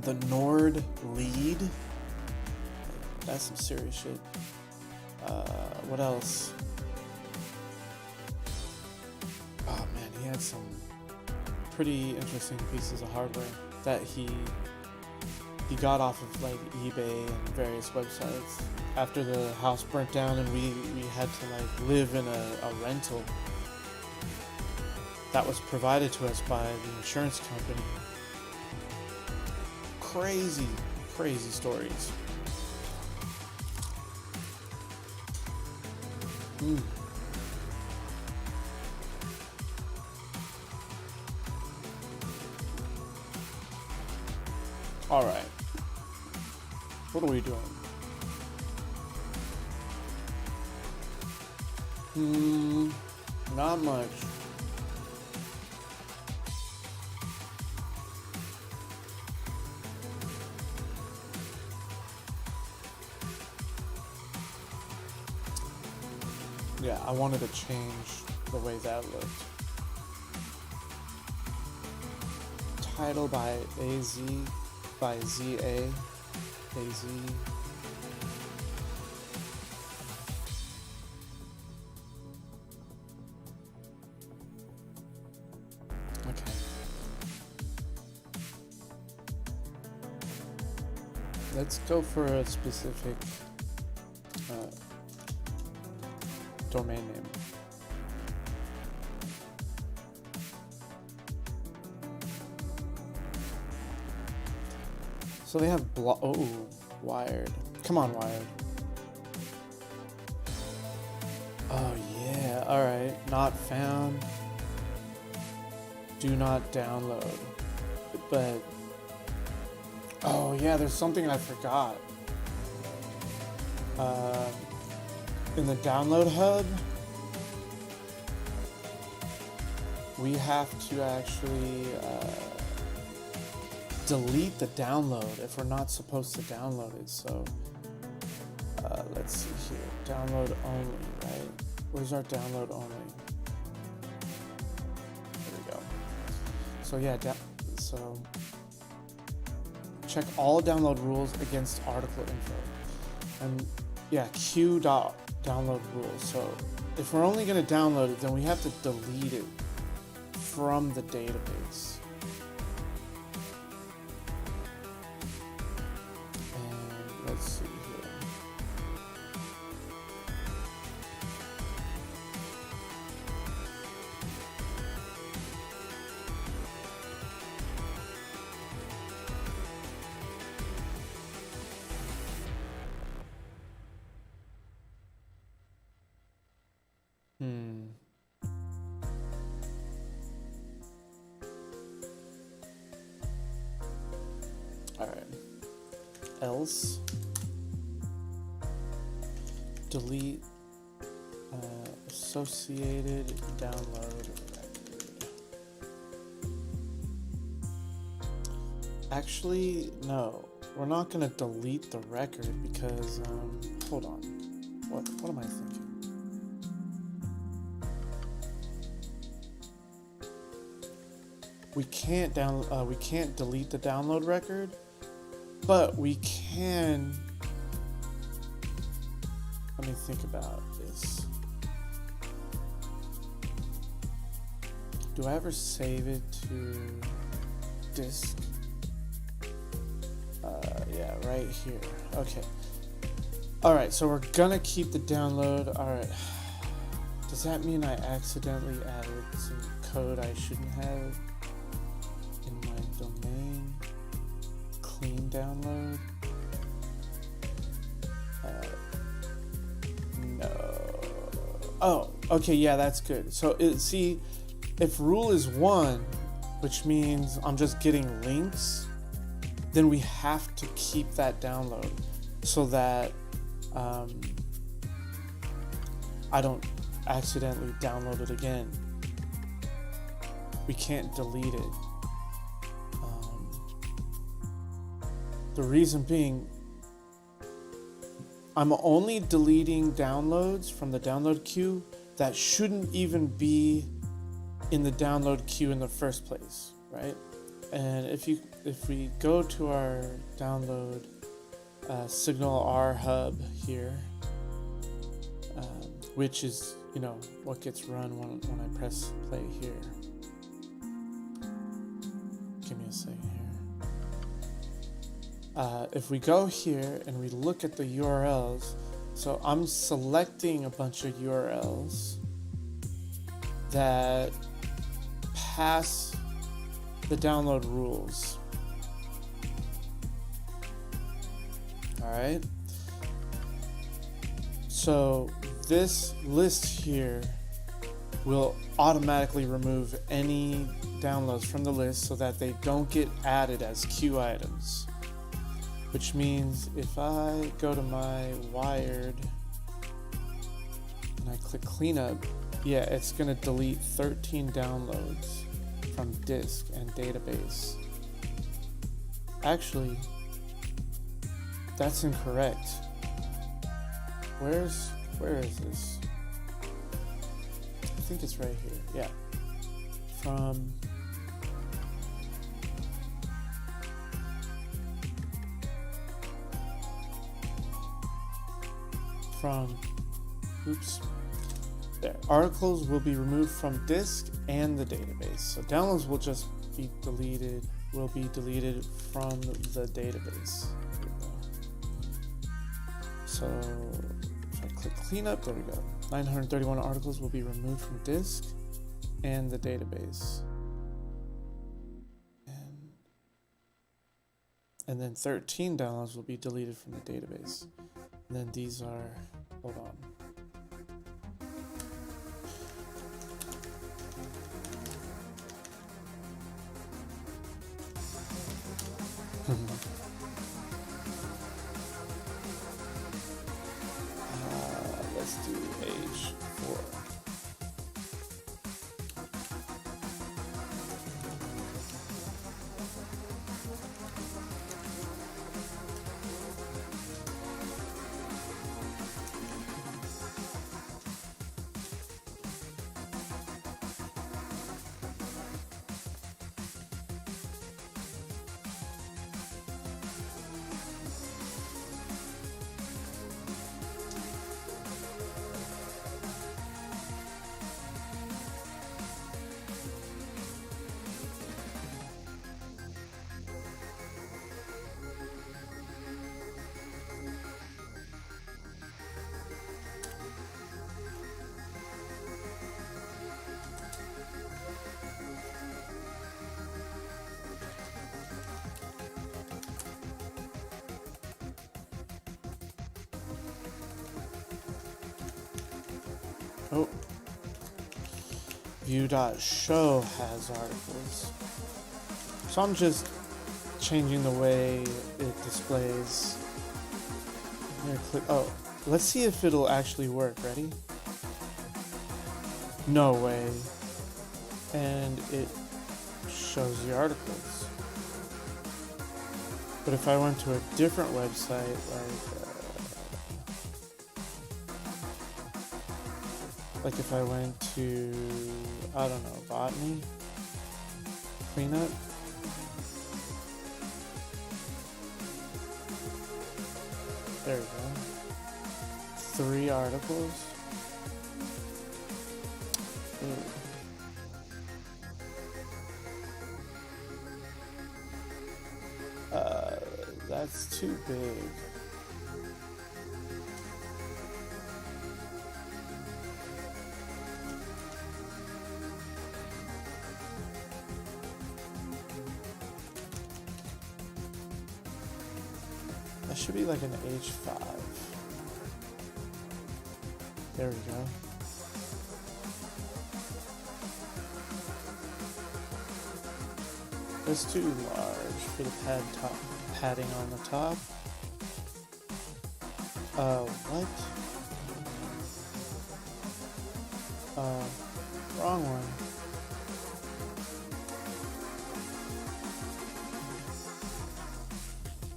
the Nord lead. That's some serious shit. What else? Oh man, he had some pretty interesting pieces of hardware that he got off of like eBay and various websites. After the house burnt down and we had to like live in a rental that was provided to us by the insurance company. Crazy stories. All right. What are we doing? Not much. Yeah, I wanted to change the way that looked. Title by AZ, by ZA, AZ. Okay. Let's go for a specific domain name. So they have Wired. Come on, Wired. Oh yeah, alright. Not found. Do not download. But oh yeah, there's something I forgot. In the download hub, we have to actually delete the download if we're not supposed to download it. So let's see here. Download only, right? Where's our download only? There we go. So yeah, so check all download rules against article info. And yeah, q.download rules. So if we're only going to download it, then we have to delete it from the database. And let's see here. Alright. Else delete associated download record. Actually, no. We're not gonna delete the record because hold on. What am I thinking? We can't delete the download record, but we can. Let me think about this. Do I ever save it to disk? Yeah, right here. Okay. Alright, so we're gonna keep the download. Alright. Does that mean I accidentally added some code I shouldn't have in my domain? Clean download? No. Oh, okay, yeah, that's good. So see, if rule is 1, which means I'm just getting links, then we have to keep that download so that I don't accidentally download it again. We can't delete it. The reason being, I'm only deleting downloads from the download queue that shouldn't even be in the download queue in the first place, right? And if we go to our download Signal R hub here, which is what gets run when I press play here. Give me a second here. If we go here and we look at the URLs, so I'm selecting a bunch of URLs that pass the download rules. All right. So this list here will automatically remove any downloads from the list so that they don't get added as queue items. Which means if I go to my Wired and I click cleanup, yeah, it's gonna delete 13 downloads from disk and database. Actually, that's incorrect. Where is this? I think it's right here. Yeah. Oops. There. Articles will be removed from disk and the database. So downloads will just be deleted, from the database. So if I click cleanup, there we go. 931 articles will be removed from disk and the database. And then 13 downloads will be deleted from the database. And then these are, hold on. Let's do age 4. Oh, view.show has articles. So I'm just changing the way it displays. I'm gonna click, oh, let's see if it'll actually work. Ready? No way. And it shows the articles. But if I went to a different website, like if I went to, I don't know, botany, cleanup. There we go. 3 articles. Ooh. That's too big. That should be like an H5. There we go. That's too large for the padding on the top. What? Wrong one.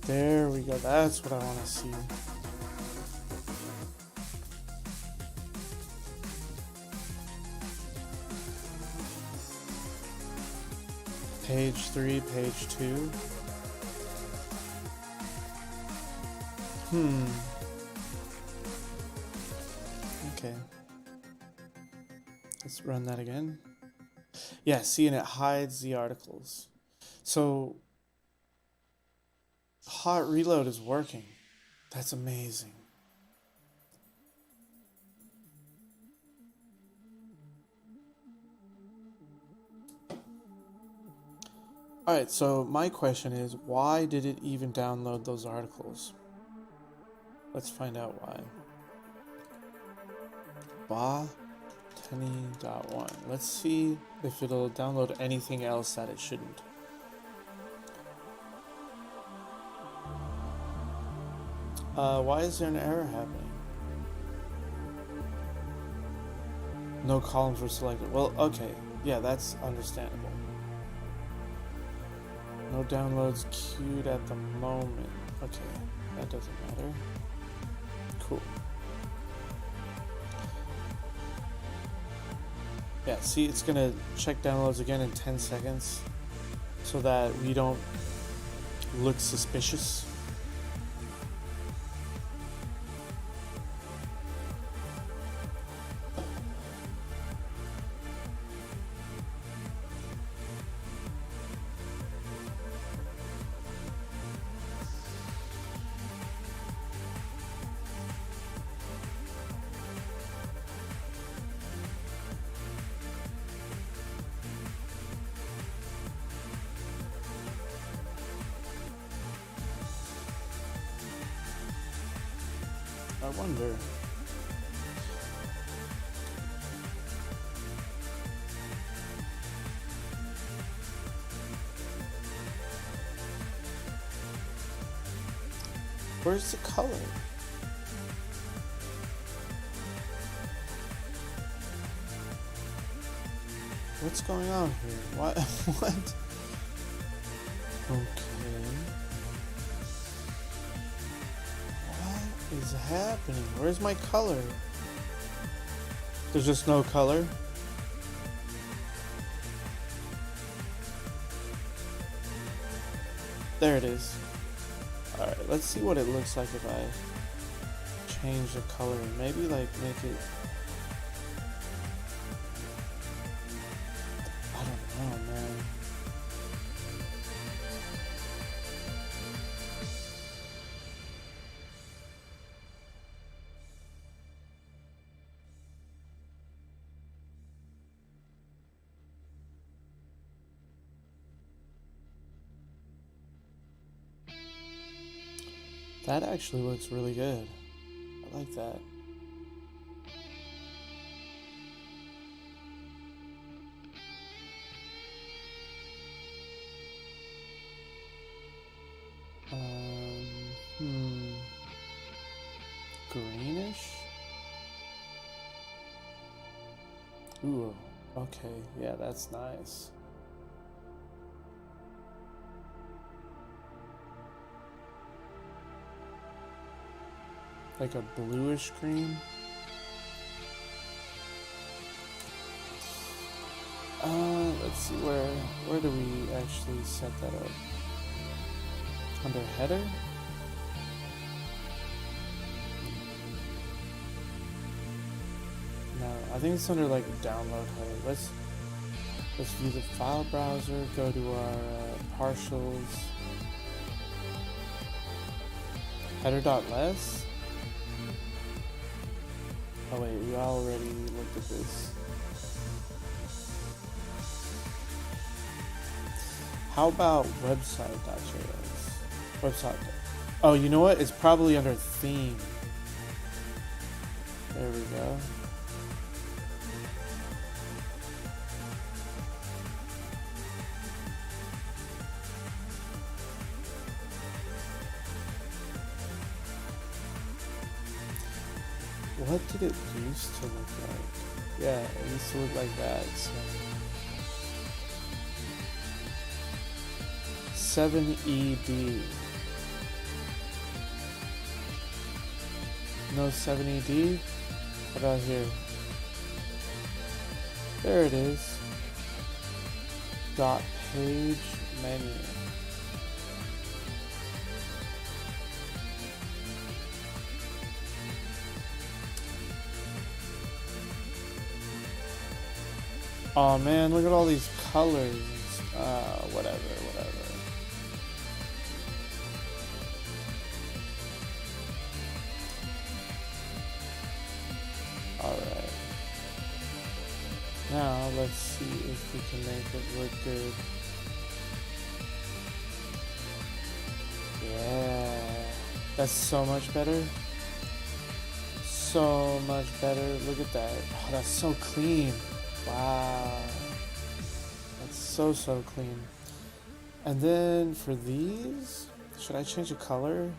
There we go. That's what I want to see. Page 3, page 2. Okay. Let's run that again. Yeah, see, and it hides the articles. So hot reload is working. That's amazing. Alright, so my question is, why did it even download those articles? Let's find out why. Botany.1. Let's see if it'll download anything else that it shouldn't. Why is there an error happening? No columns were selected. Well, okay. Yeah, that's understandable. No downloads queued at the moment. Okay, that doesn't matter. Cool. Yeah, see, it's gonna check downloads again in 10 seconds so that we don't look suspicious. I wonder. Where's the color? What's going on here? What? What? Okay. What is happening? Where's my color? There's just no color? There it is. Alright, let's see what it looks like if I change the color. Maybe like make it... I don't know, man. That actually looks really good. I like that. Greenish? Ooh, okay, yeah, that's nice. Like a bluish green. Let's see, where do we actually set that up? Under header? No, I think it's under like a download header. Let's view the file browser, go to our partials. Header.less? Oh wait, we already looked at this. How about website.js? Website. Oh, you know what? It's probably under theme. There we go. What did it used to look like? Yeah, it used to look like that. So 7ED. No 7ED? How about here? There it is. Dot page menu. Oh man, look at all these colors. Whatever. Alright. Now, let's see if we can make it look good. Yeah. That's so much better. So much better. Look at that. Oh, that's so clean. Wow. That's so clean. And then for these, should I change the color?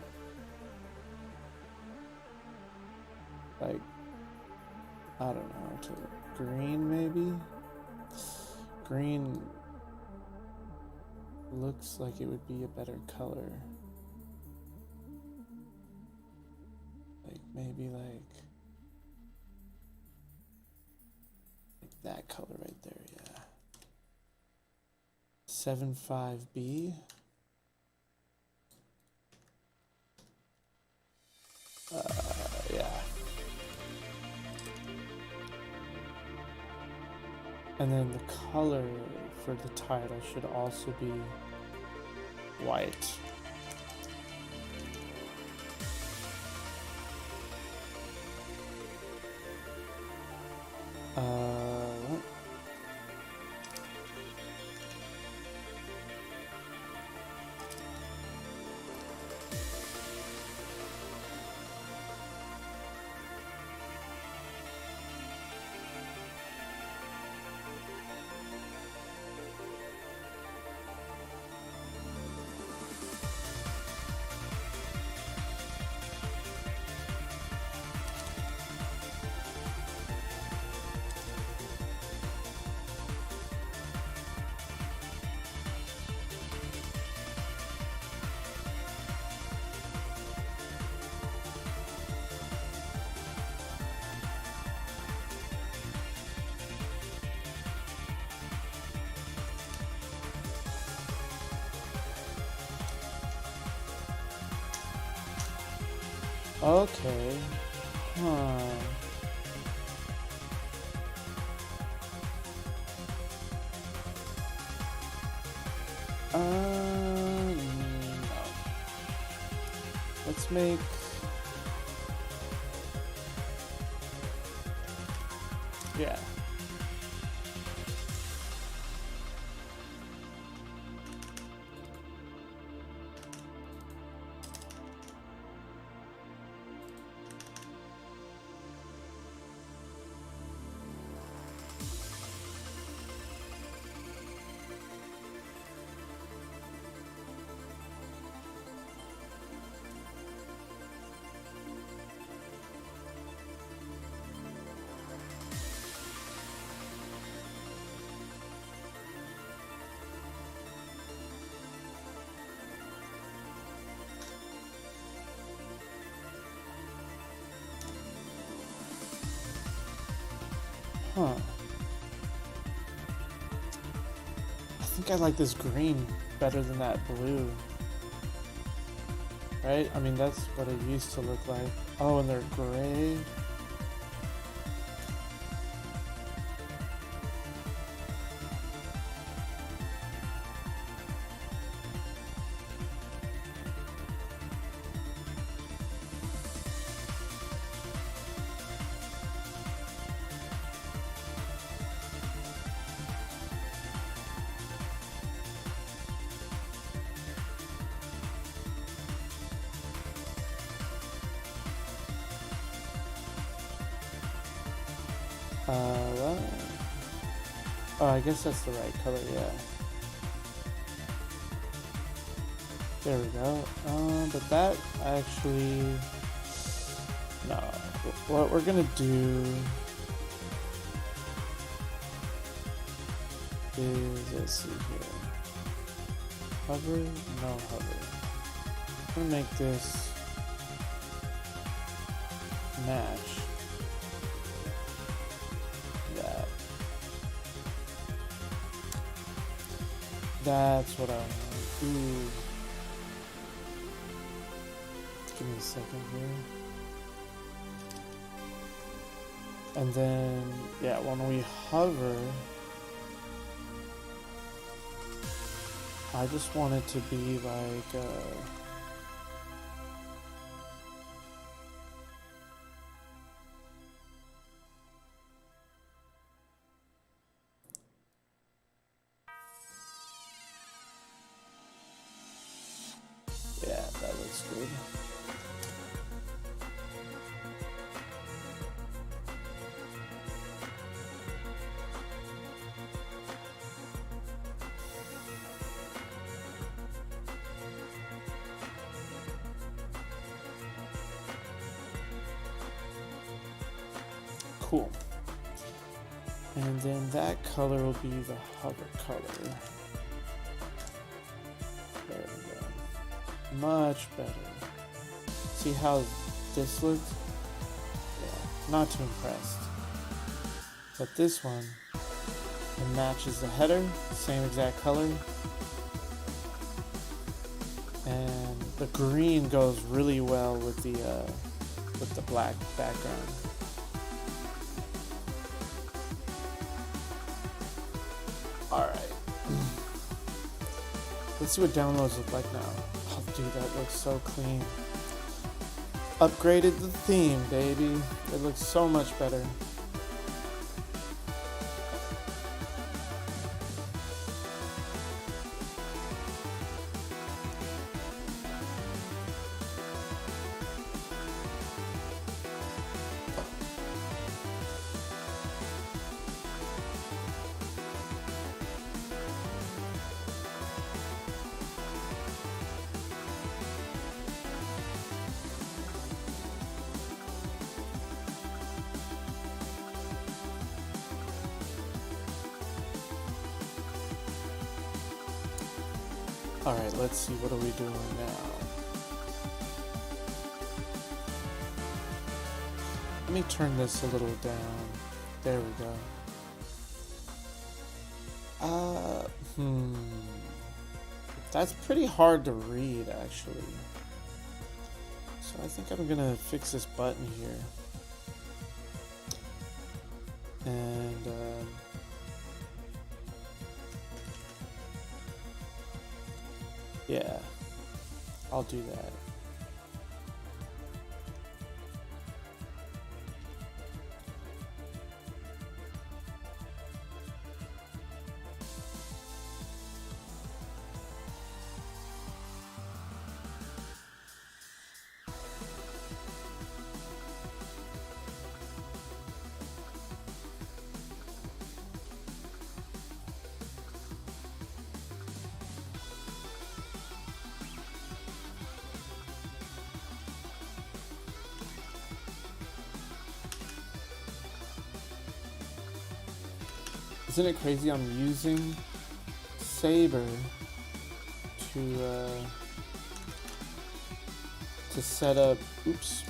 Like, I don't know. green maybe? Green looks like it would be a better color. Like maybe like that color right there, yeah. 75B. Yeah. And then the color for the title should also be white. What? Okay. Huh. No. Let's make... Yeah. Huh. I think I like this green better than that blue. Right? I mean, that's what it used to look like. Oh, and they're gray. What? Oh, I guess that's the right color, yeah. There we go. But that actually... No. What we're gonna do is, let's see here. Hover? No hover. I'm gonna make this match that. That's what I want to do. Give me a second here. And then, yeah, when we hover, I just want it to be like, yeah, that looks good. Cool. And then that color will be the hover color. There we go. Much better. See how this looked? Yeah, not too impressed. But this one, it matches the header, same exact color. And the green goes really well with the black background. Alright. Let's see what downloads look like now. Oh dude, that looks so clean. Upgraded the theme, baby. It looks so much better. Alright, let's see, what are we doing now? Let me turn this a little down. There we go. That's pretty hard to read, actually. So I think I'm gonna fix this button here. And, yeah, I'll do that. Isn't it crazy? I'm using Saber to set up. Oops.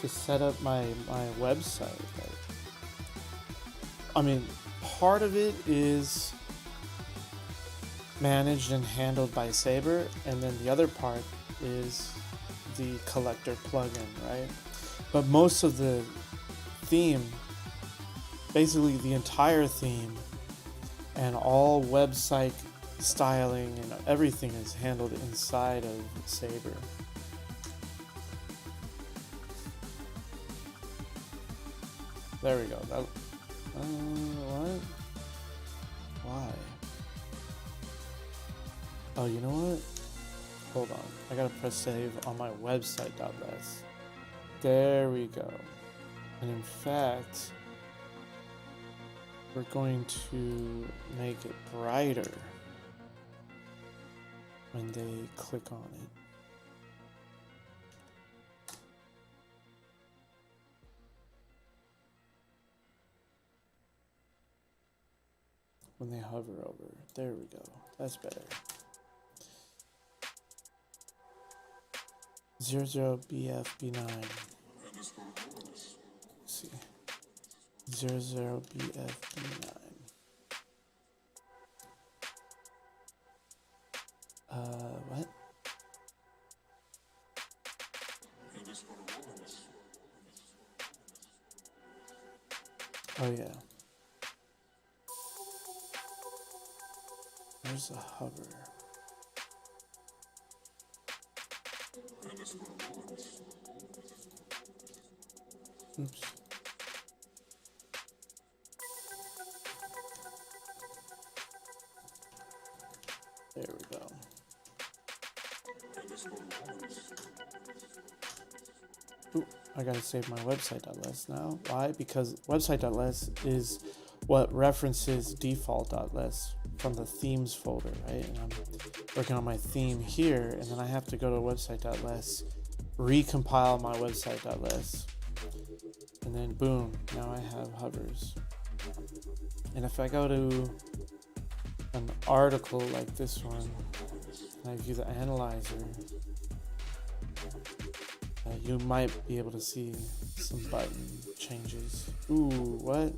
To set up my website. I mean, part of it is managed and handled by Saber, and then the other part is the collector plugin, right? But most of the theme, basically the entire theme and all website styling and everything is handled inside of Saber. There we go. That, what? Why? Oh, you know what? Hold on. I gotta press save on my website.less. There we go. And in fact, we're going to make it brighter when they click on it. When they hover over. There we go. That's better. 00BFB9. See. 00BFB9. What? Oh yeah. There's a hover. Oops. There we go. Ooh, I gotta save my website.less now. Why? Because website.less is what references default.less from the themes folder, right? And I'm working on my theme here, and then I have to go to website.less, recompile my website.less, And then boom, now I have hovers. And if I go to an article like this one, and I view the analyzer, you might be able to see some button changes. Ooh, what?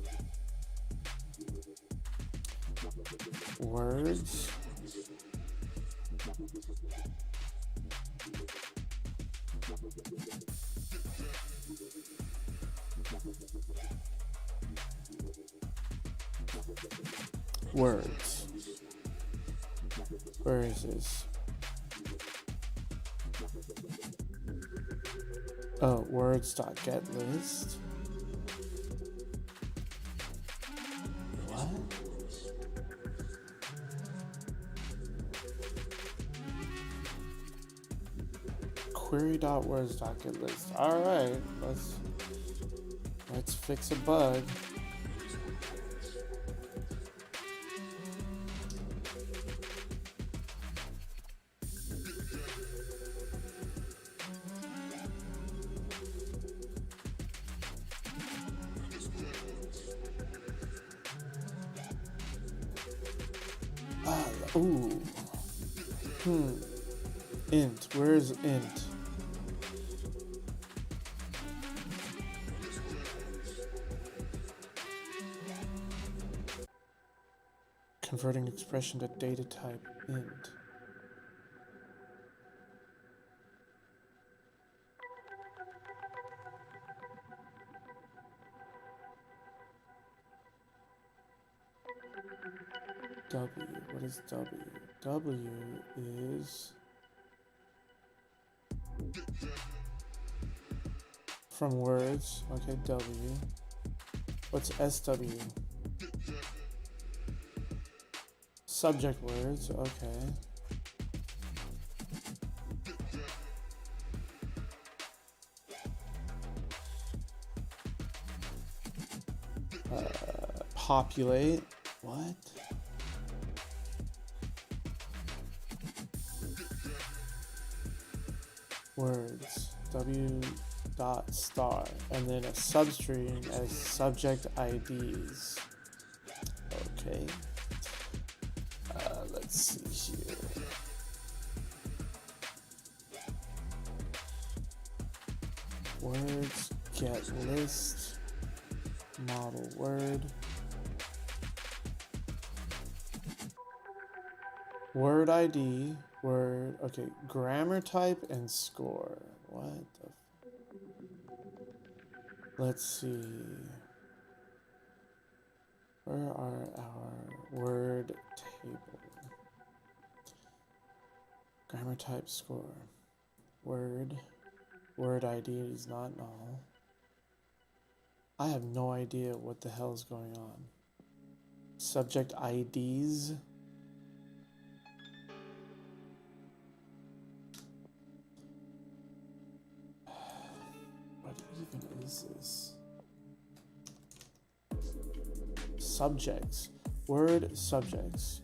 Words. Words. Where is this? Oh, words.getList. What? Query.words.getList. All right, let's fix a bug. Ooh. Int. Where's int? Converting expression to data type int. W. What is W? W is from words. Okay, W. What's SW? Subject words. Okay. Populate. What? Words. W dot star, and then a substring as subject IDs. Okay. Let's see here. Words get list model word. Word ID, word, okay, grammar type and score. What the let's see. Where are our word table? Grammar type score. Word ID is not null. I have no idea what the hell is going on. Subject IDs. What even is this? Subjects. Word subjects.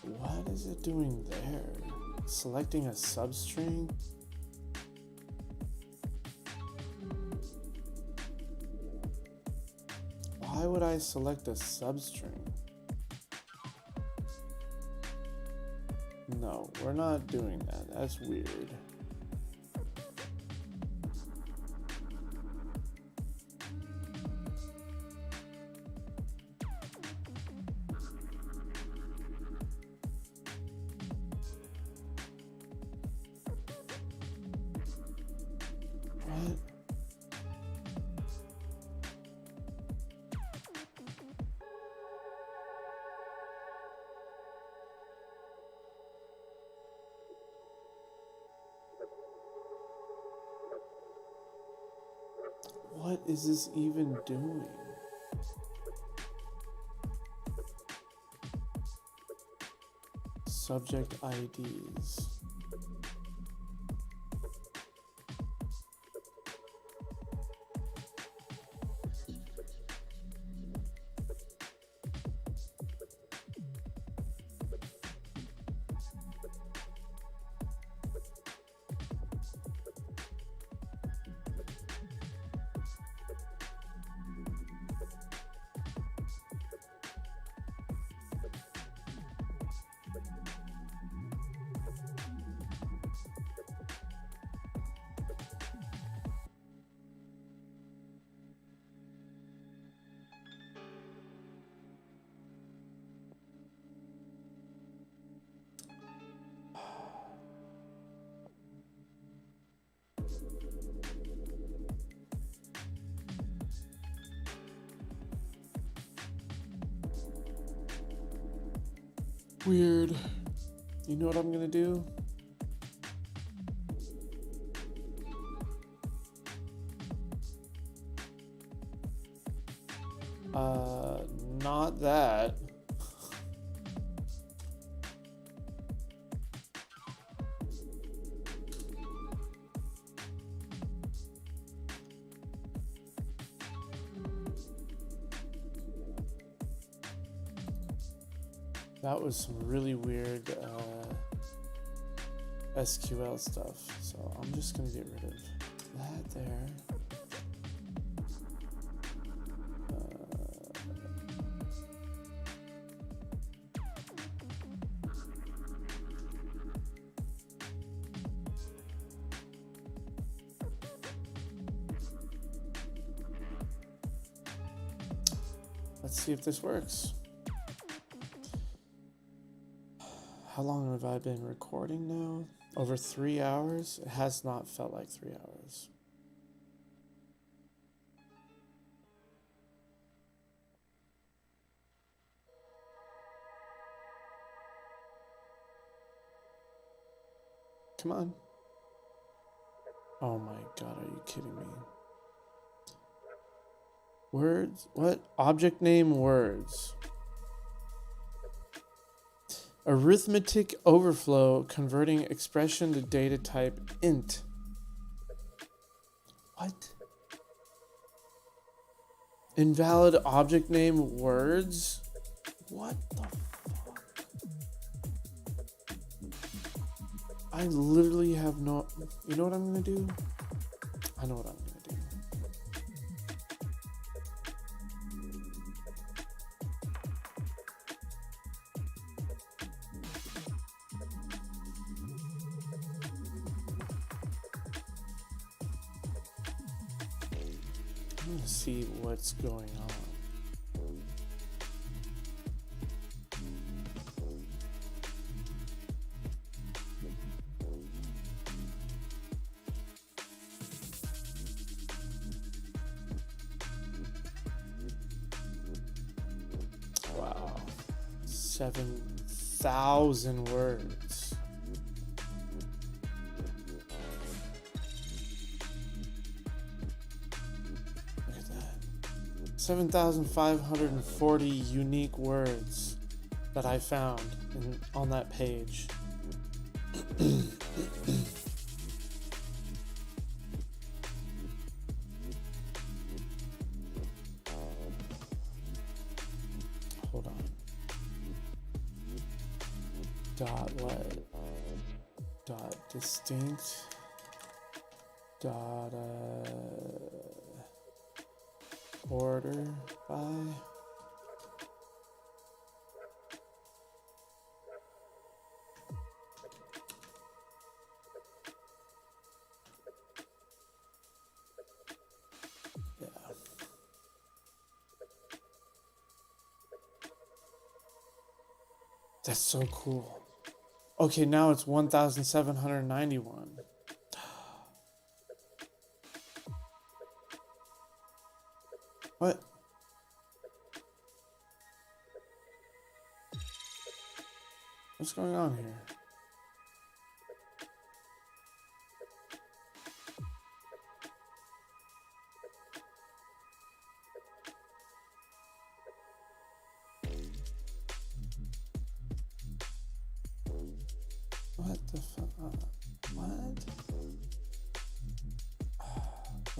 What is it doing there? Selecting a substring? Why would I select a substring? No, we're not doing that. That's weird. What? What is this even doing? Subject IDs. Weird. You know what I'm gonna do? Not that. That was some really weird SQL stuff. So I'm just gonna get rid of that there. Let's see if this works. How long have I been recording now? Over 3 hours? It has not felt like 3 hours. Come on. Oh my God, are you kidding me? Words? What? Object name words. Arithmetic overflow converting expression to data type int. What? Invalid object name words? What the fuck? I literally have no... You know what I'm gonna do? I know what I'm gonna do. I'm gonna see what's going on. Wow. 7,000 words. Look at that. 7,540 unique words that I found on that page. Hold on. Dot what? Dot distinct. Dot order by. Yeah. That's so cool. Okay, now it's 1,791. What? What's going on here?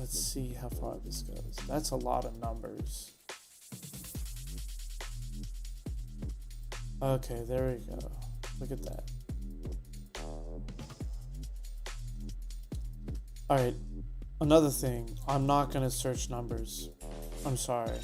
Let's see how far this goes. That's a lot of numbers. Okay, there we go. Look at that. Alright, another thing. I'm not going to search numbers. I'm sorry.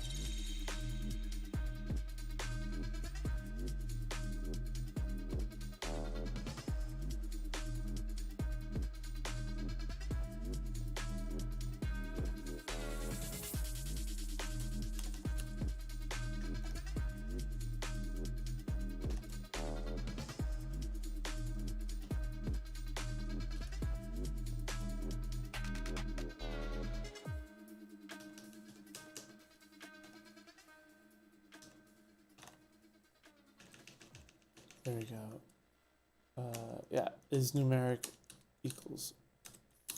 There we go. Yeah, is numeric equals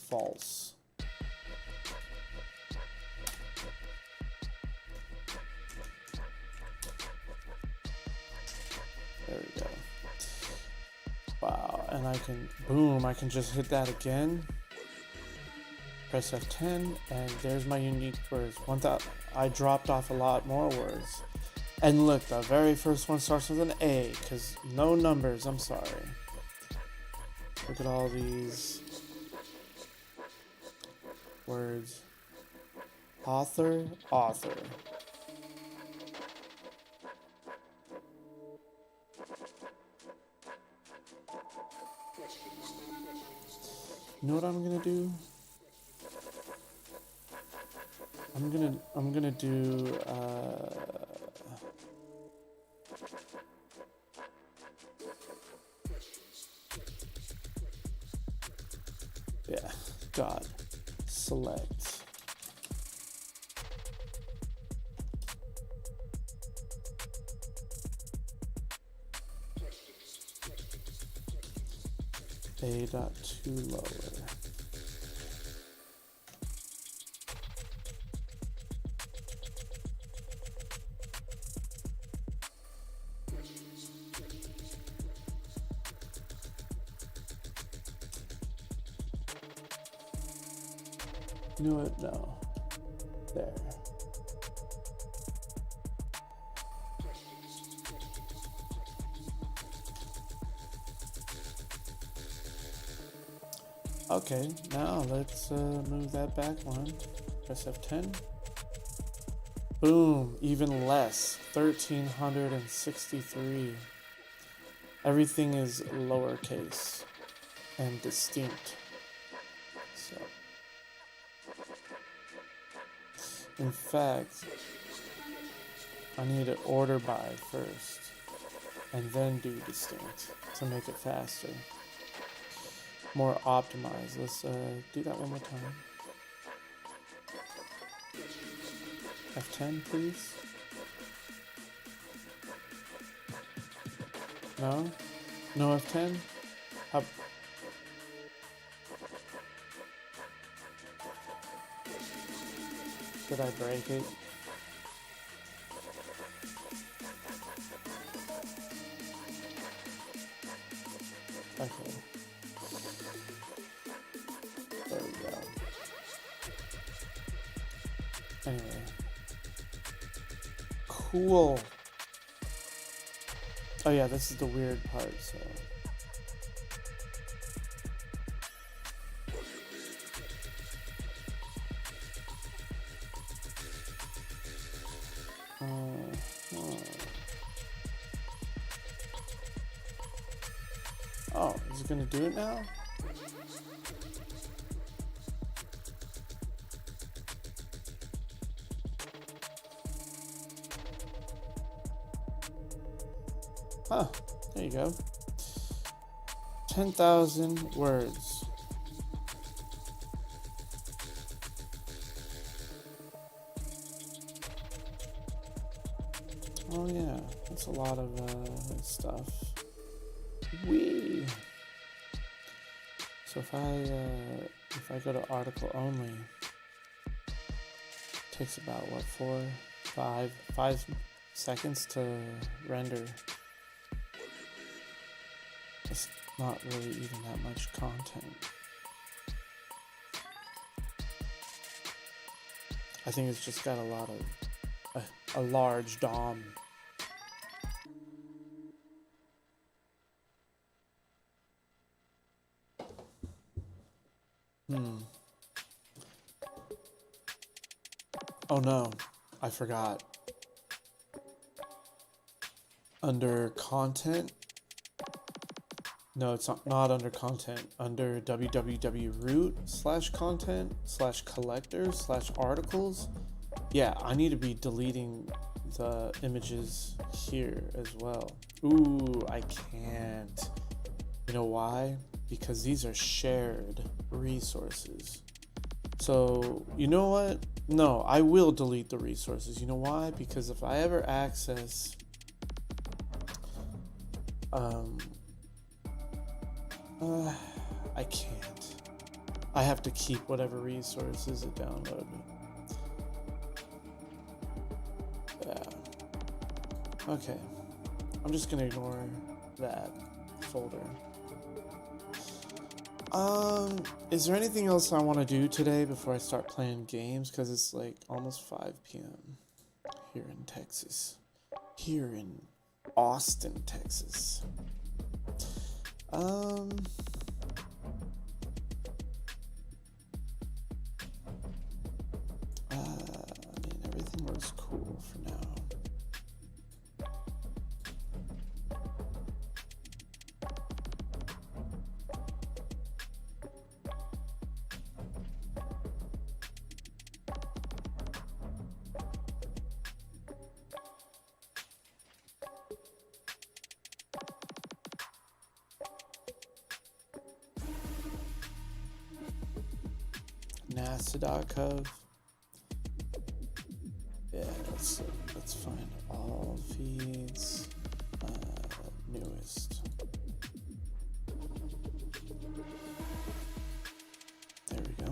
false. There we go. Wow, and I can, boom, I can just hit that again. Press F10, and there's my unique words. I dropped off a lot more words. And look, the very first one starts with an A, because no numbers, I'm sorry. Look at all these words. Author, author. You know what I'm gonna do? I'm gonna do yeah, God, select. A dot to lower. You know what? No. There. Okay, now let's move that back one. Press F10. Boom, even less. 1363. Everything is lowercase and distinct. So, in fact, I need to order by first and then do distinct to make it faster. More optimized. Let's do that one more time. F10, please. No? No F10? How? Did I break it? Okay. There we go. Anyway. Cool. Oh yeah, this is the weird part, so. Oh, is it gonna do it now? Huh, there you go. 10,000 words. Oh yeah, that's a lot of stuff. Whee! So if I go to article only, it takes about what, 5 seconds to render. It's not really even that much content. I think it's just got a lot of a large DOM. Oh no, I forgot. Under content? No, it's not under content. Under www.root/content/collector/articles. Yeah, I need to be deleting the images here as well. Ooh, I can't. You know why? Because these are shared resources. So, you know what? No, I will delete the resources. You know why? Because if I ever access I can't. I have to keep whatever resources it downloaded. Yeah. Okay. I'm just gonna ignore that folder. Is there anything else I want to do today before I start playing games? Because it's like almost 5 p.m. here in Texas. Here in Austin, Texas. I mean, everything looks cool for now. NASA.gov. Yeah, let's find all feeds. Newest. There we go.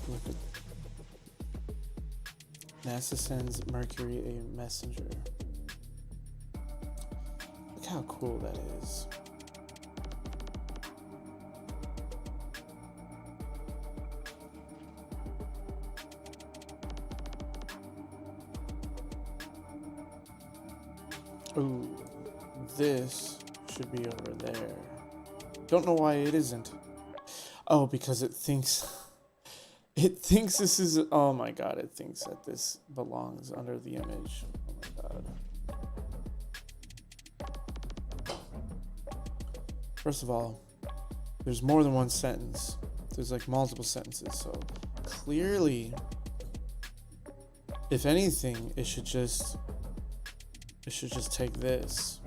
Look at NASA sends Mercury a messenger. Look how cool that is. Ooh, this should be over there. Don't know why it isn't. Oh, because it thinks this is, oh my god, it thinks that this belongs under the image. Oh my god. First of all, there's more than one sentence. There's like multiple sentences, so clearly, if anything, it should just take this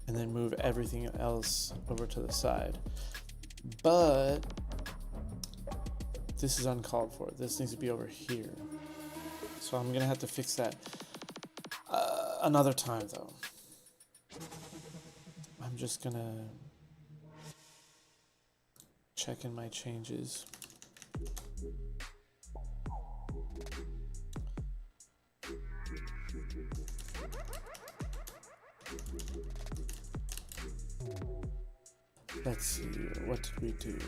and then move everything else over to the side. But this is uncalled for. This needs to be over here. So I'm gonna have to fix that another time though. I'm just gonna check in my changes. Let's see, what did we do?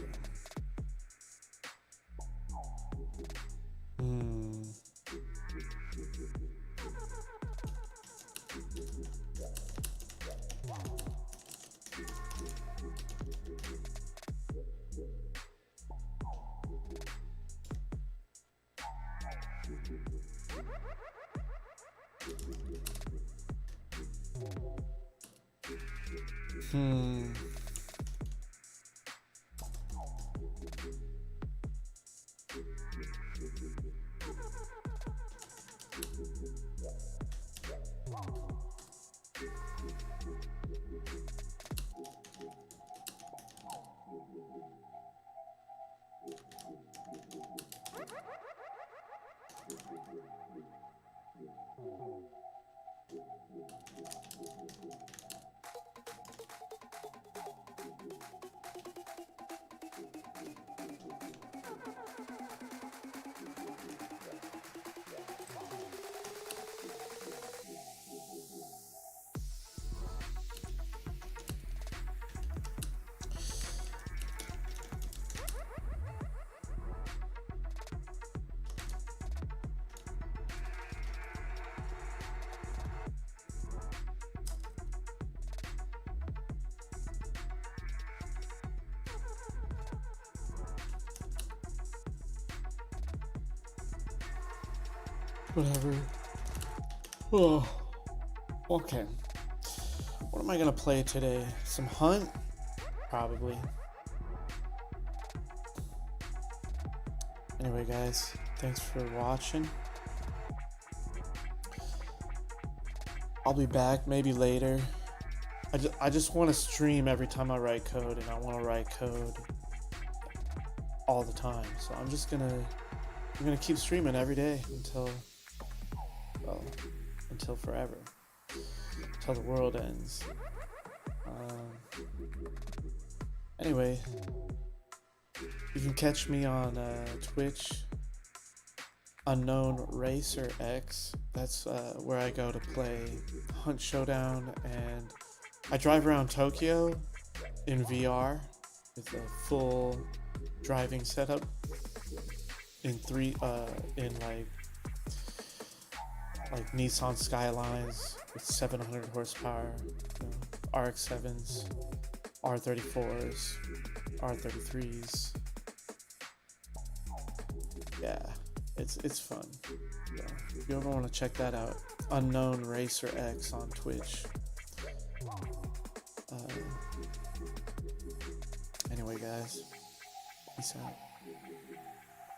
Whatever. Oh, okay. What am I gonna play today? Some Hunt? Probably. Anyway, guys, thanks for watching. I'll be back maybe later. I just want to stream every time I write code, and I want to write code all the time. So I'm gonna keep streaming every day until forever, until the world ends. Anyway, you can catch me on Twitch, Unknown Racer X. That's where I go to play Hunt Showdown, and I drive around Tokyo in VR with a full driving setup in like Nissan Skylines with 700 horsepower, RX-7s, R34s, R33s. Yeah, it's fun. So if you ever want to check that out, Unknown Racer X on Twitch. Anyway, guys, peace out.